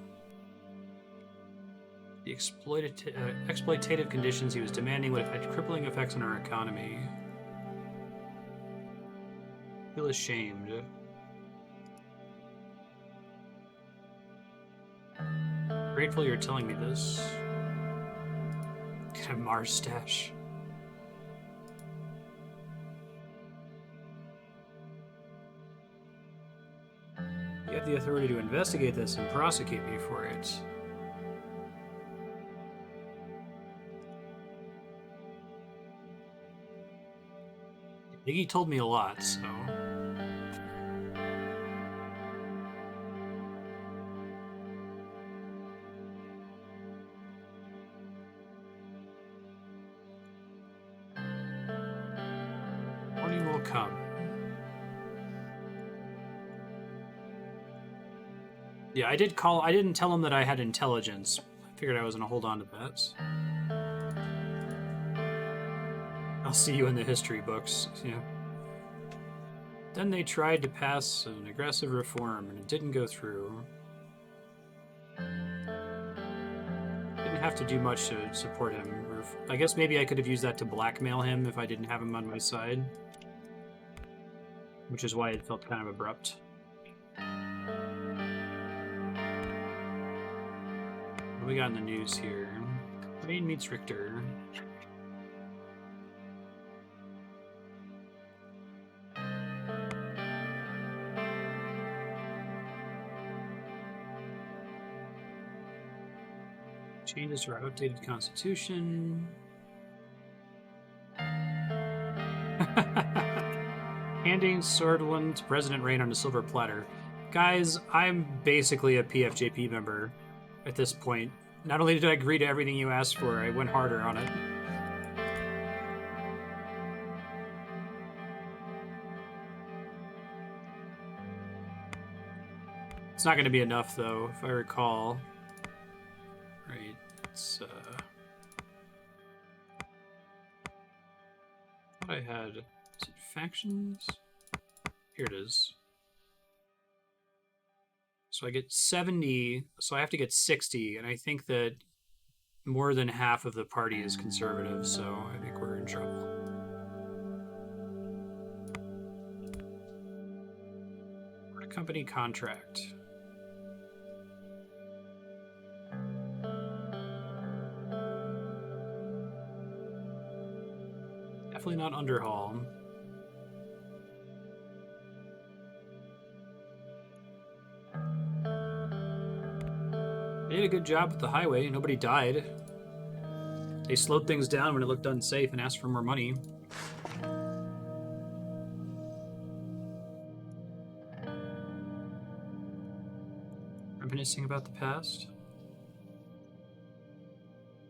The exploitative conditions he was demanding would have had crippling effects on our economy. I feel ashamed. Grateful you're telling me this. Get a Marstash. You have the authority to investigate this and prosecute me for it. Iggy told me a lot, so... Morning will come. Yeah, I didn't tell him that I had intelligence. I figured I was gonna hold on to that. I'll see you in the history books, yeah. Then they tried to pass an aggressive reform, and it didn't go through. Didn't have to do much to support him. Or I guess maybe I could have used that to blackmail him if I didn't have him on my side. Which is why it felt kind of abrupt. What do we got in the news here? Wayne meets Richter. Changes to our outdated constitution. Handing Swordland to President Rain on a silver platter. Guys, I'm basically a PFJP member at this point. Not only did I agree to everything you asked for, I went harder on it. It's not going to be enough, though, if I recall. Right, it's, I thought I had, is it factions? Here it is. So I get 70, so I have to get 60, and I think that more than half of the party is conservative, so I think we're in trouble. Company contract. Definitely not Underhaul. They did a good job with the highway. Nobody died. They slowed things down when it looked unsafe and asked for more money. Reminiscing about the past?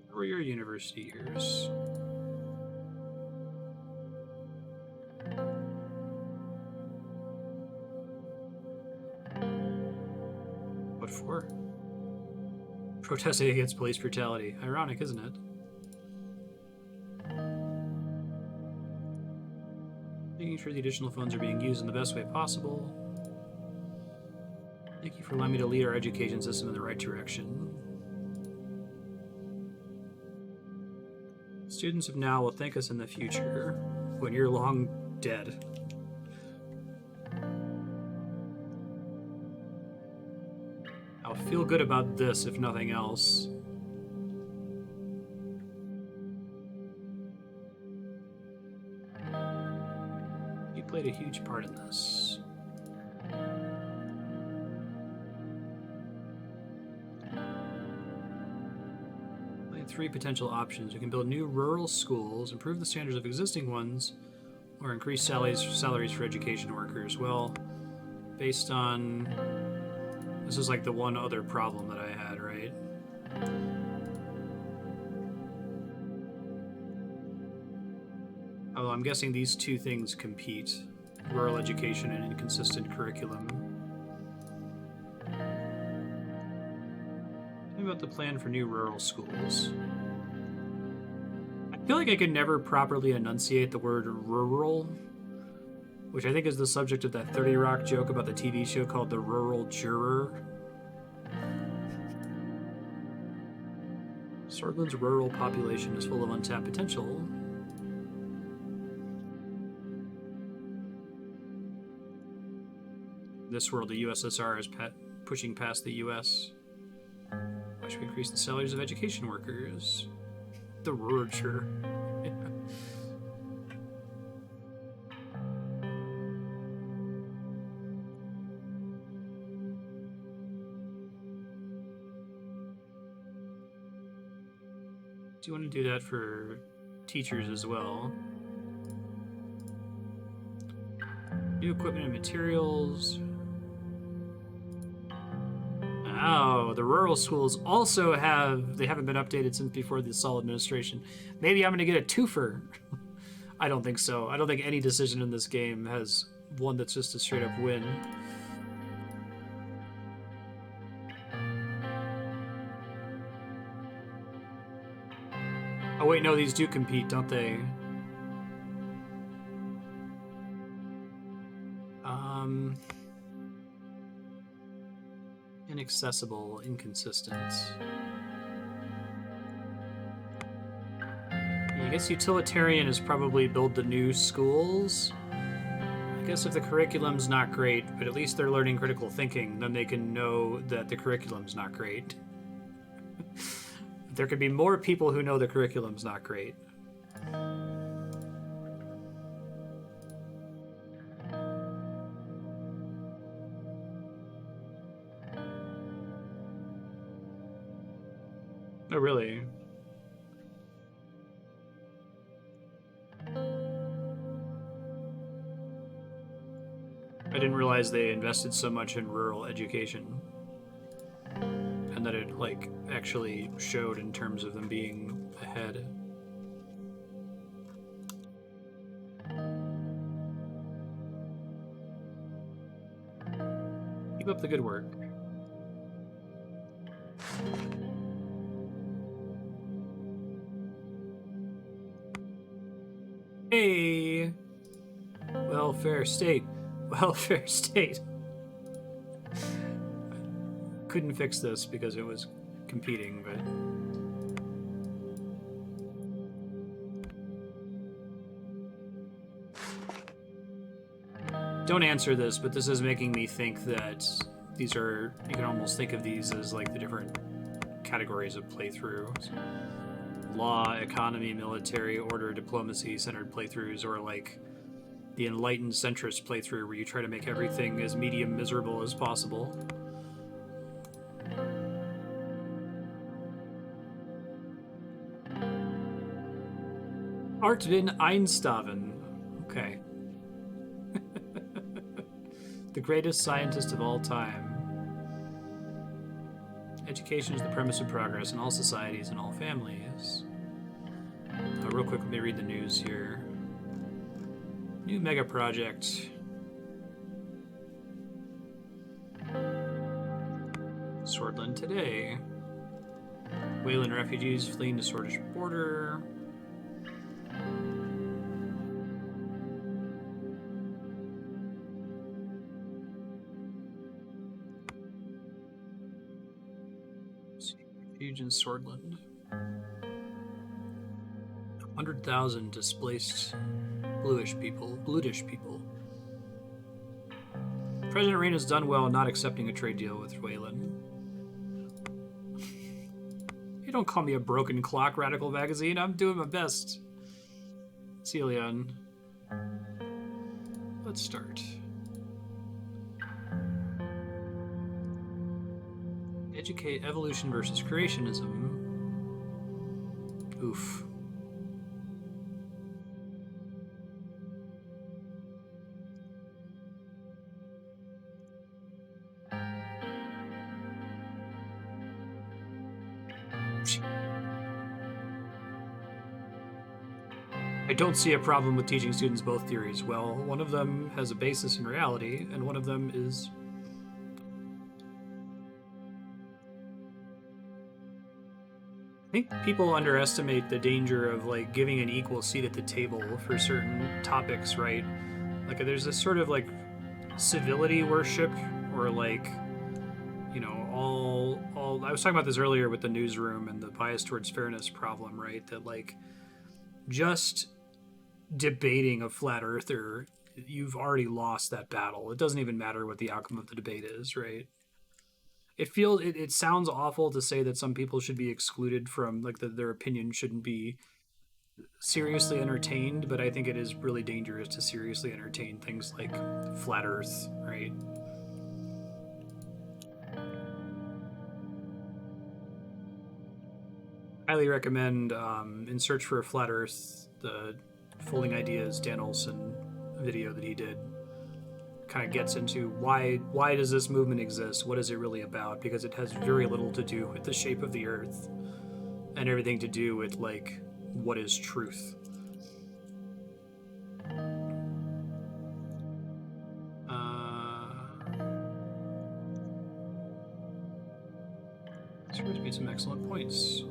What were your university years? What for? Protesting against police brutality. Ironic, isn't it? Making sure the additional funds are being used in the best way possible. Thank you for allowing me to lead our education system in the right direction. Students of now will thank us in the future, when you're long dead. I'll feel good about this, if nothing else. You played a huge part in this. We have 3 potential options. We can build new rural schools, improve the standards of existing ones, or increase salaries for education workers. Well, based on... This is like the one other problem that I had, right? Although I'm guessing these two things compete. Rural education and inconsistent curriculum. Tell me about the plan for new rural schools. I feel like I could never properly enunciate the word rural, which I think is the subject of that 30 Rock joke about the TV show called The Rural Juror. Sorglin's rural population is full of untapped potential. In this world, the USSR is pushing past the US. Why should we increase the salaries of education workers? The rural juror. Do you want to do that for teachers as well? New equipment and materials. Oh, the rural schools also they haven't been updated since before the Sol administration. Maybe I'm going to get a twofer. I don't think so. I don't think any decision in this game has one that's just a straight up win. Oh wait, no, these do compete, don't they? Inaccessible, inconsistent. I guess utilitarian is probably build the new schools. I guess if the curriculum's not great, but at least they're learning critical thinking, then they can know that the curriculum's not great. There could be more people who know the curriculum's not great. Oh, really? I didn't realize they invested so much in rural education. And that it, like, actually showed in terms of them being ahead. Keep up the good work. Hey! Welfare state. Welfare state. Couldn't fix this because it was competing, but... Don't answer this, but this is making me think that these are... You can almost think of these as like the different categories of playthrough. law, economy, military, order, diplomacy centered playthroughs, or like the enlightened centrist playthrough where you try to make everything as medium miserable as possible. Artvin Einstaven. Okay. The greatest scientist of all time. Education is the premise of progress in all societies and all families. Real quick, let me read the news here. New mega project. Swordland today. Wayland refugees fleeing the Swedish border. Refuge in Swordland. 100,000 displaced bluish people. President Reina's done well not accepting a trade deal with Wayland. You don't call me a broken clock, Radical Magazine. I'm doing my best. Celion. Let's start. Educate evolution versus creationism. Oof. I don't see a problem with teaching students both theories. Well, one of them has a basis in reality, and one of them is... I think people underestimate the danger of, like, giving an equal seat at the table for certain topics, right? Like, there's this sort of, like, civility worship, or, like, you know, all... I was talking about this earlier with the newsroom and the bias towards fairness problem, right? That, like, just debating a flat earther, you've already lost that battle. It doesn't even matter what the outcome of the debate is, right? It sounds awful to say that some people should be excluded from, like, their opinion shouldn't be seriously entertained, but I think it is really dangerous to seriously entertain things like flat earth, right? Highly recommend In Search for a Flat Earth, the Folding Ideas Dan Olson video that he did. Kind of gets into why does this movement exist? What is it really about? Because it has very little to do with the shape of the earth and everything to do with, like, what is truth. This made some excellent points.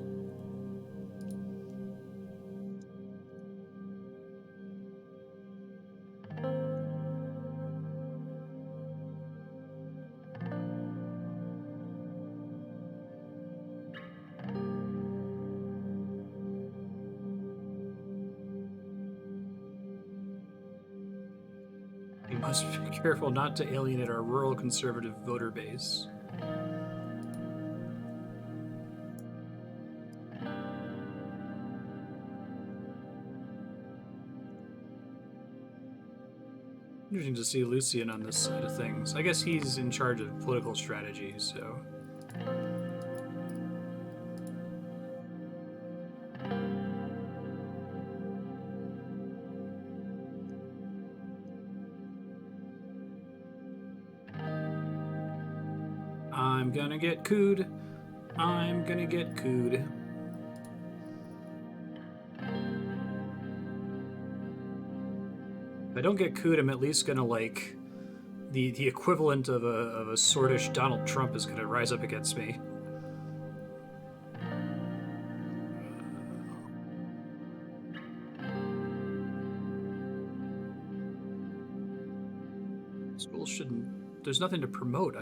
We must be careful not to alienate our rural conservative voter base. Interesting to see Lucian on this side of things. I guess he's in charge of political strategy, so... I'm gonna get cooed. I'm gonna get cooed. If I don't get cooed, I'm at least gonna, like, the equivalent of a swordish Donald Trump is gonna rise up against me. Schools shouldn't. There's nothing to promote.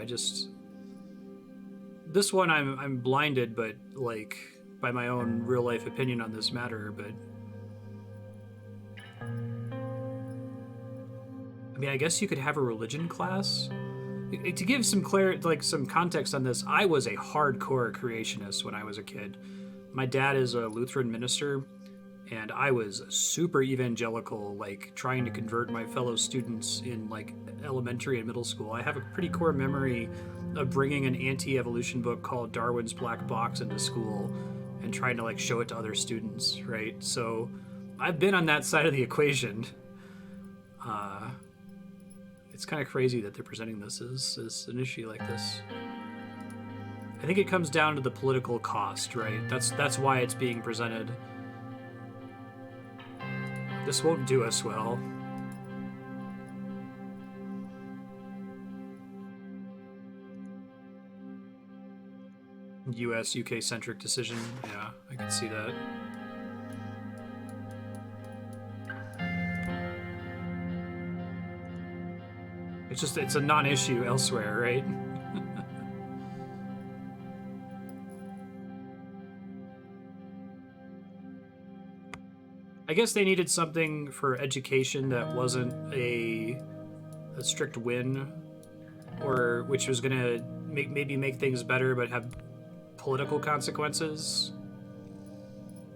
This one I'm blinded, but, like, by my own real life opinion on this matter, but I mean, I guess you could have a religion class. To give some some context on this, I was a hardcore creationist when I was a kid. My dad is a Lutheran minister, and I was super evangelical, like trying to convert my fellow students in like elementary and middle school. I have a pretty core memory of bringing an anti-evolution book called Darwin's Black Box into school and trying to like show it to other students, right? So I've been on that side of the equation. Uh, it's kind of crazy that they're presenting this as an issue like this. I think it comes down to the political cost, right? That's why it's being presented. This won't do us well. US UK centric decision. Yeah, I can see that. It's a non-issue elsewhere, right? I guess they needed something for education that wasn't a strict win, or which was gonna maybe make things better but have political consequences.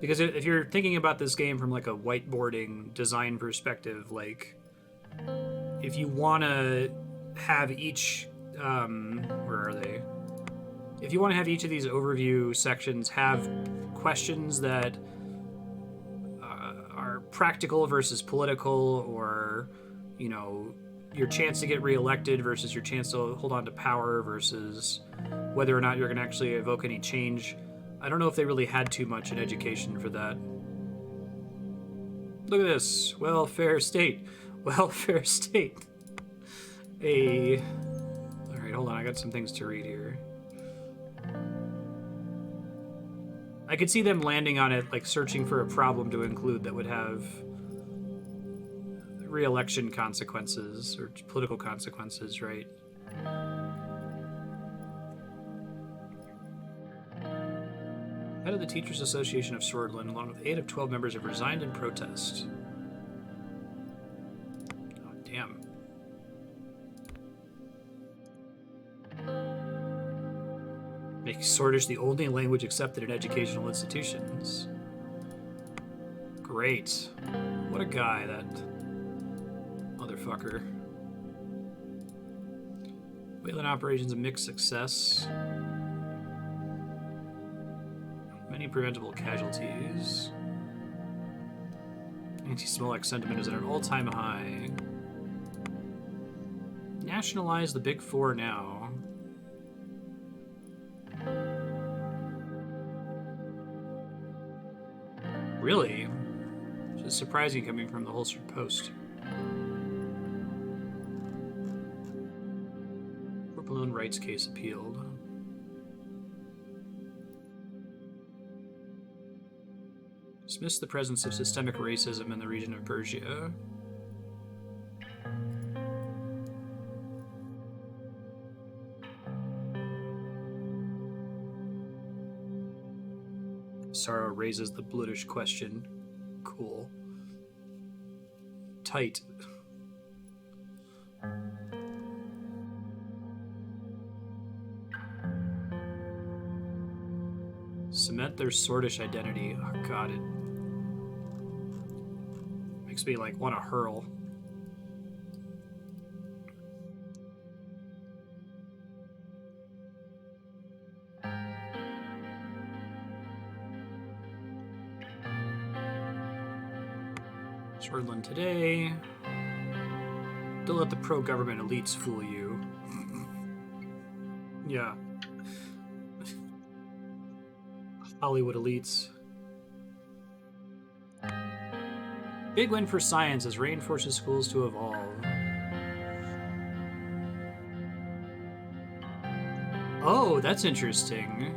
Because if you're thinking about this game from like a whiteboarding design perspective, like if you want to have each where are they? If you want to have each of these overview sections have questions that are practical versus political, or you know, your chance to get reelected versus your chance to hold on to power versus whether or not you're going to actually evoke any change. I don't know if they really had too much in education for that. Look at this. Welfare state. Welfare state. Alright, hold on. I got some things to read here. I could see them landing on it, like searching for a problem to include that would have re-election consequences or political consequences, right? Head of the Teachers Association of Swordland, along with 8 of 12 members, have resigned in protest. Oh, damn. Making Swordish the only language accepted in educational institutions. Great. What a guy, that motherfucker. Wayland operations a mixed success. Many preventable casualties. Anti-Smollett sentiment is at an all-time high. Nationalize the Big Four now. Really? Which is surprising coming from the Holstered Post. Balloon rights case appealed. Dismiss the presence of systemic racism in the region of Persia. Sorrow raises the Blootish question. Cool. Tight. Cement their Swordish identity. Oh god, it makes me like want to hurl. Swordland today. Don't let the pro-government elites fool you. Yeah. Hollywood elites. Big win for science as rain forces schools to evolve. Oh, that's interesting.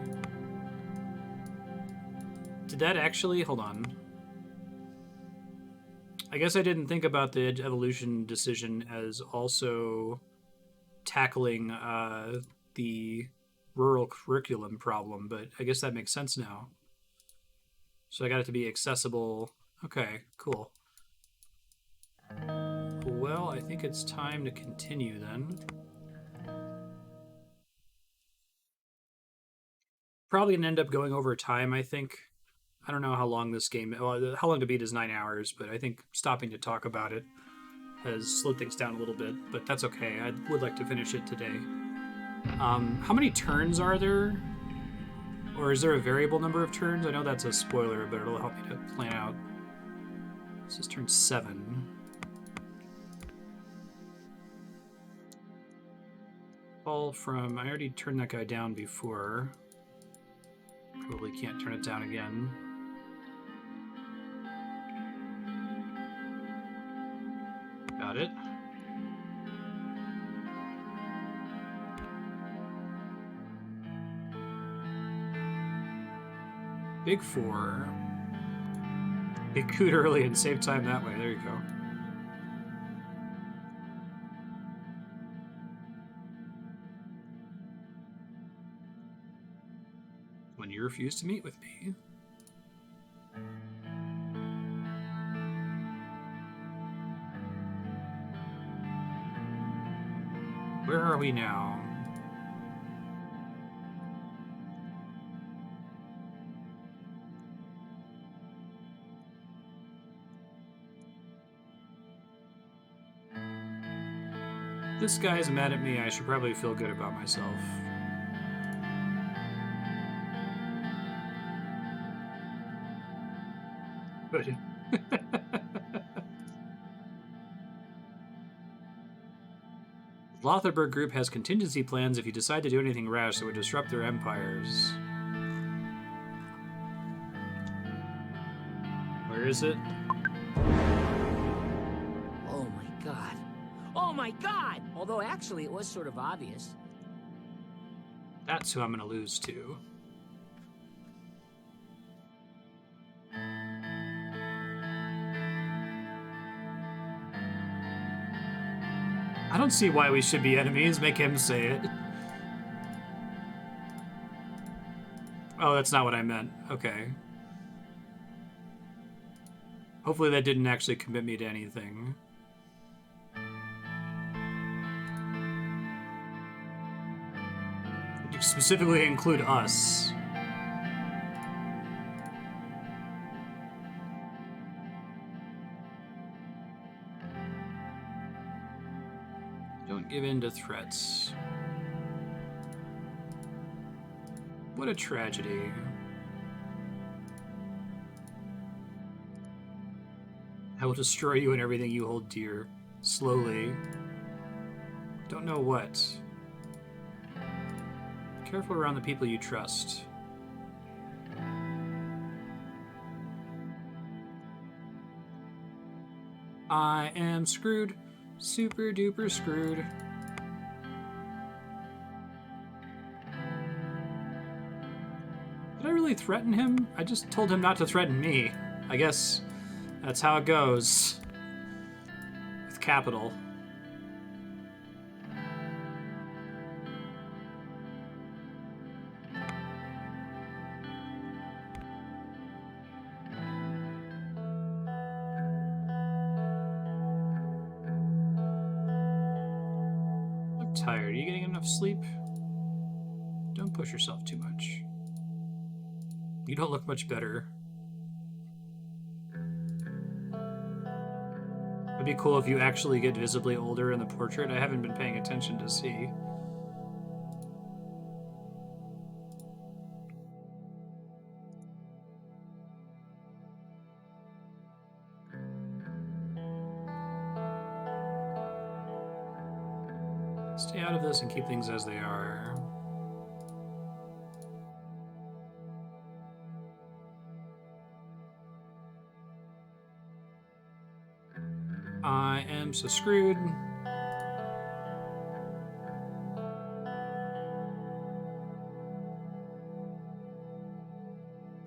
Did that actually... Hold on. I guess I didn't think about the evolution decision as also tackling the rural curriculum problem, but I guess that makes sense now. So I got it to be accessible. Okay, cool. Well, I think it's time to continue then. probably gonna end up going over time, I think. I don't know how long this game, well, how long to beat is 9 hours, but I think stopping to talk about it has slowed things down a little bit, but that's okay. I would like to finish it today. How many turns are there? Or is there a variable number of turns? I know that's a spoiler, but it'll help me to plan out. This is turn 7. Fall from... I already turned that guy down before. Probably can't turn it down again. Got it. Big 4. Get cooed early and save time that way. There you go. When you refuse to meet with me. Where are we now? If this guy is mad at me, I should probably feel good about myself. Good. Lotharberg Group has contingency plans if you decide to do anything rash that would disrupt their empires. Where is it? Oh my god. Oh my god! Although actually it was sort of obvious. That's who I'm gonna lose to. I don't see why we should be enemies. Make him say it. Oh, that's not what I meant. Okay. Hopefully that didn't actually commit me to anything. Specifically include us. Don't give in to threats. What a tragedy. I will destroy you and everything you hold dear. Slowly. Don't know what. Careful around the people you trust. I am screwed. Super duper screwed. Did I really threaten him? I just told him not to threaten me. I guess that's how it goes. With capital. I'm tired. Are you getting enough sleep? Don't push yourself too much. You don't look much better. It'd be cool if you actually get visibly older in the portrait. I haven't been paying attention to see. Stay out of this and keep things as they are. I am so screwed.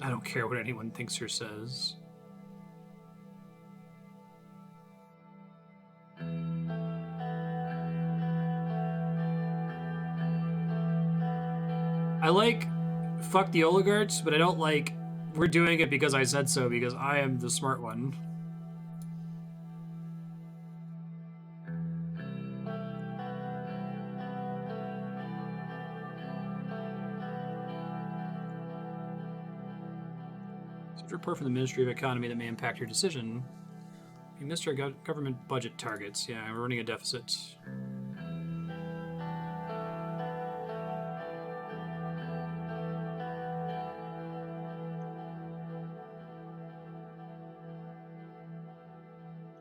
I don't care what anyone thinks or says. I like fuck the oligarchs, but I don't like we're doing it because I said so, because I am the smart one. report from the Ministry of Economy that may impact your decision. We missed our government budget targets. Yeah, we're running a deficit.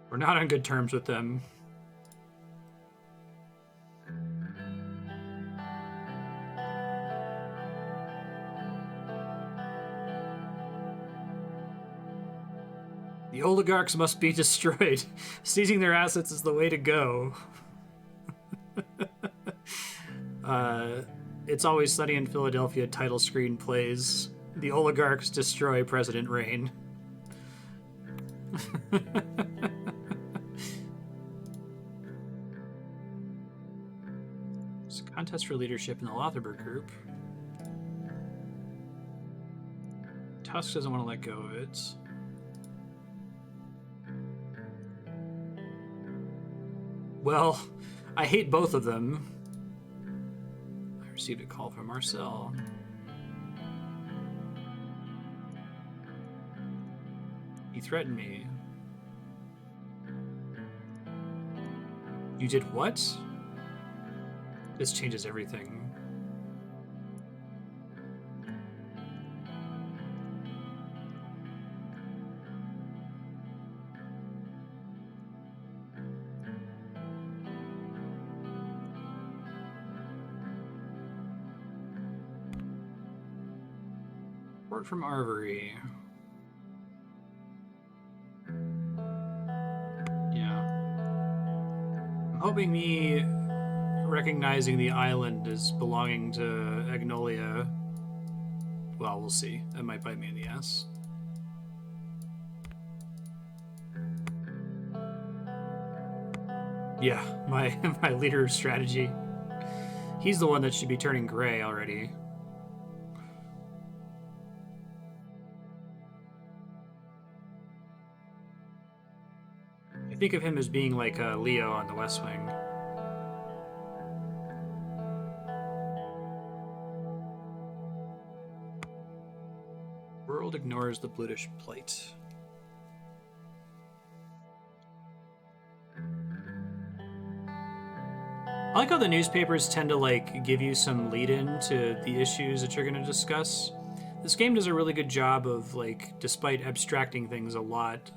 We're not on good terms with them. The oligarchs must be destroyed. Seizing their assets is the way to go. It's Always Sunny in Philadelphia title screen plays. The oligarchs destroy President Rain. It's a contest for leadership in the Lotharbur group. Tusk doesn't want to let go of it. Well, I hate both of them. I received a call from Marcel. He threatened me. You did what? This changes everything. Report from Arvery. Hoping me recognizing the island as belonging to Agnolia. Well, we'll see. That might bite me in the ass. Yeah, my leader's strategy. He's the one that should be turning gray already. I think of him as being like Leo on the West Wing. World ignores the British plight. I like how the newspapers tend to like give you some lead-in to the issues that you're going to discuss. This game does a really good job of, like, despite abstracting things a lot,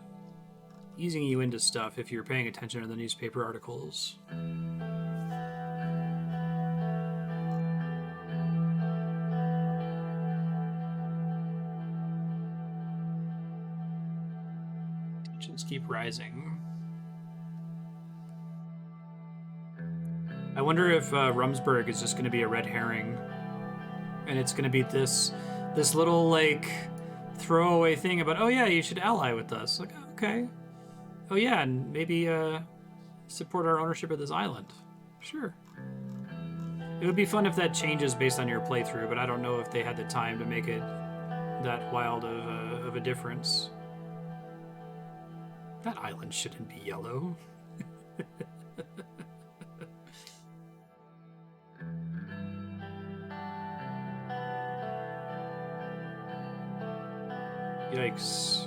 easing you into stuff if you're paying attention to the newspaper articles. Tensions keep rising. I wonder if Rumsburg is just going to be a red herring, and it's going to be this little, like, throwaway thing about, oh yeah, you should ally with us. Like, okay. Oh yeah, and maybe support our ownership of this island. Sure. It would be fun if that changes based on your playthrough, but I don't know if they had the time to make it that wild of a difference. That island shouldn't be yellow. Yikes.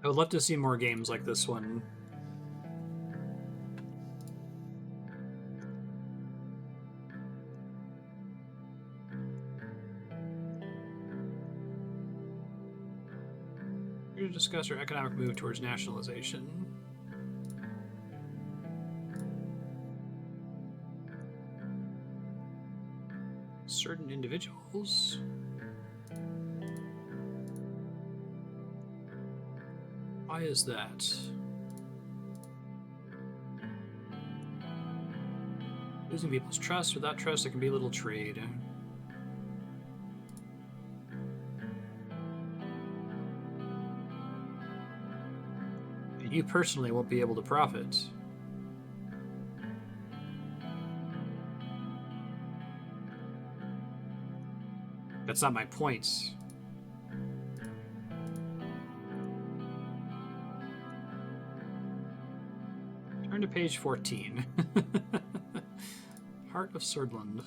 I would love to see more games like this one. We're going to discuss our economic move towards nationalization. Certain individuals. Why is that? Losing people's trust. Without trust, there can be little trade. And you personally won't be able to profit. That's not my point. Turn to page 14. heart of Swordland.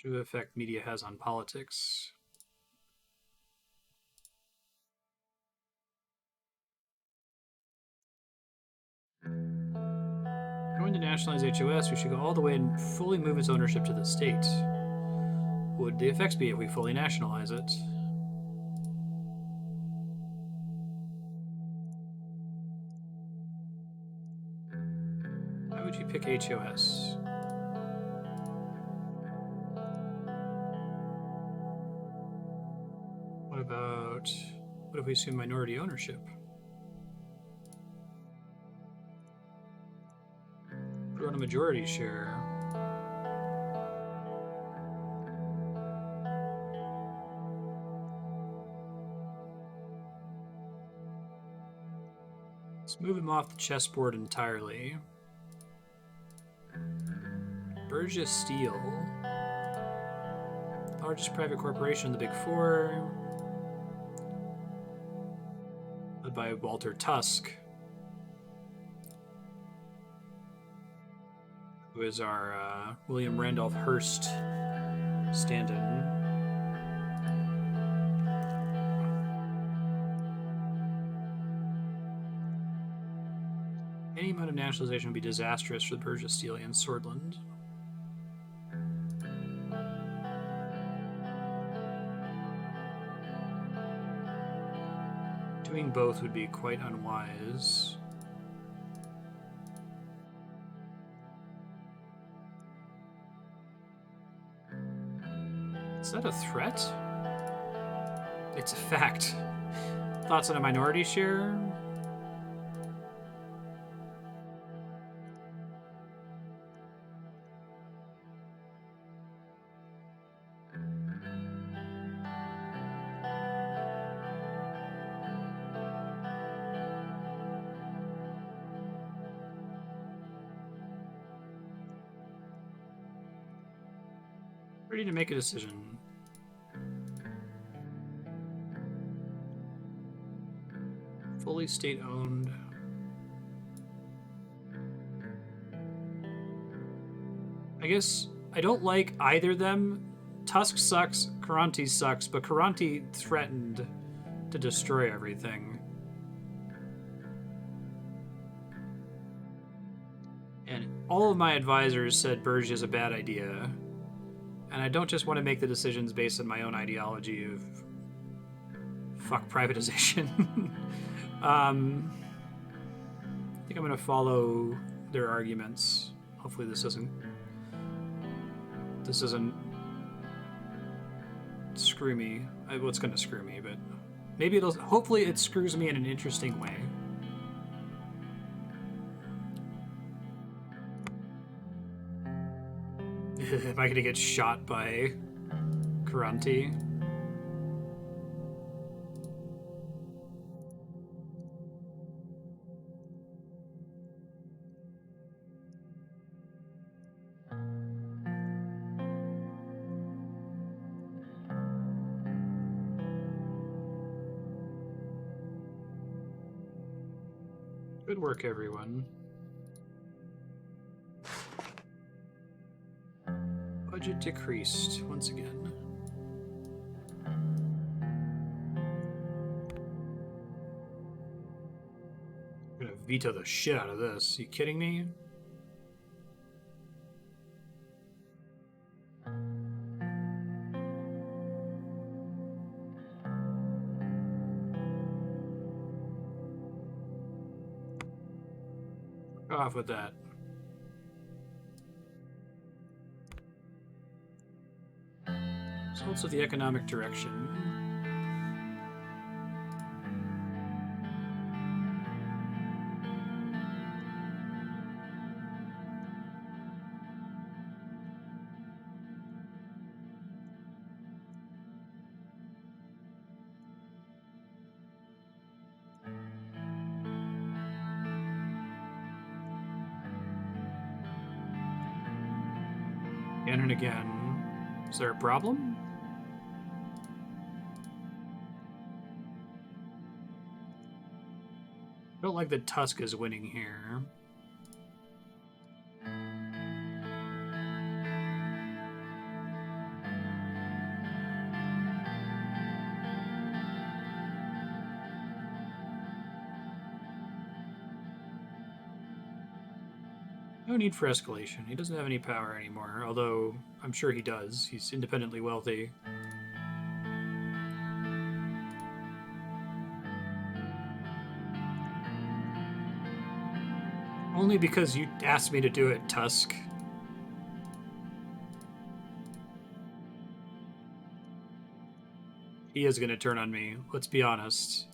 What effect media has on politics? Going to nationalize HOS, we should go all the way and fully move its ownership to the state. What would the effects be if we fully nationalize it? Why would you pick HOS? What if we assume minority ownership? We're on a majority share. Let's move him off the chessboard entirely. Bergia Steel. Largest private corporation in the Big Four. Led by Walter Tusk, who is our William Randolph Hearst stand-in. Any amount of nationalization would be disastrous for the Bergia Steel and Swordland. Doing both would be quite unwise. Is that a threat? It's a fact. Thoughts on a minority share? Ready to make a decision. Fully state-owned. I guess I don't like either of them. Tusk sucks, Karanti sucks, but Karanti threatened to destroy everything. And all of my advisors said Bergia is a bad idea. And I don't just want to make the decisions based on my own ideology of fuck privatization. I think I'm going to follow their arguments. Hopefully this doesn't screw me. Well, it's going to screw me, but maybe hopefully it screws me in an interesting way. Am I going to get shot by Karanti? Good work, everyone. Budget decreased once again. I'm gonna veto the shit out of this. You kidding me? Go off with that. Results of the economic direction. Again and again. Is there a problem? don't like that Tusk is winning here. No need for escalation. He doesn't have any power anymore, although I'm sure he does. He's independently wealthy. Only because you asked me to do it, Tusk. He is going to turn on me, let's be honest.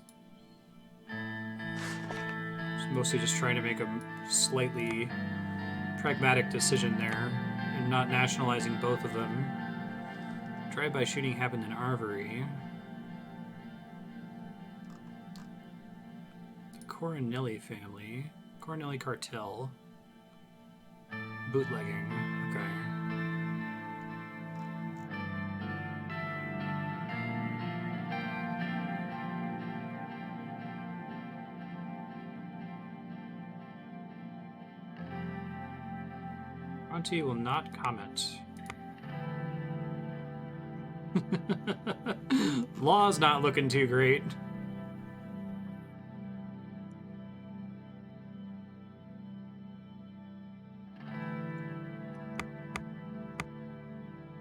Mostly just trying to make a slightly pragmatic decision there and not nationalizing both of them. Drive-by shooting happened in Arvery. The Coronelli family. Coronelli cartel. Bootlegging. Okay. Auntie will not comment. Law's not looking too great.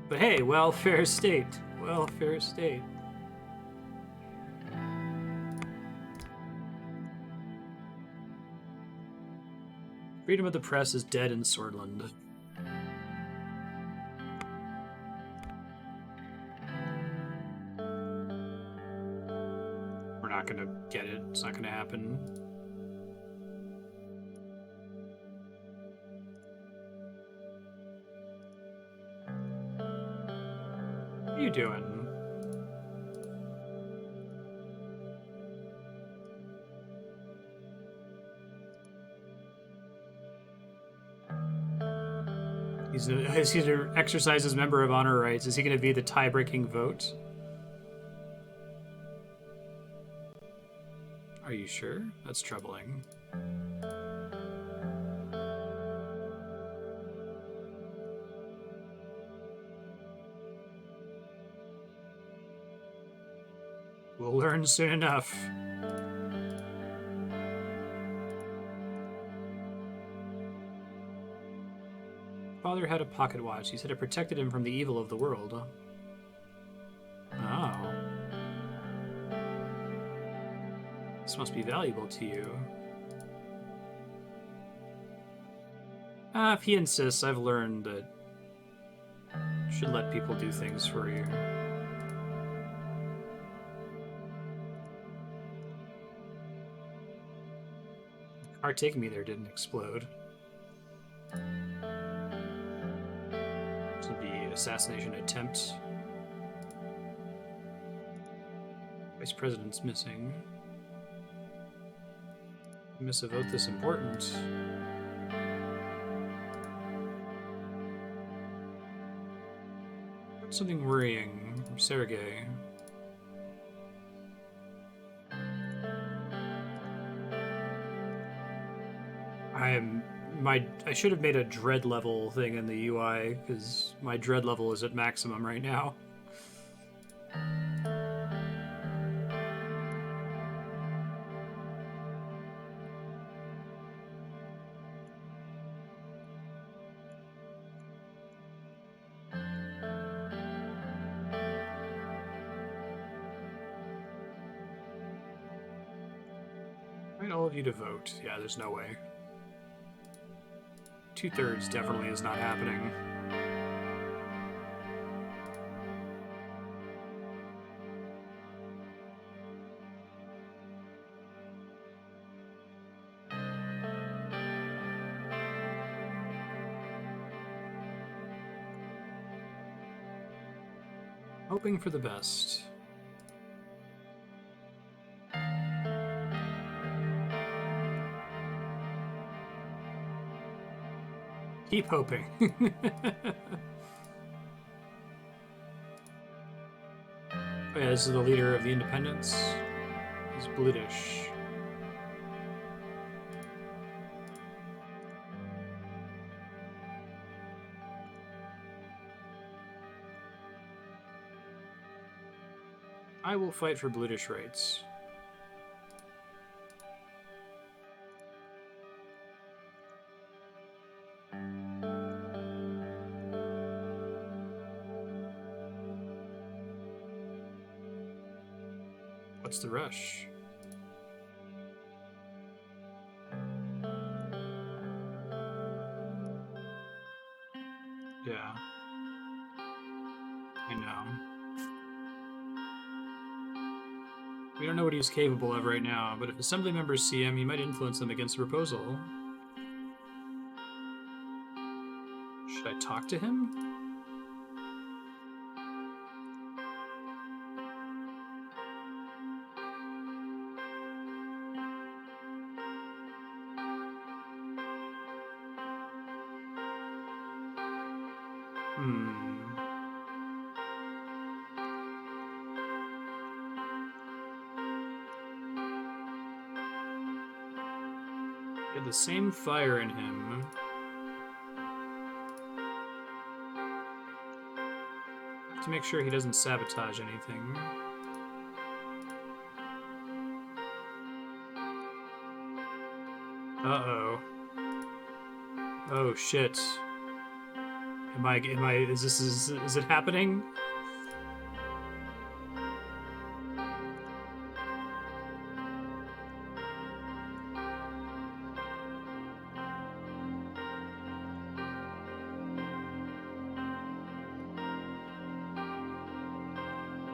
But hey, welfare state. Welfare state. Freedom of the press is dead in Swordland. We're not gonna get it. It's not gonna happen. What are you doing? Is he to exercise his member of honor rights? Is he going to be the tie-breaking vote? Are you sure? That's troubling. We'll learn soon enough. Father had a pocket watch. He said it protected him from the evil of the world. Oh. This must be valuable to you. If he insists, I've learned that you should let people do things for you. The car taking me there didn't explode. This would be assassination attempt. Vice President's missing. Miss a vote this important. Something worrying from Sergei. I should have made a dread level thing in the UI because my dread level is at maximum right now. All of you to vote. Yeah, there's no way. 2/3 definitely is not happening. Hoping for the best. Keep hoping. Oh yeah, this is the leader of the independents. He's Blutish. I will fight for British rights. What's the rush? Yeah. I know. We don't know what he's capable of right now, but if assembly members see him, he might influence them against the proposal. Should I talk to him? He had the same fire in him. To make sure he doesn't sabotage anything. Uh-oh. Oh shit. Is it happening?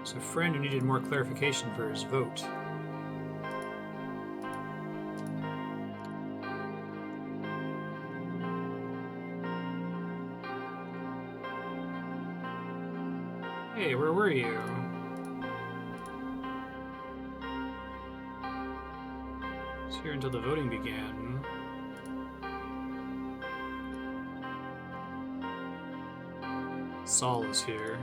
It's a friend who needed more clarification for his vote. Hey, where were you? I was here until the voting began. Saul is here.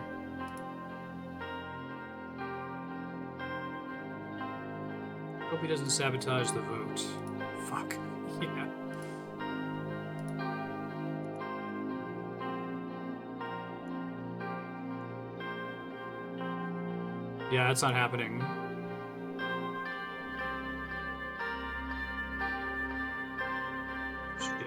Hope he doesn't sabotage the vote. Fuck. Yeah. Yeah, that's not happening. Shit.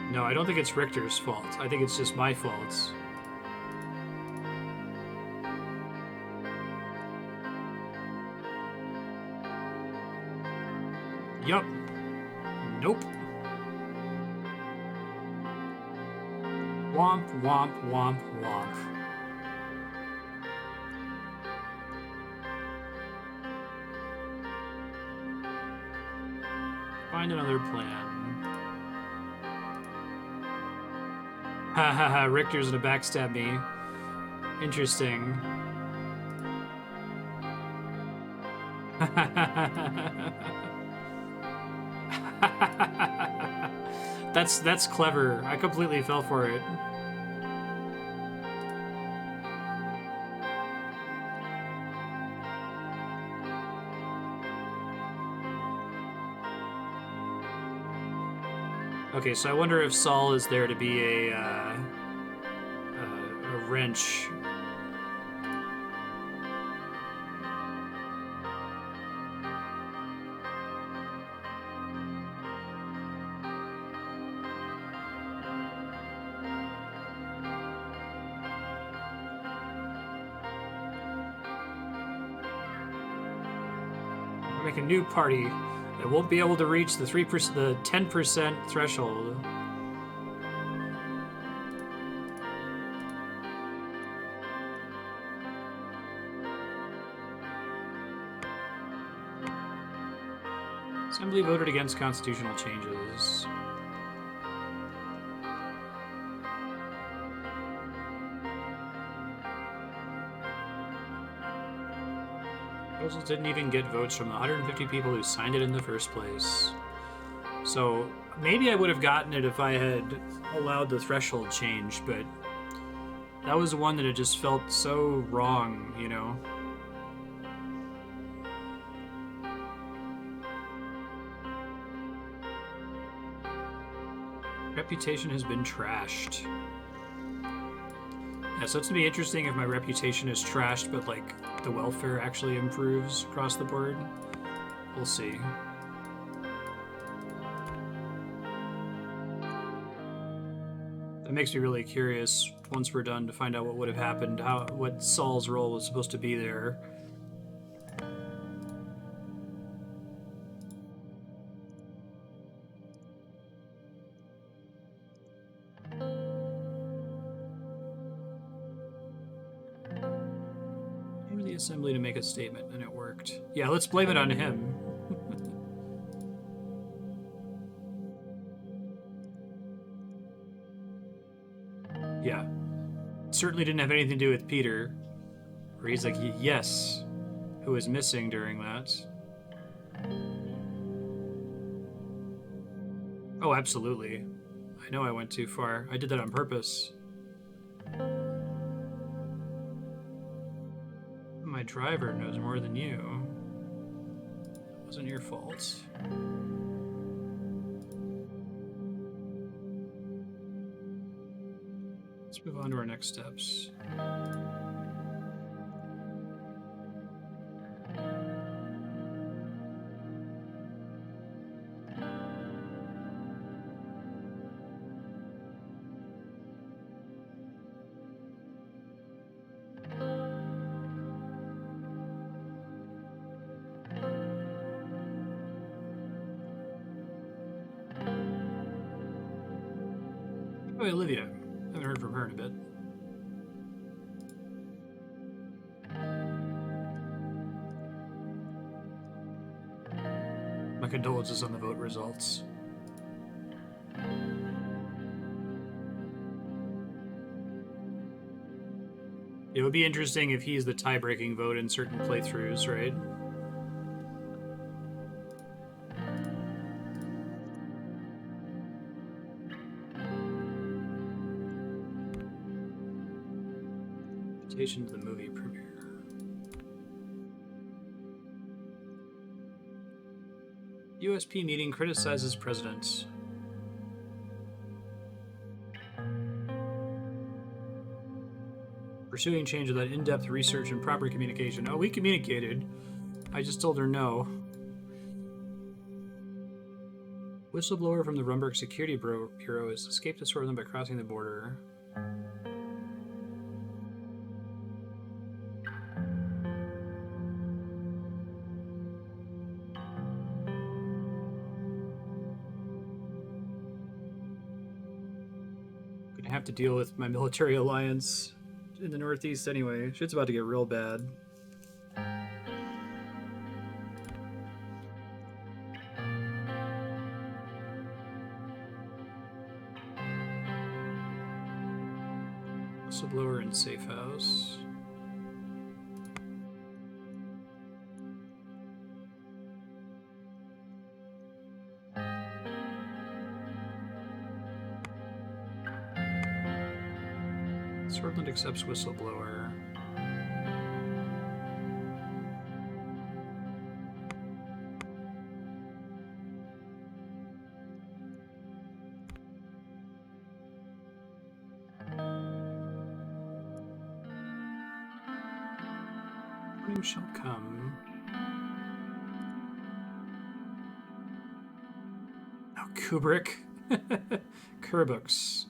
No, I don't think it's Richter's fault. I think it's just my fault. Yup. Nope. Womp, womp, womp, womp. Find another plan. Ha ha ha, Richter's gonna backstab me. Interesting. That's clever. I completely fell for it. Okay, so I wonder if Saul is there to be a wrench. Make a new party that won't be able to reach the 3%, the 10% threshold. Assembly voted against constitutional changes. Proposals didn't even get votes from the 150 people who signed it in the first place. So maybe I would have gotten it if I had allowed the threshold change, but that was one that it just felt so wrong, you know? Yep. Reputation has been trashed. Yeah, so it's gonna be interesting if my reputation is trashed, but like the welfare actually improves across the board. We'll see. That makes me really curious once we're done to find out what would have happened, what Saul's role was supposed to be there. The assembly to make a statement, and it worked. Yeah, let's blame it on him. Yeah. Certainly didn't have anything to do with Peter. Where he's like, yes, who was missing during that. Oh, absolutely. I know I went too far. I did that on purpose. My driver knows more than you. It wasn't your fault. Let's move on to our next steps. Oh, Olivia. Haven't heard from her in a bit. My condolences on the vote results. It would be interesting if he's the tie-breaking vote in certain playthroughs, right? Invitation to the movie premiere. USP meeting criticizes president. Pursuing change without in-depth research and proper communication. Oh, we communicated. I just told her no. Whistleblower from the Rumberg Security Bureau has escaped the Swordsman by crossing the border. Gonna have to deal with my military alliance in the Northeast anyway. Shit's about to get real bad. Whistleblower in safe house. Swordland accepts whistleblower. Morning shall come. Oh, Kubrick. Kerbooks.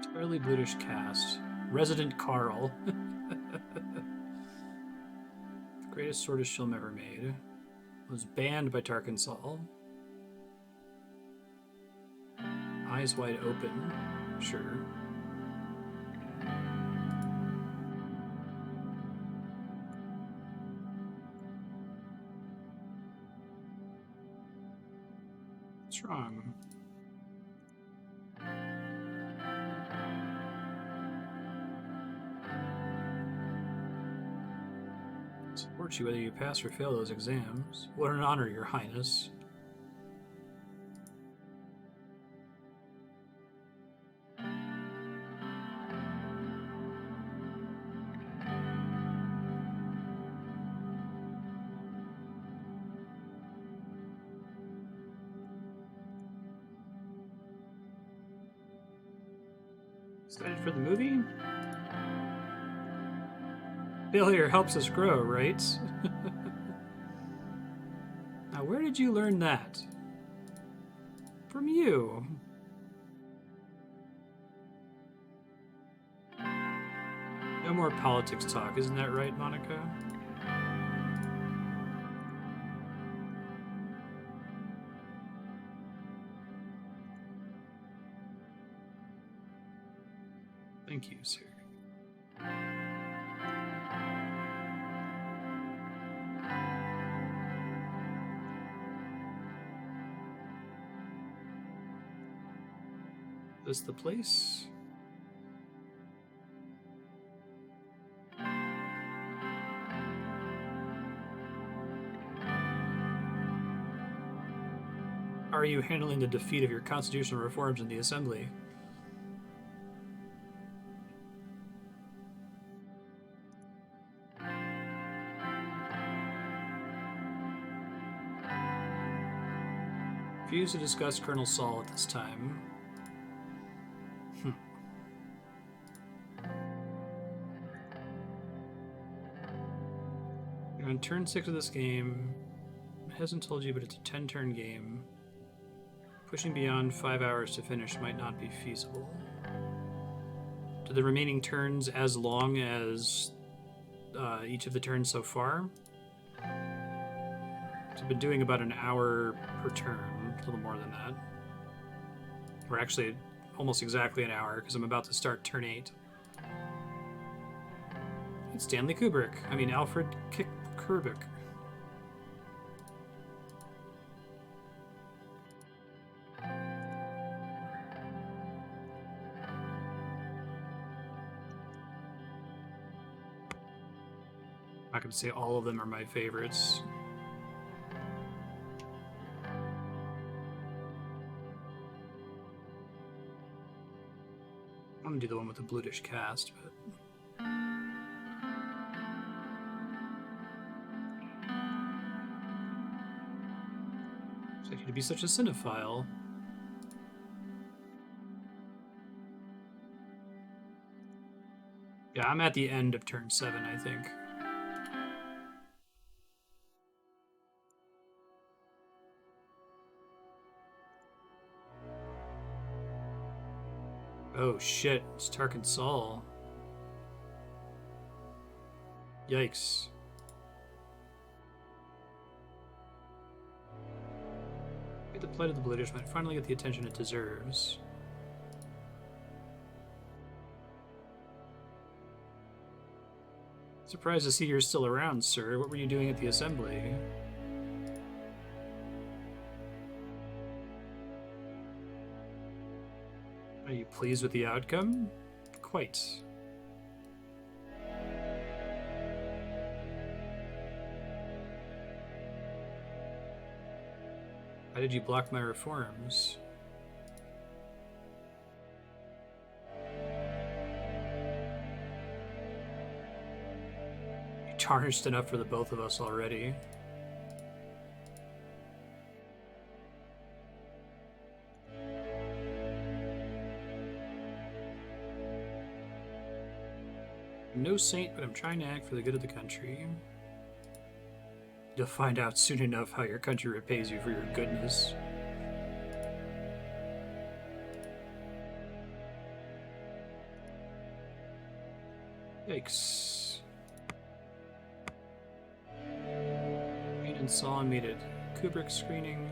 Entirely British cast. Resident Carl. The greatest swordist film ever made. Was banned by Tarkin Saul. Eyes wide open. Sure. What's wrong? Support you whether you pass or fail those exams. What an honor, Your Highness. Excited for the movie? Failure helps us grow, right? Now, where did you learn that? From you. No more politics talk, isn't that right, Monica? Thank you, sir. Is this the place? How are you handling the defeat of your constitutional reforms in the Assembly? Refuse to discuss Colonel Saul at this time. You're on turn 6 of this game. It hasn't told you, but it's a 10-turn game. Pushing beyond 5 hours to finish might not be feasible. Do the remaining turns as long as each of the turns so far? I've been doing about an hour per turn, a little more than that. Or actually, almost exactly an hour, because I'm about to start turn 8. It's Stanley Kubrick. I mean, Alfred Kubrick. I'm not going to say all of them are my favorites. I'm going to do the one with the bluish cast, but... Expect you to be such a cinephile. Yeah, I'm at the end of turn 7, I think. Oh shit, it's Tarkin Saul. Yikes. The plight of the British might finally get the attention it deserves. Surprised to see you're still around, sir. What were you doing at the assembly? Are you pleased with the outcome? Quite. Why did you block my reforms? You tarnished enough for the both of us already. I'm no saint, but I'm trying to act for the good of the country. You'll find out soon enough how your country repays you for your goodness. Yikes. Reed and Saw meet at Kubrick screening.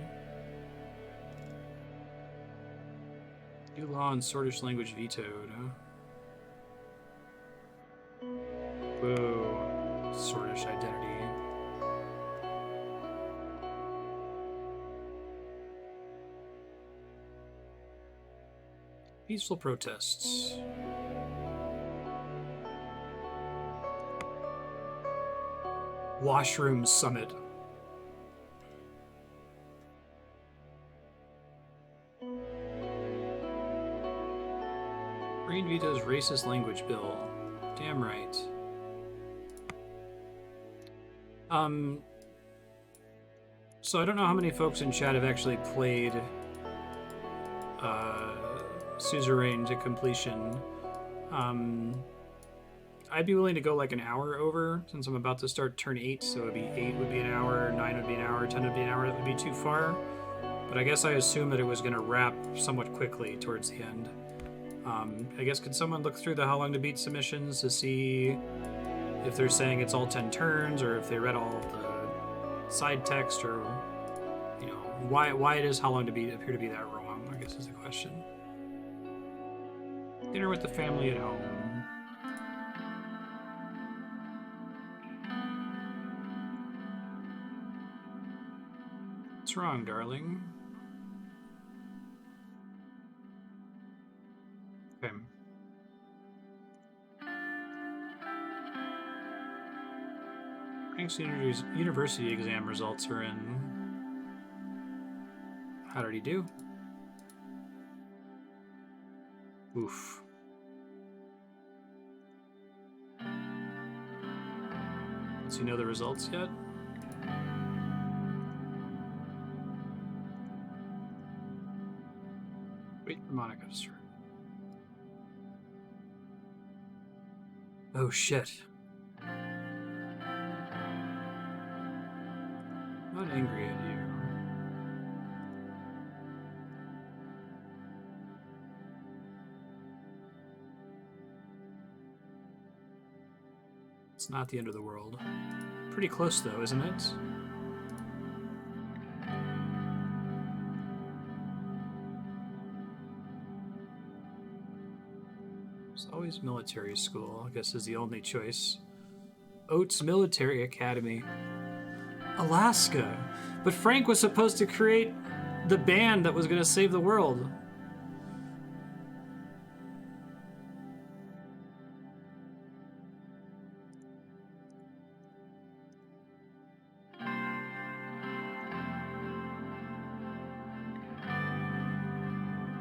New law and Sordish language vetoed, huh? Whoa. Sordish identity. Peaceful protests. Washroom summit. Green vetoes racist language bill. Damn right. So I don't know how many folks in chat have actually played Suzerain to completion. I'd be willing to go like an hour over since I'm about to start turn 8, so it'd be 8 would be an hour, 9 would be an hour, 10 would be an hour. That would be too far. But I guess I assumed that it was going to wrap somewhat quickly towards the end. I guess could someone look through the How Long to Beat submissions to see if they're saying it's all 10 turns, or if they read all the side text, or you know why does How Long to Beat appear to be that wrong? I guess is the question. Dinner with the family at home. What's wrong, darling? Okay. Frank's university exam results are in. How did he do? Oof. Does he know the results yet? Wait for Monica to start. Oh shit. I'm not angry at you. It's not the end of the world. Pretty close though, isn't it? It's always military school, I guess is the only choice. Oates Military Academy. Alaska. But Frank was supposed to create the band that was going to save the world.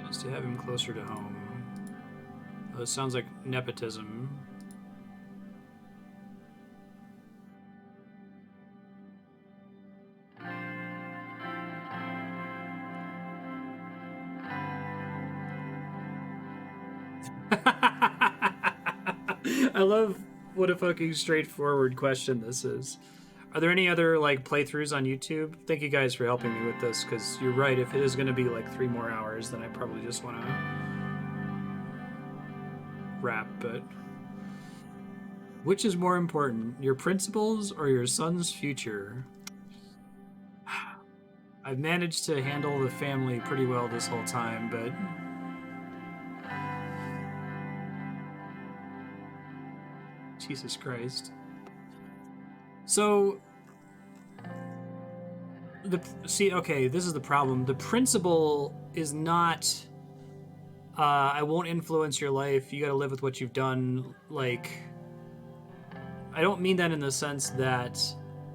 Just to have him closer to home. Oh, it sounds like nepotism. I love what a fucking straightforward question this is. Are there any other like playthroughs on YouTube? Thank you guys for helping me with this, because you're right, if it is going to be like 3 more hours, then I probably just want to wrap. But which is more important, your principles or your son's future? I've managed to handle the family pretty well this whole time, but Jesus Christ. So okay, this is the problem. The principle is not I won't influence your life, you gotta live with what you've done. Like, I don't mean that in the sense that,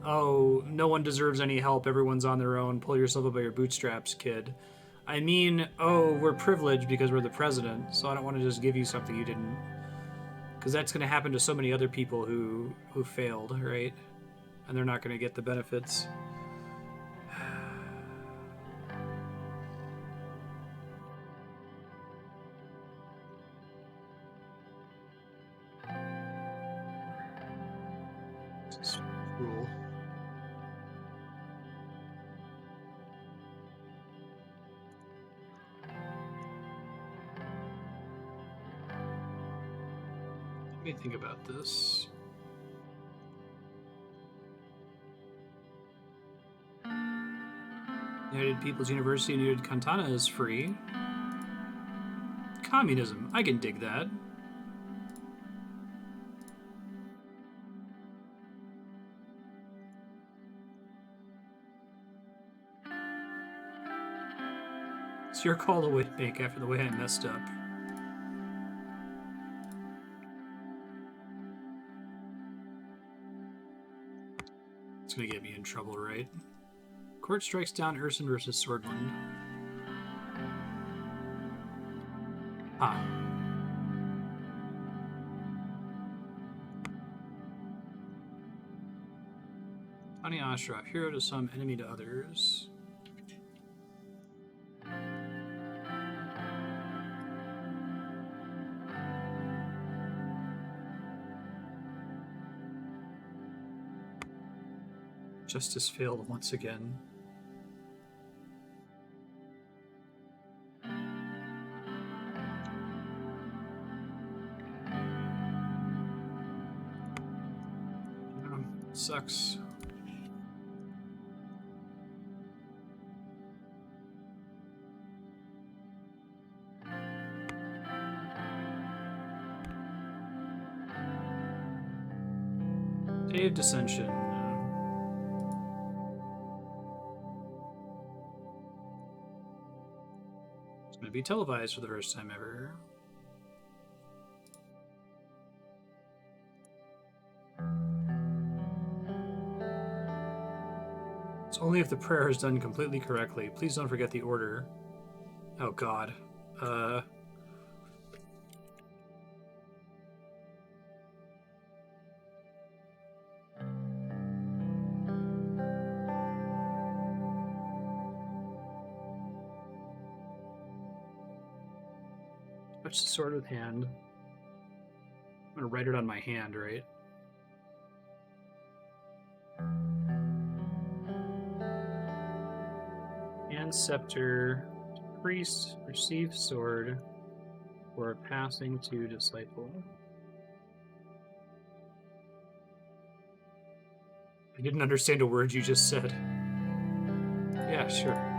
oh, no one deserves any help, everyone's on their own, pull yourself up by your bootstraps, kid. I mean, oh, we're privileged because we're the president, so I don't want to just give you something you didn't, because that's going to happen to so many other people who failed, right? And they're not going to get the benefits. This is cruel. Let me think about this. United People's University in United Cantana is free. Communism, I can dig that. It's your call to make after the way I messed up. It's gonna get me in trouble, right? Court strikes down Urson versus Swordland. Ah. Tani Ashraf, hero to some, enemy to others. Justice failed once again. Sucks. Day of Dissension. It's going to be televised for the first time ever. It's only if the prayer is done completely correctly. Please don't forget the order. Oh god. Touch the sword with hand. I'm gonna write it on my hand, right? Hand scepter, priest, receive sword, or passing to disciple. I didn't understand a word you just said. Yeah, sure.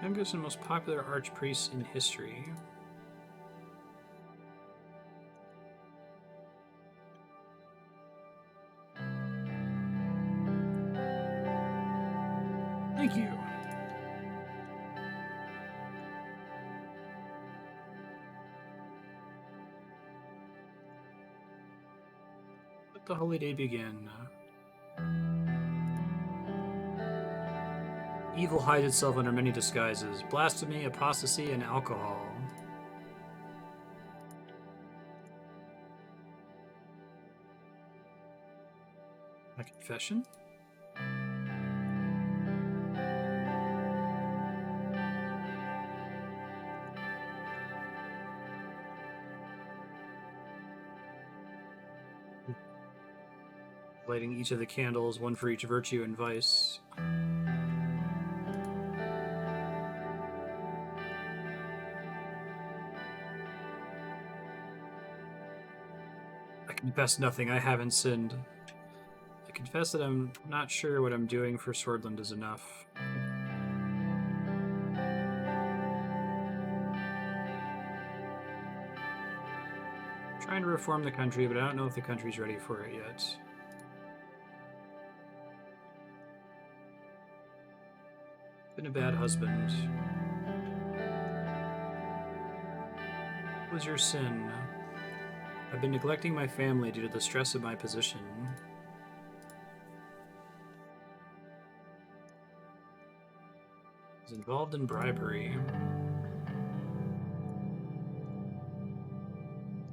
Youngest and most popular archpriest in history. Thank you. Let the holy day begin. Evil hides itself under many disguises. Blasphemy, apostasy, and alcohol. A confession? Lighting each of the candles, one for each virtue and vice. I confess nothing. I haven't sinned. I confess that I'm not sure what I'm doing for Swordland is enough. I'm trying to reform the country, but I don't know if the country's ready for it yet. Been a bad husband. What was your sin? I've been neglecting my family due to the stress of my position. I was involved in bribery.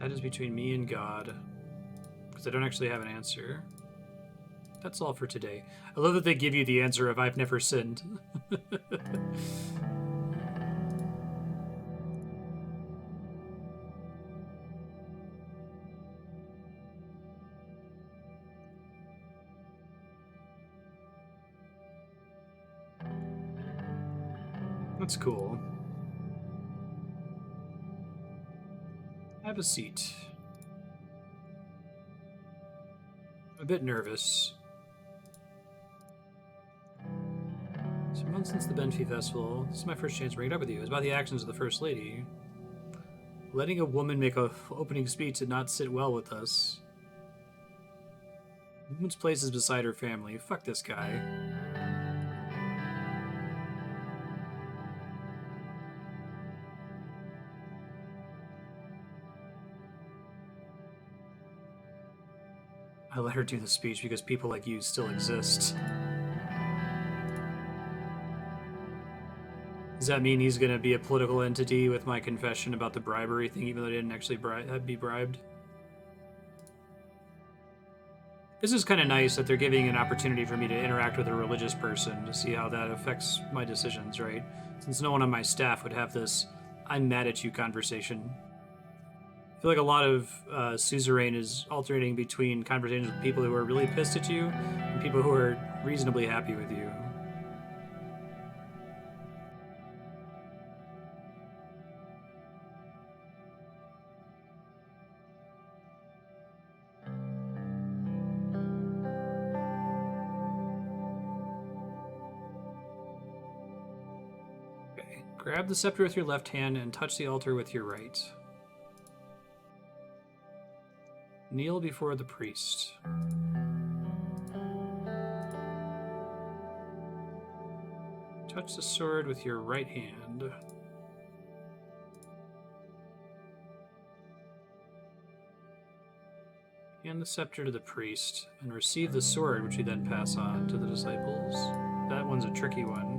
That is between me and God, because I don't actually have an answer. That's all for today. I love that they give you the answer of I've never sinned. That's cool. Have a seat. I'm a bit nervous. It's been months since the Benfey Festival. This is my first chance to bring it up with you. It's about the actions of the First Lady. Letting a woman make a opening speech did not sit well with us. A woman's place is beside her family. Fuck this guy. I let her do the speech because people like you still exist. Does that mean he's going to be a political entity with my confession about the bribery thing, even though I didn't actually be bribed? This is kind of nice that they're giving an opportunity for me to interact with a religious person to see how that affects my decisions, right? Since no one on my staff would have this "I'm mad at you" conversation. I feel like a lot of Suzerain is alternating between conversations with people who are really pissed at you and people who are reasonably happy with you. Okay. Grab the scepter with your left hand and touch the altar with your right. Kneel before the priest. Touch the sword with your right hand. Hand the scepter to the priest and receive the sword, which you then pass on to the disciples. That one's a tricky one.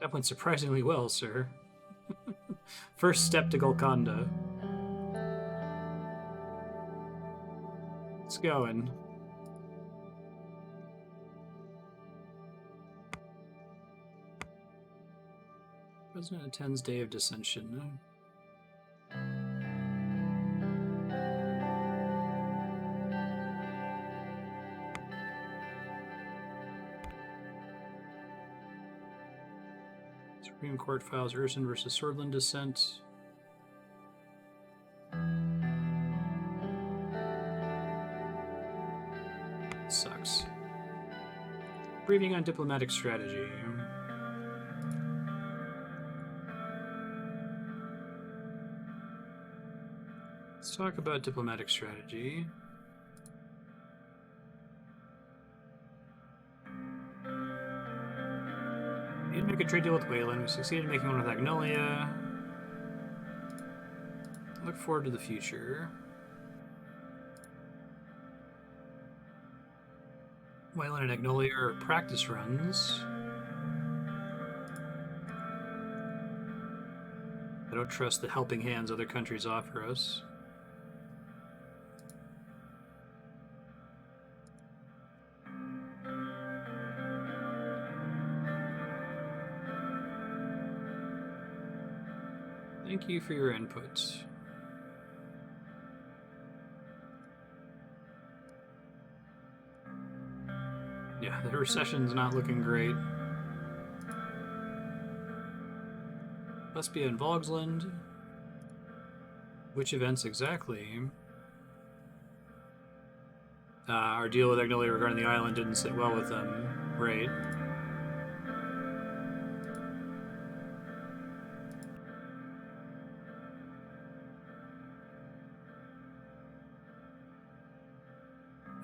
That went surprisingly well, sir. First step to Golconda. It's going. President attends Day of Dissension. Supreme Court files Urson versus Swordland dissent. Sucks. Briefing on diplomatic strategy. Let's talk about diplomatic strategy. We didn't make a trade deal with Wayland. We succeeded in making one with Agnolia. Look forward to the future. Wayland and Agnolia are practice runs. I don't trust the helping hands other countries offer us. Thank you for your input. Yeah, the recession's not looking great. Lesbia and Vogsland. Which events exactly? Our deal with Agnolia regarding the island didn't sit well with them. Right.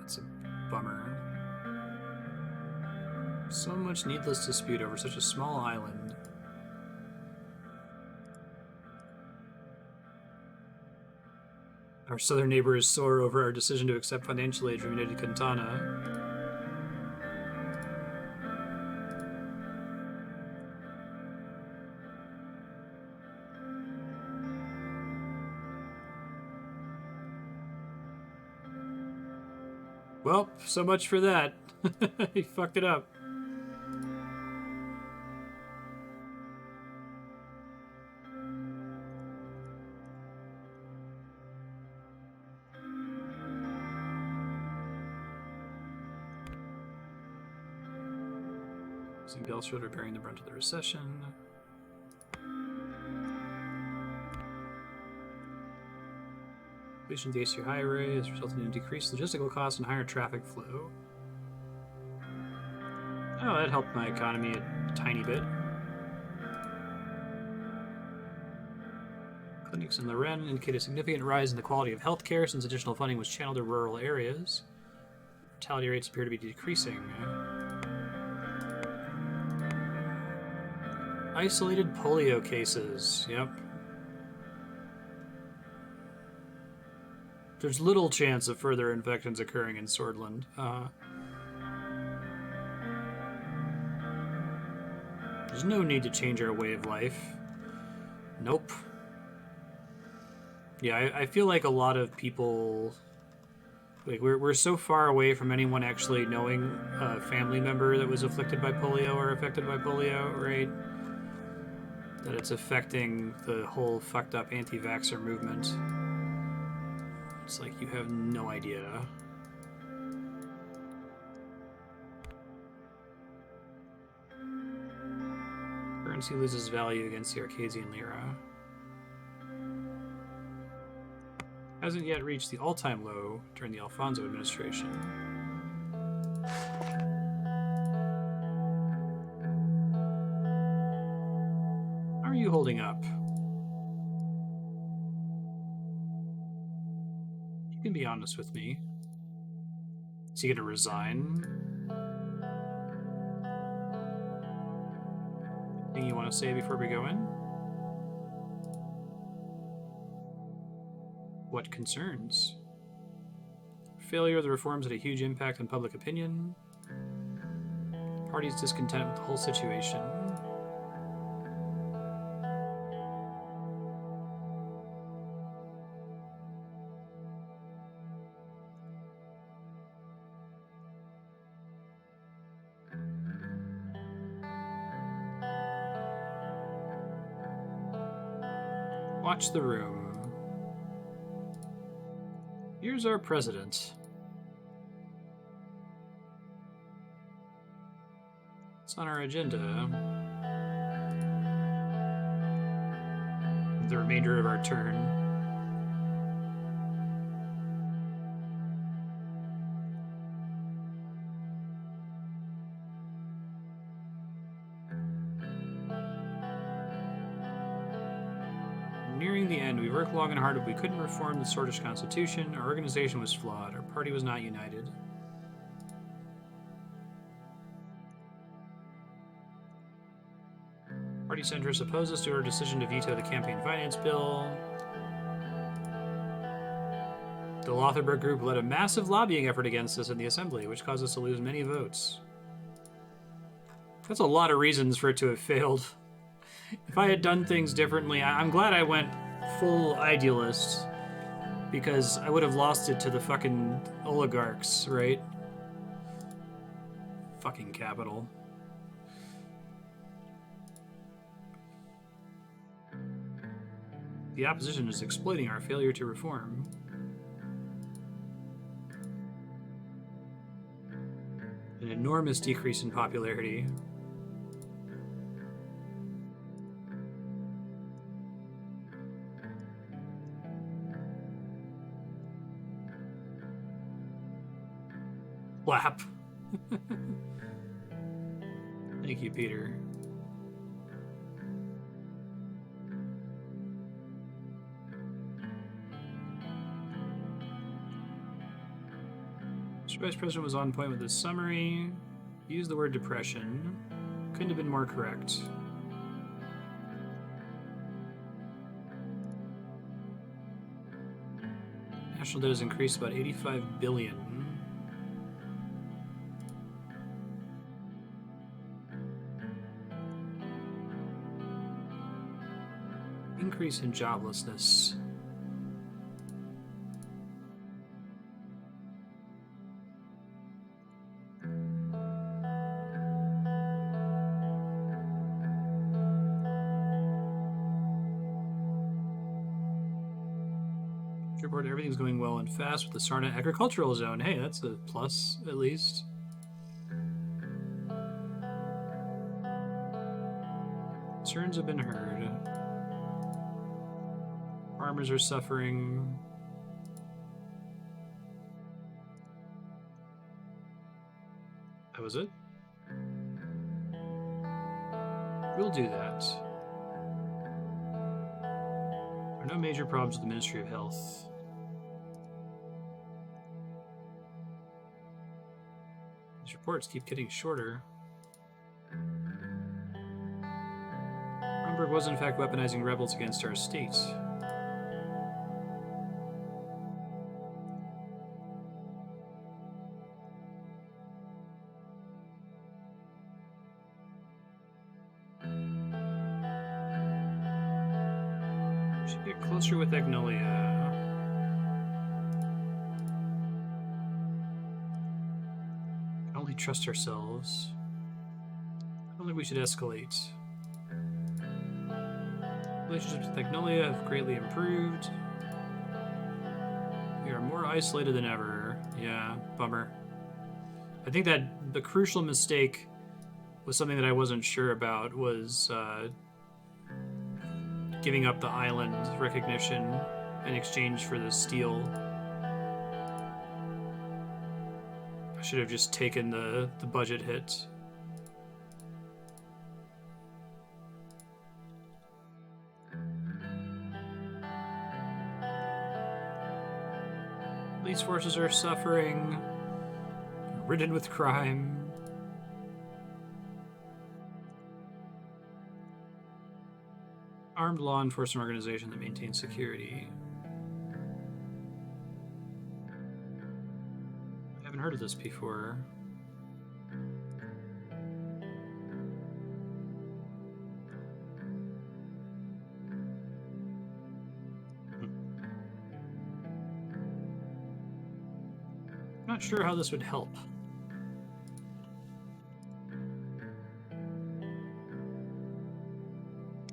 That's a bummer. So much needless dispute over such a small island. Our southern neighbor is sore over our decision to accept financial aid from United Quintana. Well, so much for that. He fucked it up. Belstrode are bearing the brunt of the recession. Completion of the AC highway has resulted in decreased logistical costs and higher traffic flow. Oh, that helped my economy a tiny bit. Clinics in Loren indicate a significant rise in the quality of healthcare since additional funding was channeled to rural areas. Mortality rates appear to be decreasing. Isolated polio cases. Yep. There's little chance of further infections occurring in Swordland. There's no need to change our way of life. Nope. Yeah, I feel like a lot of people, like we're so far away from anyone actually knowing a family member that was afflicted by polio or affected by polio, right? That it's affecting the whole fucked up anti-vaxxer movement. It's like you have no idea. Currency loses value against the Arcadian lira. Hasn't yet reached the all-time low during the Alfonso administration. How are you holding up? You can be honest with me. Is he gonna resign? Anything you want to say before we go in? What concerns? Failure of the reforms had a huge impact on public opinion. Party's discontent with the whole situation. Watch the room. Here's our president. What's on our agenda? The remainder of our turn. Nearing the end, we worked long and hard, but we couldn't reform the Swedish constitution. Our organization was flawed. Our party was not united. Party centrists oppose us to our decision to veto the campaign finance bill. The Lotharberg group led a massive lobbying effort against us in the assembly, which caused us to lose many votes. That's a lot of reasons for it to have failed. If I had done things differently, I'm glad I went full idealist, because I would have lost it to the fucking oligarchs, right? Fucking capital. The opposition is exploiting our failure to reform. An enormous decrease in popularity. Clap. Thank you, Peter. Mr. Vice President was on point with his summary. Used the word depression. Couldn't have been more correct. National debt has increased about $85 billion. Increase in joblessness. Report everything's going well and fast with the Sarna agricultural zone. Hey, that's a plus, at least. Concerns have been heard. Farmers are suffering. That was it? We'll do that. There are no major problems with the Ministry of Health. These reports keep getting shorter. Romberg was in fact weaponizing rebels against our state. Get closer with Agnolia. Can only trust ourselves. I don't think we should escalate. Relationships with Agnolia have greatly improved. We are more isolated than ever. Yeah, bummer. I think that the crucial mistake was something that I wasn't sure about, was giving up the island recognition in exchange for the steel. I should have just taken the budget hit. Police forces are suffering, ridden with crime. Armed law enforcement organization that maintains security. I haven't heard of this before. Not sure how this would help.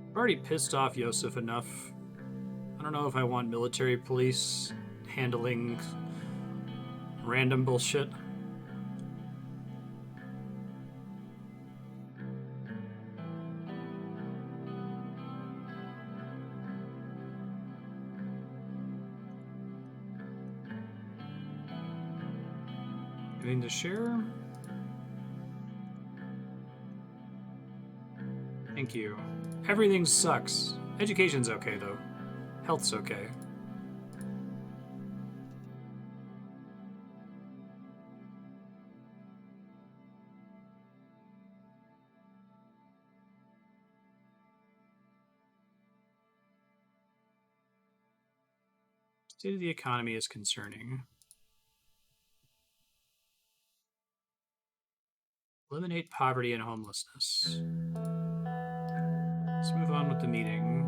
I've already pissed off Yosef enough. I don't know if I want military police handling random bullshit. Giving to share. Thank you. Everything sucks. Education's okay, though. Health's okay. State of the economy is concerning. Eliminate poverty and homelessness. Let's move on with the meeting.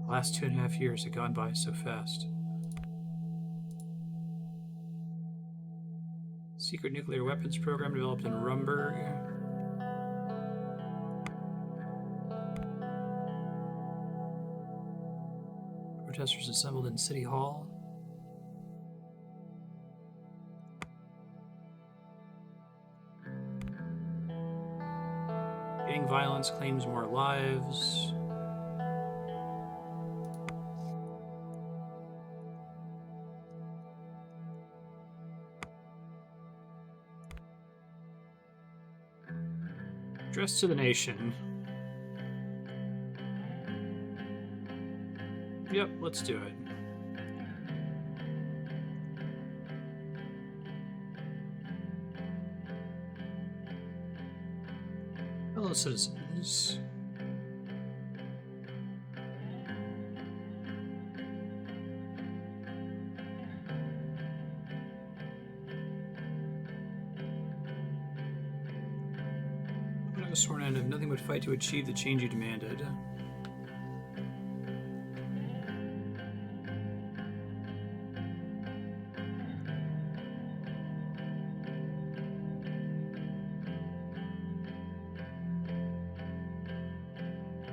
The last 2.5 years have gone by so fast. Secret nuclear weapons program developed in Rumburg. Protesters assembled in City Hall. Gang violence claims more lives. Address to the nation. Yep, let's do it. Fellow citizens. I was sworn in of nothing but fight to achieve the change you demanded.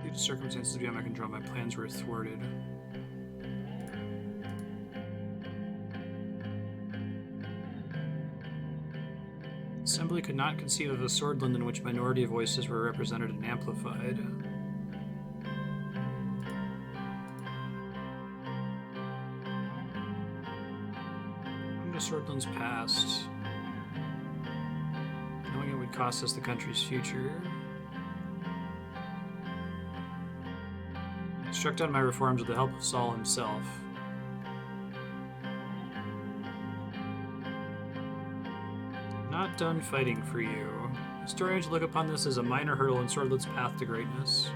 Due to circumstances beyond my control, my plans were thwarted. Assembly could not conceive of a swordland in which minority voices were represented and amplified. Come to Swordland's past, knowing it would cost us the country's future. I struck down my reforms with the help of Saul himself. Not done fighting for you. Historians look upon this as a minor hurdle in Swordlet's path to greatness.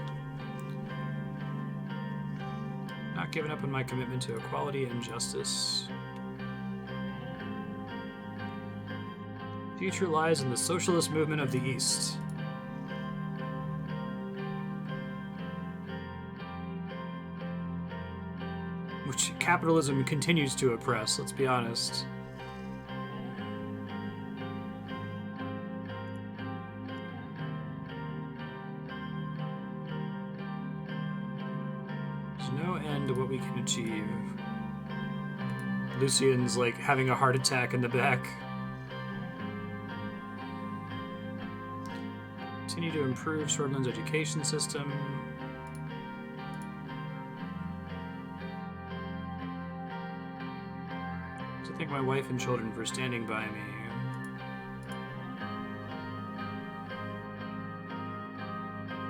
Not giving up on my commitment to equality and justice. Future lies in the socialist movement of the East. Which capitalism continues to oppress, let's be honest. There's no end to what we can achieve. Lucian's like having a heart attack in the back. Continue to improve Swordland's education system. To thank my wife and children for standing by me.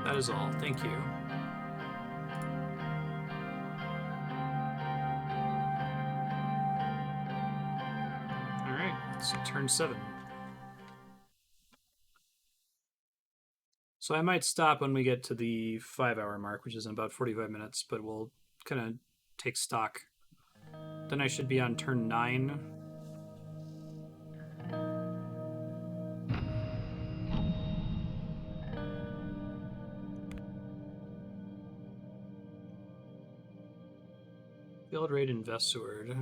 That is all. Thank you. Alright, it's turn 7. So I might stop when we get to the 5-hour mark, which is in about 45 minutes, but we'll kind of take stock. Then I should be on turn 9. Field raid and vest sword.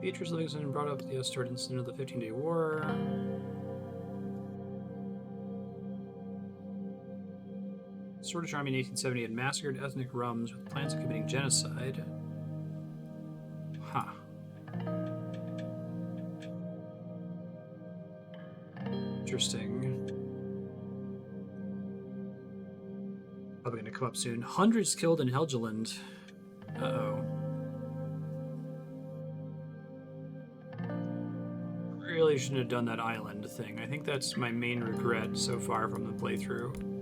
Beatrice Livingston brought up the Estord incident of the 15-Day War. Swordfish Army in 1870 had massacred ethnic Rums with plans of committing genocide. Huh. Interesting. Probably going to come up soon. Hundreds killed in Helgeland. Uh-oh. Really shouldn't have done that island thing. I think that's my main regret so far from the playthrough.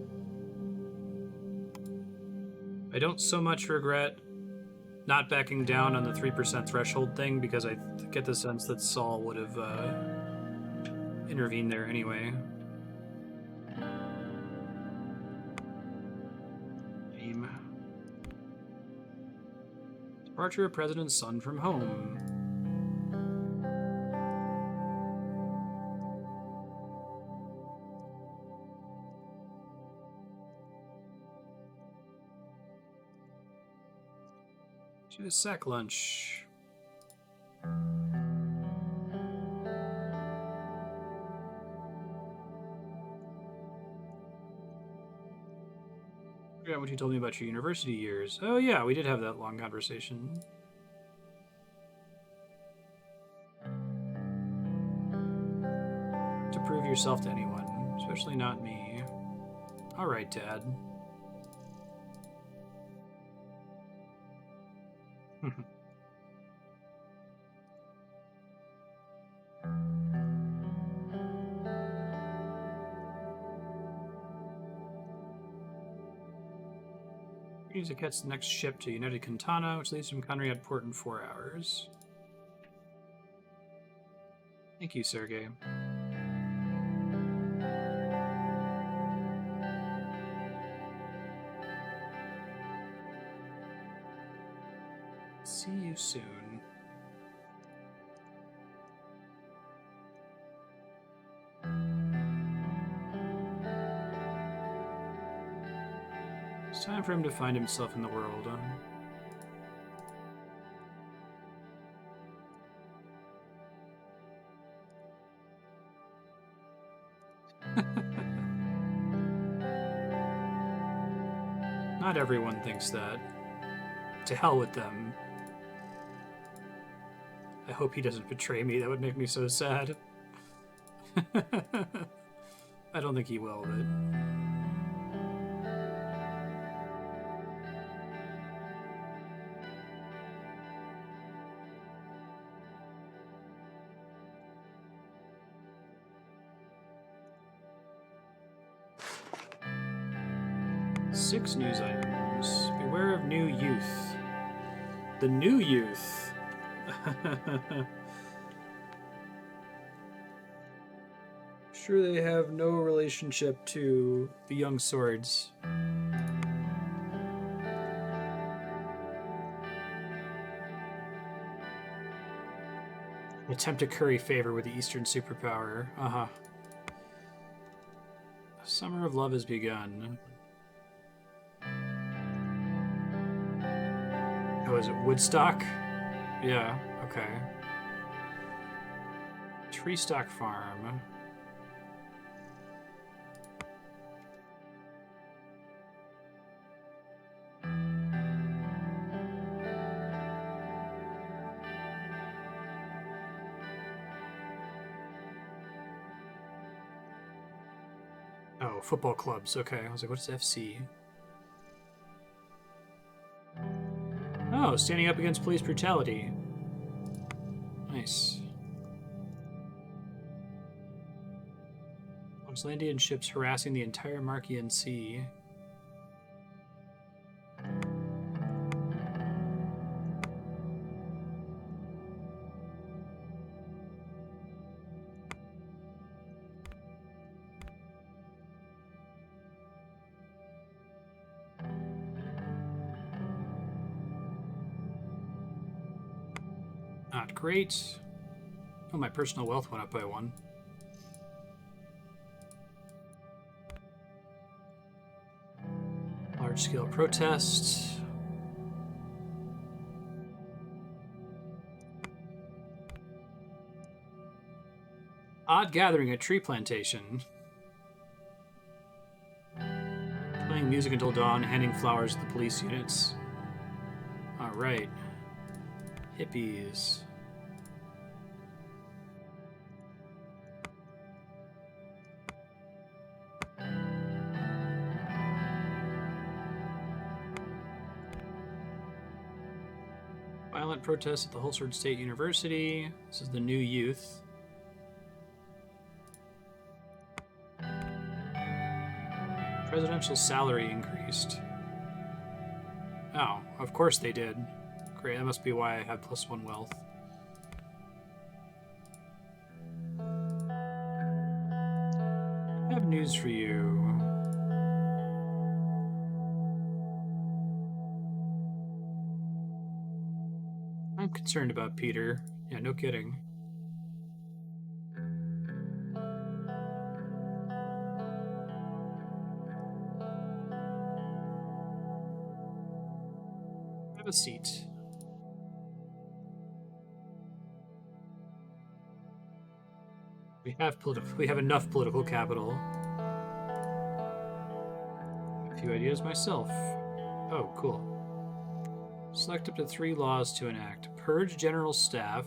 I don't so much regret not backing down on the 3% threshold thing because I get the sense that Saul would have intervened there anyway. Aim. Departure of President's son from home. To a sack lunch. I forgot what you told me about your university years. Oh yeah, we did have that long conversation. To prove yourself to anyone, especially not me. All right, Dad. 'Use to catch the next ship to United Quintana, which leaves from Conrad Port in 4 hours. Thank you, Sergey. See you soon. It's time for him to find himself in the world. Not everyone thinks that. To hell with them. I hope he doesn't betray me. That would make me so sad. I don't think he will, but... Six news items. Beware of new youth. The new youth. Sure, they have no relationship to the young swords. Attempt to curry favor with the Eastern superpower. Summer of love has begun. Oh, is it Woodstock? Yeah, okay. Tree stock farm. Oh, football clubs. Okay, I was like, what's FC? Oh, standing up against police brutality. Nice. Icelandian ships harassing the entire Marquian Sea. Not great. Oh, my personal wealth went up by 1. Large-scale protest. Odd gathering at tree plantation. Playing music until dawn, handing flowers to the police units. Alright. Hippies. Violent protests at the Holsford State University. This is the new youth. Presidential salary increased. Oh, of course they did. Great, that must be why I have +1 wealth. I have news for you. I'm concerned about Peter. Yeah, no kidding. Have a seat. We have enough political capital. A few ideas myself. Oh, cool. Select up to 3 laws to enact. Purge general staff.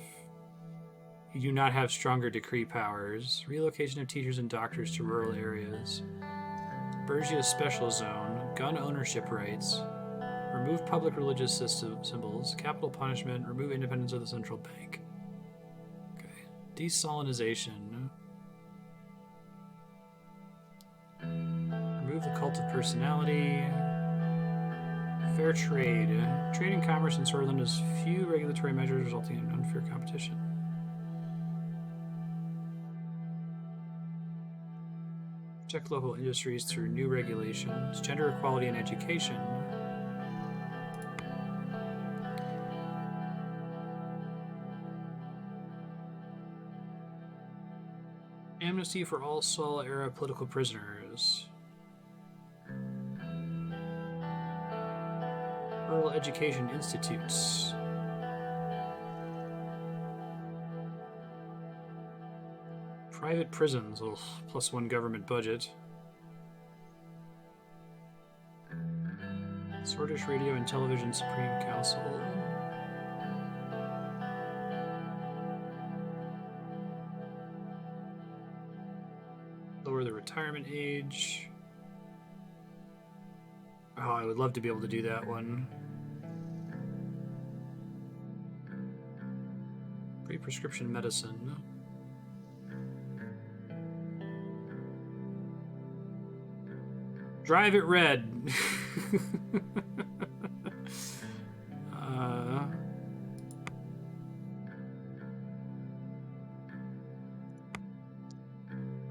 You do not have stronger decree powers. Relocation of teachers and doctors to rural areas. Bergia special zone. Gun ownership rights. Remove public religious symbols. Capital punishment. Remove independence of the central bank. Okay. Desalinization. Remove the cult of personality. Fair trade. Trade and commerce in Sorland has few regulatory measures resulting in unfair competition. Protect local industries through new regulations. Gender equality in education. Amnesty for all Saul-era political prisoners. Rural education institutes. Private prisons. Oh, +1 government budget. Swordfish Radio and Television Supreme Council. Lower the retirement age. Oh, I would love to be able to do that one. Free prescription medicine. Drive it red.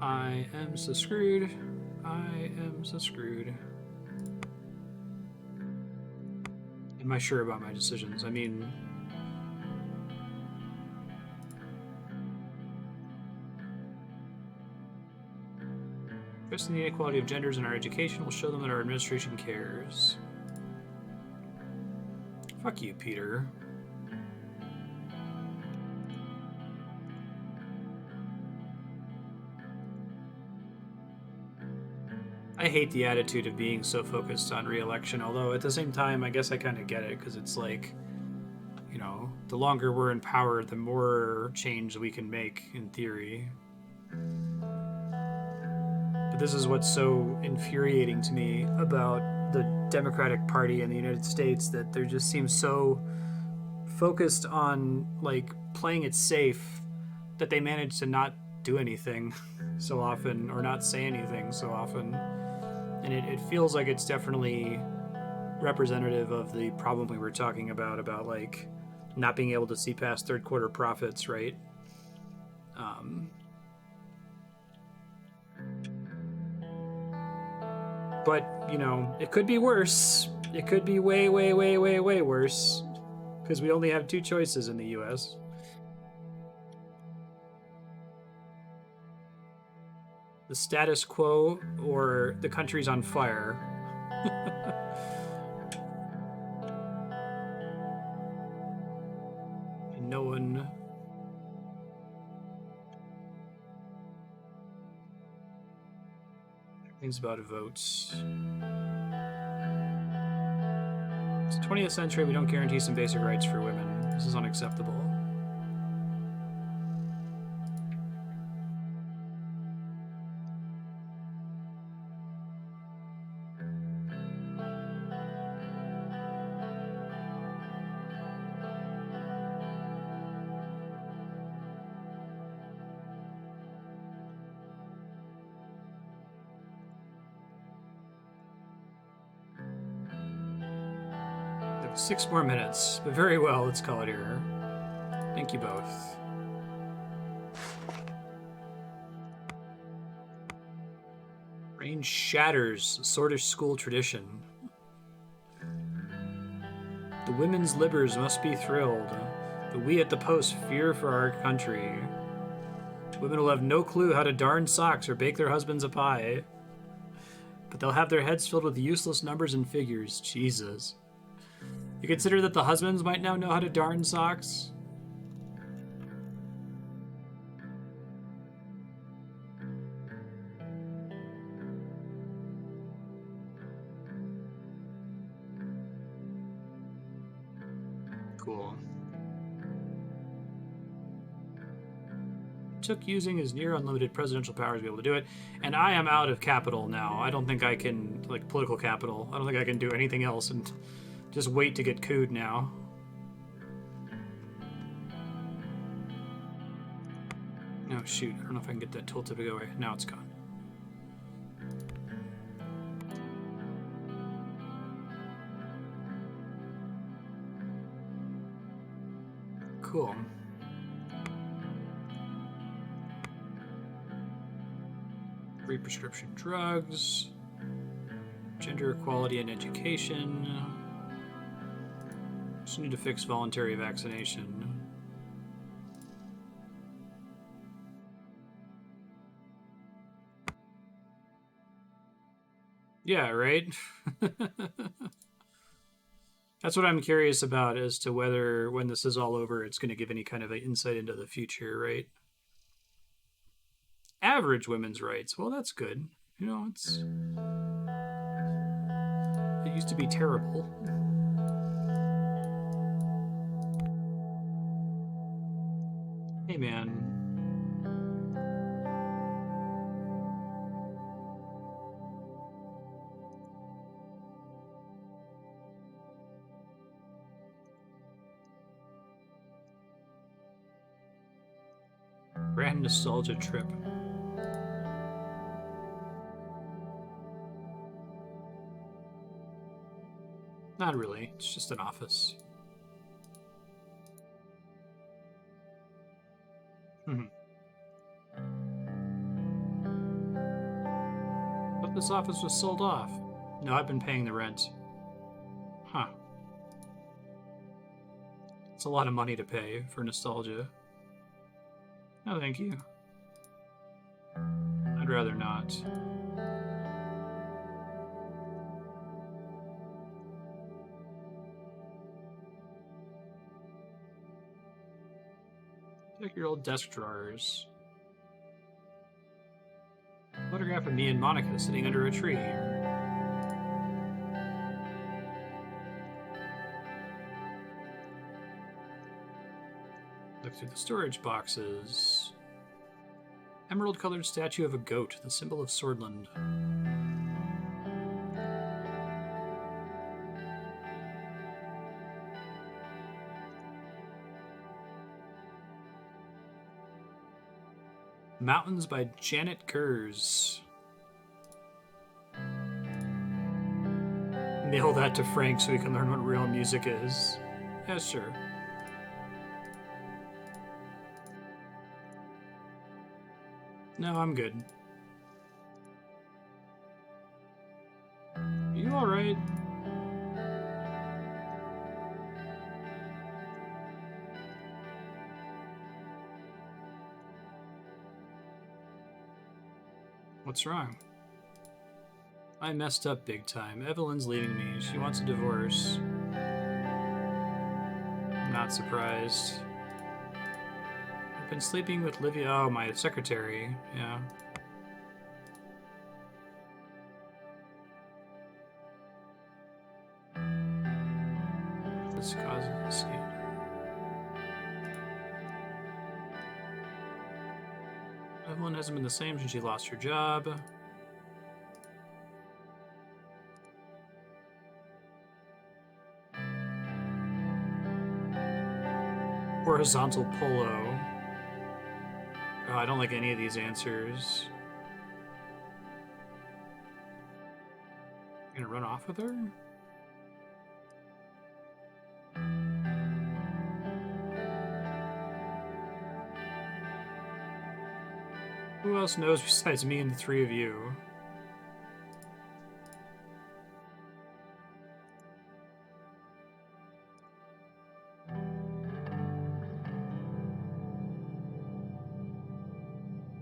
I am so screwed. I am so screwed. Am I sure about my decisions? I mean... Addressing the inequality of genders in our education will show them that our administration cares. Fuck you, Peter. I hate the attitude of being so focused on re-election, although at the same time, I guess I kind of get it, because it's like, you know, the longer we're in power, the more change we can make, in theory. But this is what's so infuriating to me about the Democratic Party in the United States, that there just seems so focused on, like, playing it safe that they manage to not do anything so often, or not say anything so often. And it feels like it's definitely representative of the problem we were talking about like not being able to see past third quarter profits, right? But, you know, it could be worse. It could be way, way, way, way, way worse, because we only have two choices in the US. The status quo or the country's on fire. And no one... Things about votes. It's the 20th century, we don't guarantee some basic rights for women. This is unacceptable. We have 6 more minutes, but very well, let's call it here. Thank you both. Rain shatters Swordfish school tradition. The women's libbers must be thrilled, but we at the Post fear for our country. Women will have no clue how to darn socks or bake their husbands a pie, but they'll have their heads filled with useless numbers and figures. Jesus. You consider that the husbands might now know how to darn socks? Cool. Took using his near unlimited presidential powers to be able to do it, and I am out of capital now. I don't think I can, like, political capital. I don't think I can do anything else and just wait to get cooed now. Oh shoot, I don't know if I can get that tooltip to go away. Now it's gone. Cool. Free prescription drugs, gender equality in education. Just need to fix voluntary vaccination. Yeah, right? That's what I'm curious about, as to whether, when this is all over, it's going to give any kind of an insight into the future, right? Average women's rights. Well, that's good. You know, it used to be terrible. Hey, man. Grand nostalgia trip. Not really. It's just an office. But this office was sold off. No, I've been paying the rent. Huh. It's a lot of money to pay for nostalgia. No, thank you. I'd rather not. Check your old desk drawers. Photograph of me and Monica sitting under a tree. Look through the storage boxes. Emerald-colored statue of a goat, the symbol of Swordland. Mountains by Janet Gers. Mail that to Frank so he can learn what real music is. Yeah, sure. No, I'm good. Are you alright? What's wrong? I messed up big time. Evelyn's leaving me. She wants a divorce. I'm not surprised. I've been sleeping with Livia. Oh, my secretary. Yeah. This causes a scandal. Evelyn hasn't been the same since she lost her job. Horizontal polo. Oh, I don't like any of these answers. Gonna run off with her? Who else knows besides me and the three of you?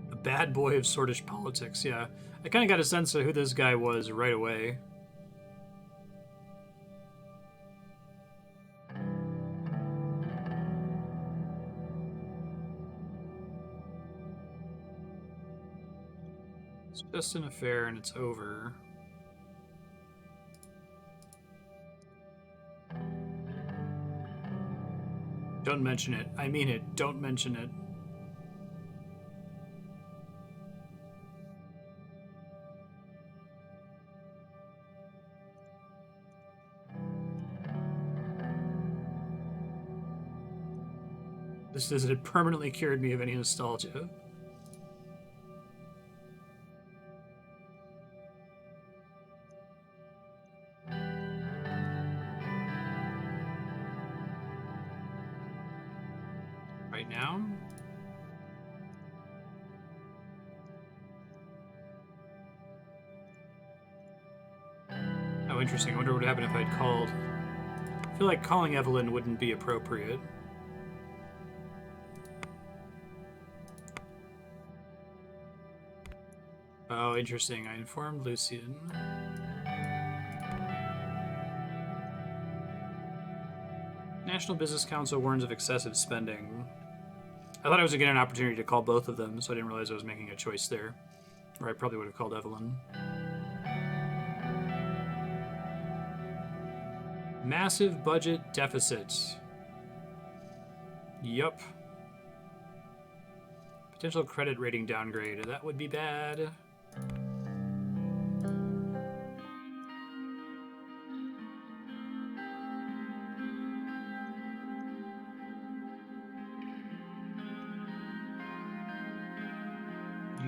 The bad boy of Swordish politics, yeah. I kind of got a sense of who this guy was right away. It's just an affair and it's over. Don't mention it. I mean it. Don't mention it. This has permanently cured me of any nostalgia. Right now? Oh, interesting. I wonder what would happen if I'd called. I feel like calling Evelyn wouldn't be appropriate. Oh, interesting. I informed Lucian. National Business Council warns of excessive spending. I thought I was going to get an opportunity to call both of them, so I didn't realize I was making a choice there. Or I probably would have called Evelyn. Massive budget deficit. Yup. Potential credit rating downgrade. That would be bad.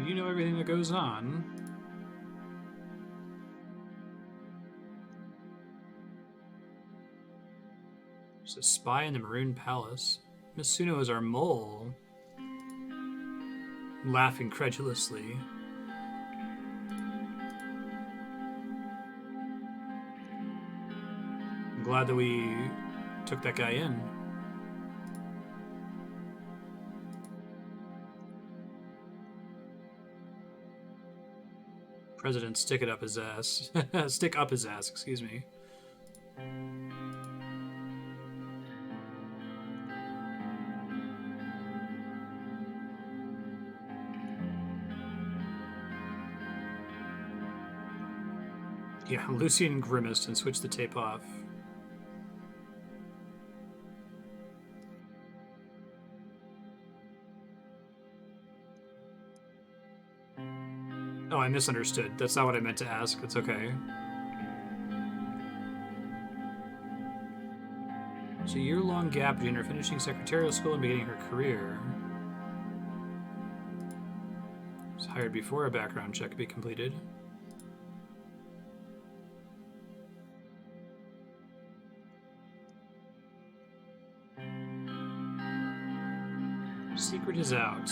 You know everything that goes on. There's a spy in the Maroon Palace. Miss Suno is our mole. Laugh incredulously. I'm glad that we took that guy in. President, stick it up his ass. Stick up his ass, excuse me. Yeah, Lucian grimaced and switched the tape off. Oh, I misunderstood. That's not what I meant to ask. It's okay. It's a year-long gap between her finishing secretarial school and beginning her career. Was hired before a background check could be completed. Secret is out.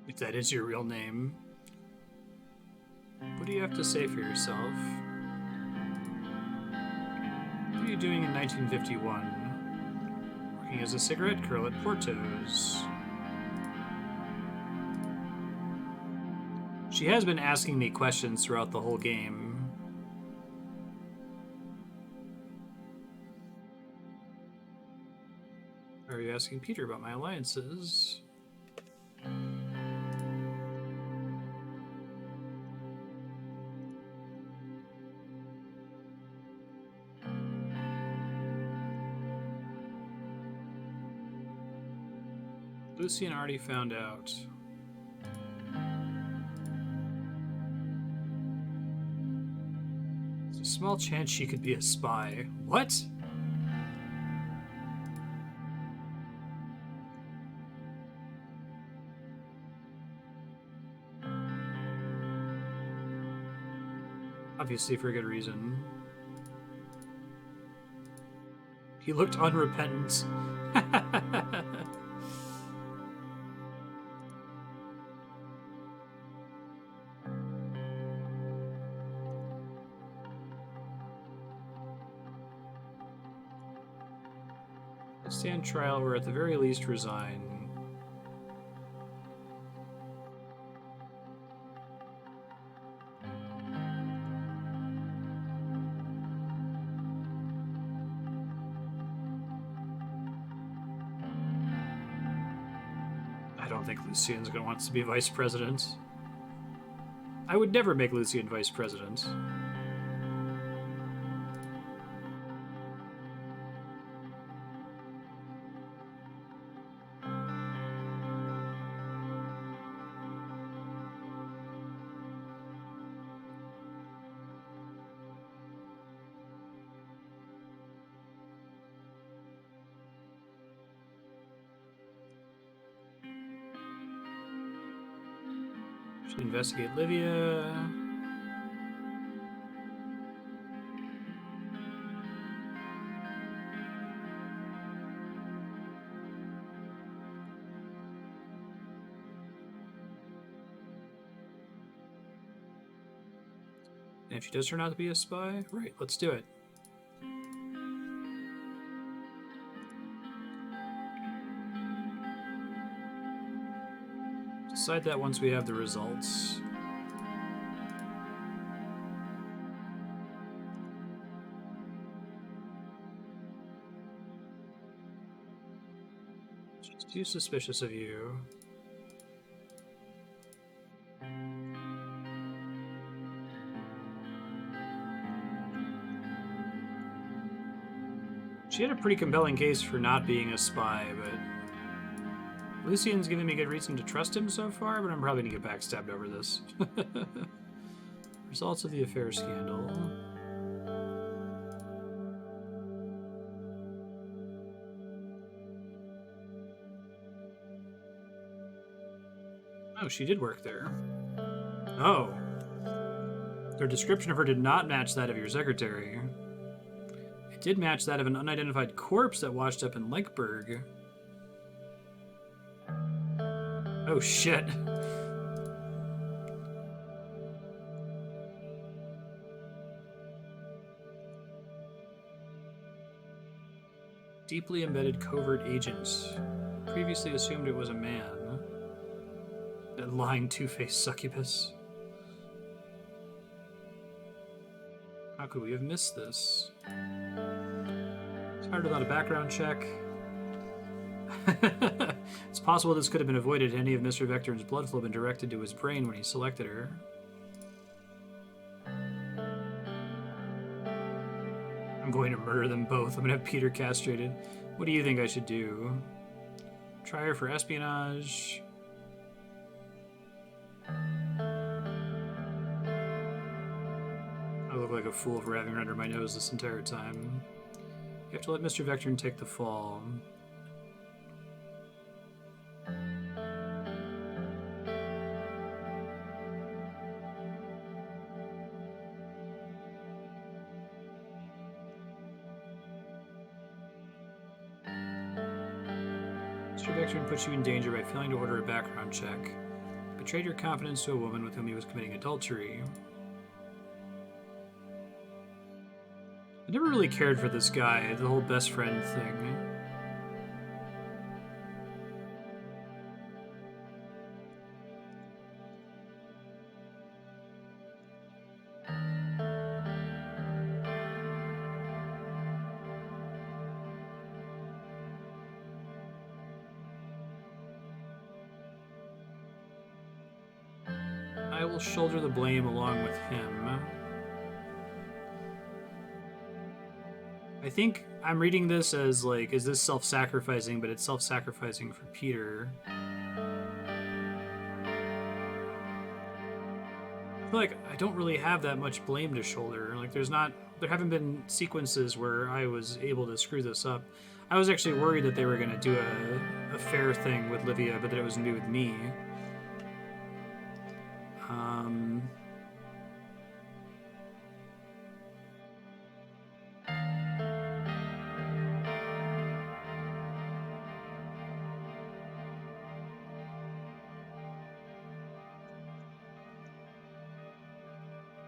If that is your real name, what do you have to say for yourself? What are you doing in 1951? Working as a cigarette girl at Porto's. She has been asking me questions throughout the whole game. Are you asking Peter about my alliances? Lucian already found out. There's a small chance she could be a spy. What? Obviously for a good reason. He looked unrepentant. Stand trial or at the very least resign. I don't think Lucian's going to want to be vice president. I would never make Lucian vice president. Should investigate Livia. And if she does turn out to be a spy, right, let's do it. Decide that once we have the results. She's too suspicious of you. She had a pretty compelling case for not being a spy, but Lucian's giving me good reason to trust him so far, but I'm probably gonna get backstabbed over this. Results of the affair scandal. Oh, she did work there. Oh. Their description of her did not match that of your secretary. It did match that of an unidentified corpse that washed up in Lakeburg. Oh, shit. Deeply embedded covert agent. Previously assumed it was a man. That lying two-faced succubus. How could we have missed this? It's hard without a background check. It's possible this could have been avoided had any of Mr. Vectorn's blood flow been directed to his brain when he selected her. I'm going to murder them both. I'm going to have Peter castrated. What do you think I should do? Try her for espionage. I look like a fool for having her under my nose this entire time. You have to let Mr. Vectorn take the fall. Mr. Vectorn puts you in danger by failing to order a background check. He betrayed your confidence to a woman with whom he was committing adultery. I never really cared for this guy, the whole best friend thing. I will shoulder the blame along with him. I think I'm reading this as, like, is this self-sacrificing, but it's self-sacrificing for Peter. I feel like I don't really have that much blame to shoulder. Like, there haven't been sequences where I was able to screw this up. I was actually worried that they were going to do a fair thing with Livia, but that it was going to be with me.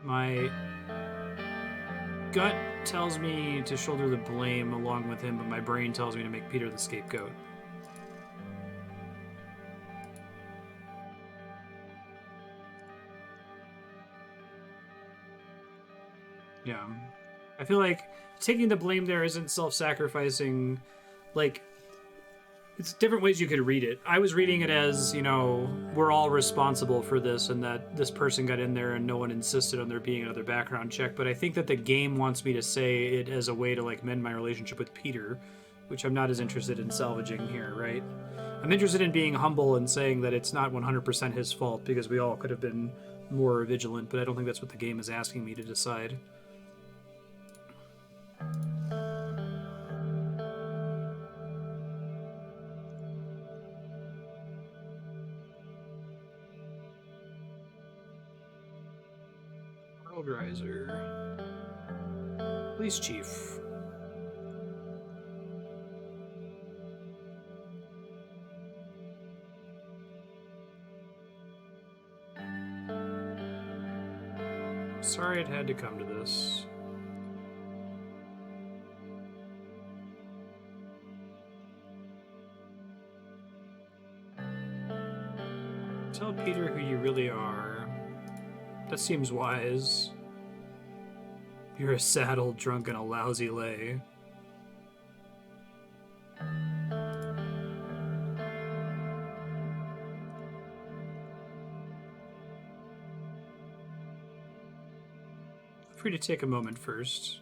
My gut tells me to shoulder the blame along with him, but my brain tells me to make Peter the scapegoat. Yeah. I feel like taking the blame there isn't self-sacrificing. Like, it's different ways you could read it. I was reading it as, you know, we're all responsible for this and that this person got in there and no one insisted on there being another background check. But I think that the game wants me to say it as a way to, like, mend my relationship with Peter, which I'm not as interested in salvaging here, right? I'm interested in being humble and saying that it's not 100% his fault because we all could have been more vigilant, but I don't think that's what the game is asking me to decide. Worldriser. Police chief. Sorry it had to come to this. Tell Peter who you really are. That seems wise. You're a sad old drunk and a lousy lay. Feel free to take a moment first.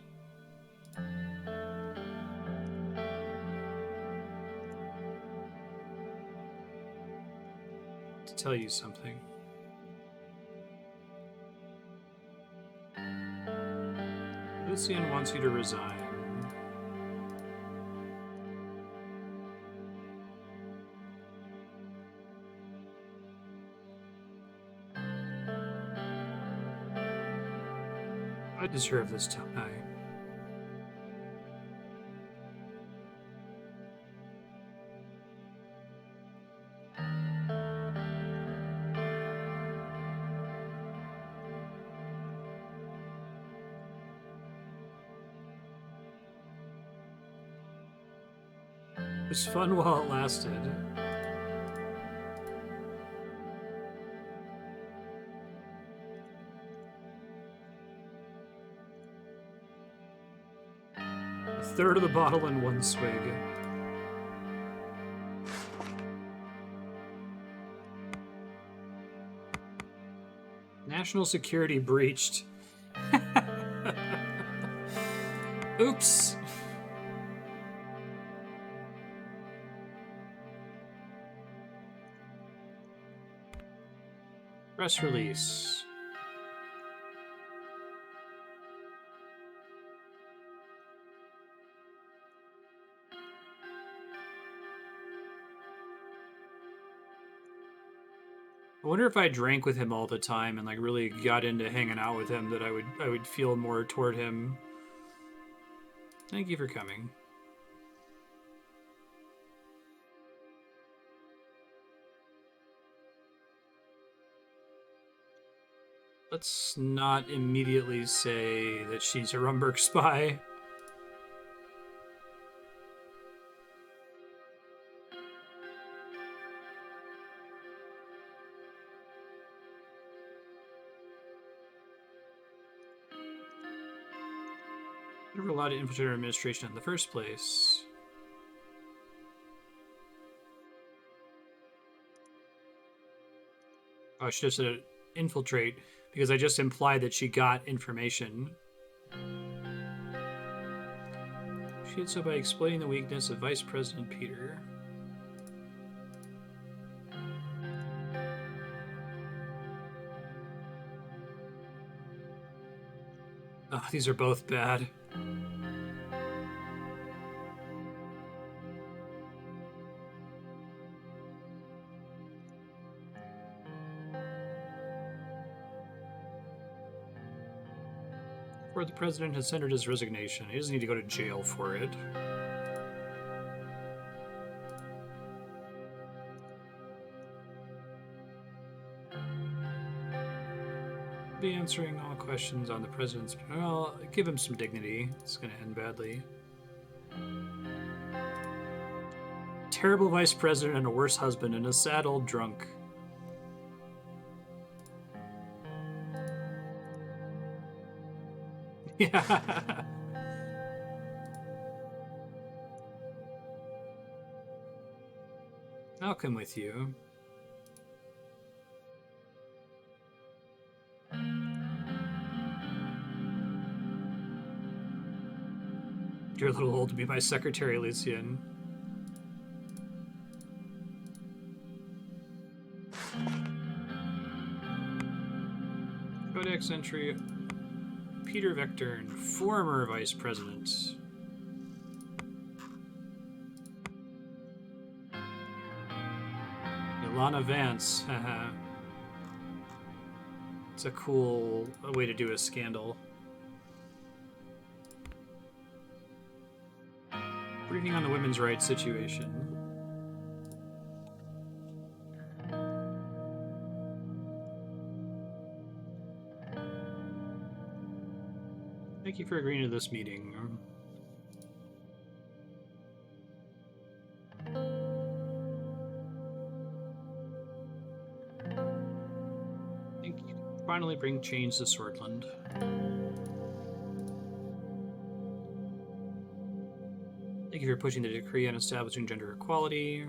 To tell you something. Lucian wants you to resign. I deserve this tonight. It was fun while it lasted. third of the bottle in one swig. National security breached. Oops. Press release. I wonder if I drank with him all the time and like really got into hanging out with him, that I would feel more toward him. Thank you for coming. Let's not immediately say that she's a Rumberg spy. Never allowed to infiltrate our administration in the first place. Oh, I should have said infiltrate, because I just implied that she got information. She did so by explaining the weakness of Vice President Peter. Oh, these are both bad. Or the president has tendered his resignation. He doesn't need to go to jail for it. Be answering all questions on the president's... Well, give him some dignity. It's going to end badly. Terrible vice president and a worse husband and a sad old drunk. Yeah. I'll come with you. You're a little old to be my secretary, Lucien. Codex entry. Peter Vectern, former vice president. Ilana Vance. It's a cool way to do a scandal. Briefing on the women's rights situation. Thank you for agreeing to this meeting. Thank you. Finally bring change to Swordland. Thank you for pushing the decree on establishing gender equality.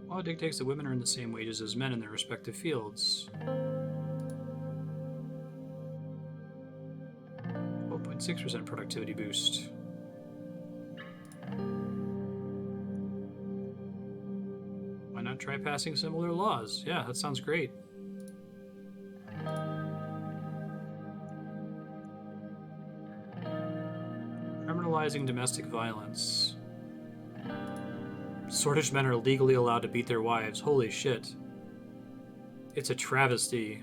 Law dictates that women earn the same wages as men in their respective fields. 12.6% productivity boost. Why not try passing similar laws? Yeah, that sounds great. Criminalizing domestic violence. Swordish men are legally allowed to beat their wives. Holy shit. It's a travesty.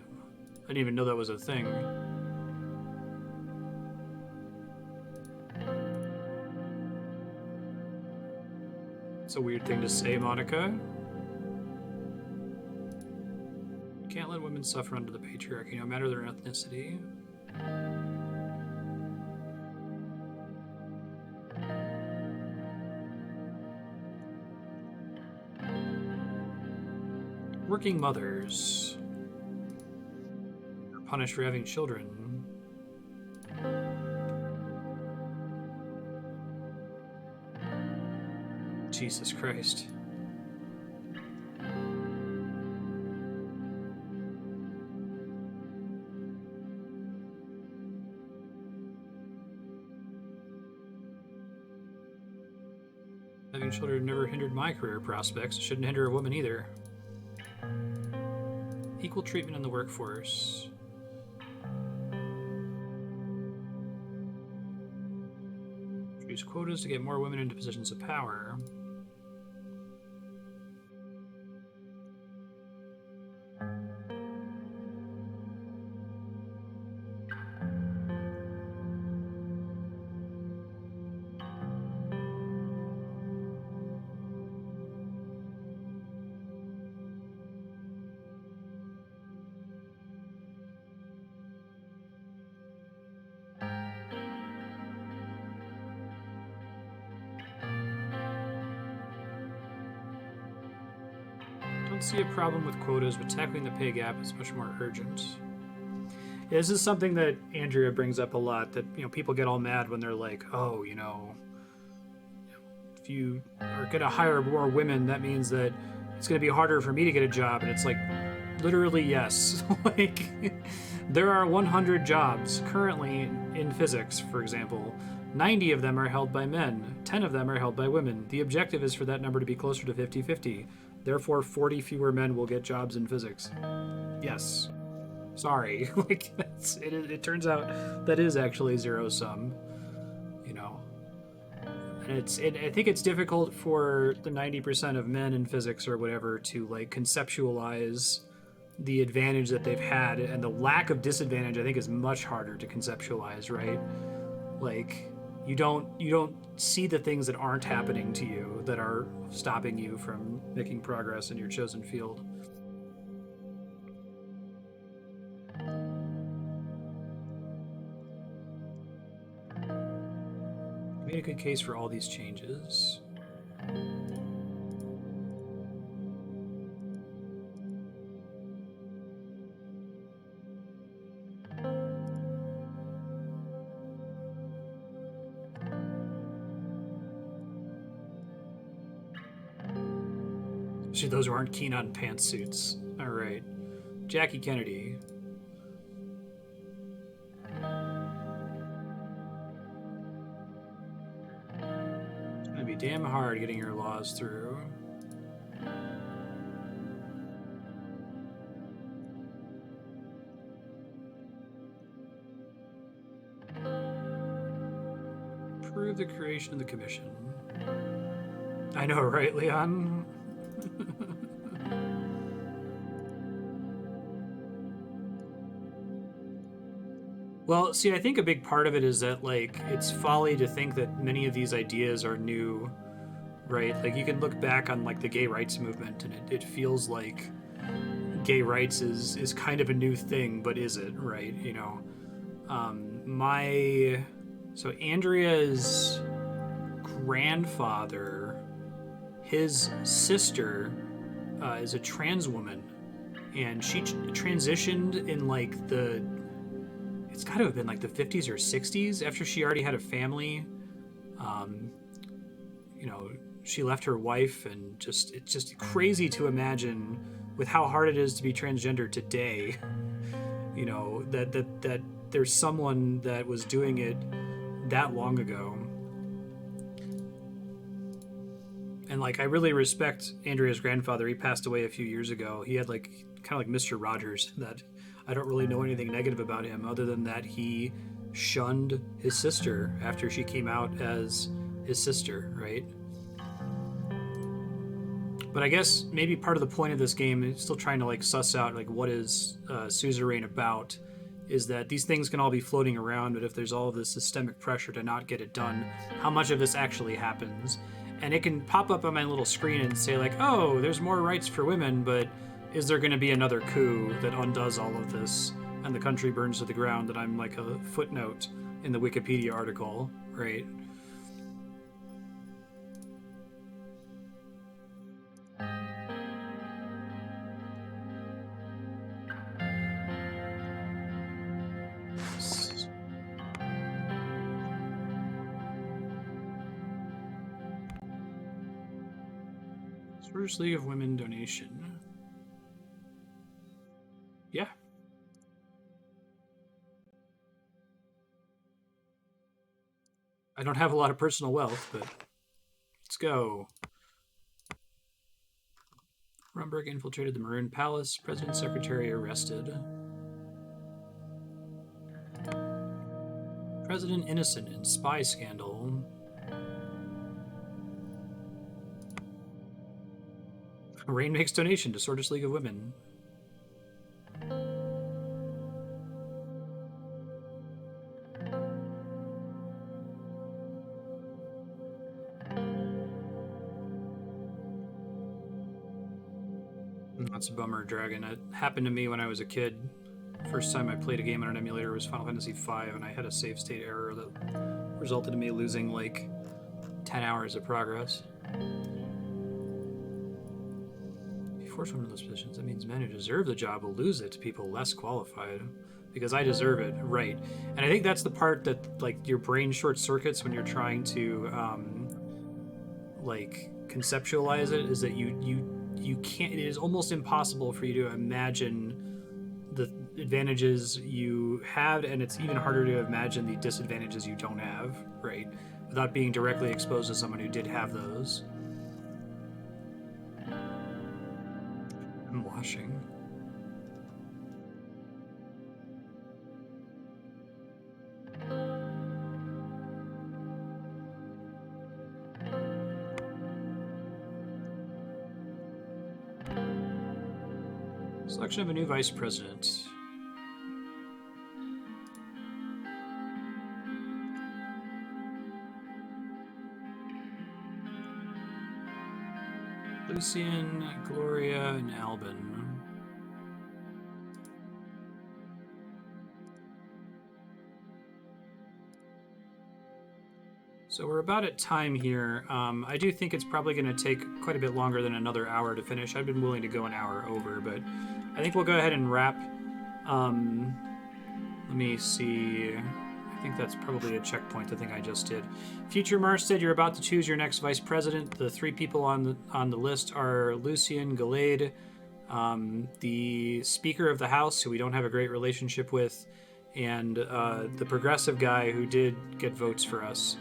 I didn't even know that was a thing. It's a weird thing to say, Monica. You can't let women suffer under the patriarchy, no matter their ethnicity. Working mothers are punished for having children. Jesus Christ. Having children never hindered my career prospects. It shouldn't hinder a woman either. Equal treatment in the workforce. Use quotas to get more women into positions of power. Don't see a problem with quotas, but tackling the pay gap is much more urgent. Yeah, this is something that Andrea brings up a lot, that people get all mad when they're like, oh, if you are going to hire more women, that means that it's going to be harder for me to get a job. And it's like, literally, yes. Like, there are 100 jobs currently in physics, for example. 90 of them are held by men. 10 of them are held by women. The objective is for that number to be closer to 50-50. Therefore, 40 fewer men will get jobs in physics. Yes. Sorry. Like, it turns out that is actually zero sum. And I think it's difficult for the 90% of men in physics or whatever to like conceptualize the advantage that they've had, and the lack of disadvantage I think is much harder to conceptualize, right? Like, you don't see the things that aren't happening to you that are stopping you from making progress in your chosen field. Made a good case for all these changes. Especially those who aren't keen on pantsuits. All right. Jackie Kennedy. It's going to be damn hard getting your laws through. Approve the creation of the commission. I know, right, Leon? Well, see, I think a big part of it is that, like, it's folly to think that many of these ideas are new, right? Like, you can look back on, like, the gay rights movement, and it feels like gay rights is kind of a new thing, but is it, right? So Andrea's grandfather, his sister, is a trans woman, and she transitioned in, like, it's got to have been like the 50s or 60s, after she already had a family. She left her wife, and it's just crazy to imagine, with how hard it is to be transgender today, that there's someone that was doing it that long ago. And, like, I really respect Andrea's grandfather. He passed away a few years ago. He had, like, kind of like Mr. Rogers, that I don't really know anything negative about him, other than that he shunned his sister after she came out as his sister, right? But I guess maybe part of the point of this game is still trying to, like, suss out, like, what is Suzerain about, is that these things can all be floating around, but if there's all of this systemic pressure to not get it done, how much of this actually happens? And it can pop up on my little screen and say, like, oh, there's more rights for women, but is there going to be another coup that undoes all of this and the country burns to the ground, that I'm like a footnote in the Wikipedia article, right? First League of Women donation. Yeah. I don't have a lot of personal wealth, but let's go. Rumberg infiltrated the Maroon Palace. President Secretary arrested. President innocent in spy scandal. Rain makes donation to Swordfish League of Women. That's a bummer, Dragon. It happened to me when I was a kid. First time I played a game on an emulator was Final Fantasy V, and I had a save state error that resulted in me losing like 10 hours of progress. If you force one of those positions, that means men who deserve the job will lose it to people less qualified. Because I deserve it, right? And I think that's the part that like your brain short circuits when you're trying to like conceptualize it, is that you can't. It is almost impossible for you to imagine the advantages you have, and it's even harder to imagine the disadvantages you don't have, right? Without being directly exposed to someone who did have those. I'm washing. Selection of a new vice president. Lucian, Gloria, and Albin. So we're about at time here. I do think it's probably going to take quite a bit longer than another hour to finish. I've been willing to go an hour over, but I think we'll go ahead and wrap. Let me see. I think that's probably a checkpoint, the thing I just did. Future Marstead, you're about to choose your next vice president. The three people on the list are Lucian, Gallade, the Speaker of the House, who we don't have a great relationship with, and the progressive guy who did get votes for us.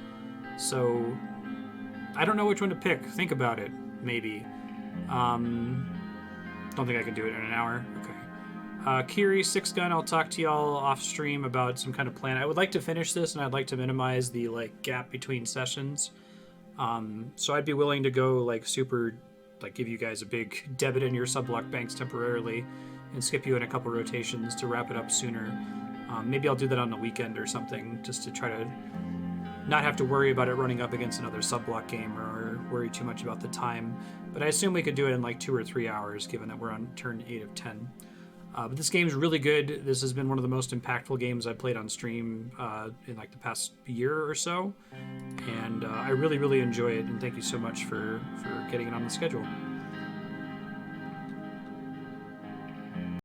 So I don't know which one to pick. Think about it, maybe. Don't think I can do it in an hour. Okay. Kiri, Six Gun, I'll talk to y'all off stream about some kind of plan. I would like to finish this, and I'd like to minimize the like gap between sessions. So I'd be willing to go like super, like give you guys a big debit in your subblock banks temporarily, and skip you in a couple rotations to wrap it up sooner. Maybe I'll do that on the weekend or something, just to try to not have to worry about it running up against another subblock game or worry too much about the time. But I assume we could do it in like 2 or 3 hours, given that we're on turn 8 of 10. But this game's really good. This has been one of the most impactful games I've played on stream in like the past year or so. And I really, really enjoy it. And thank you so much for getting it on the schedule.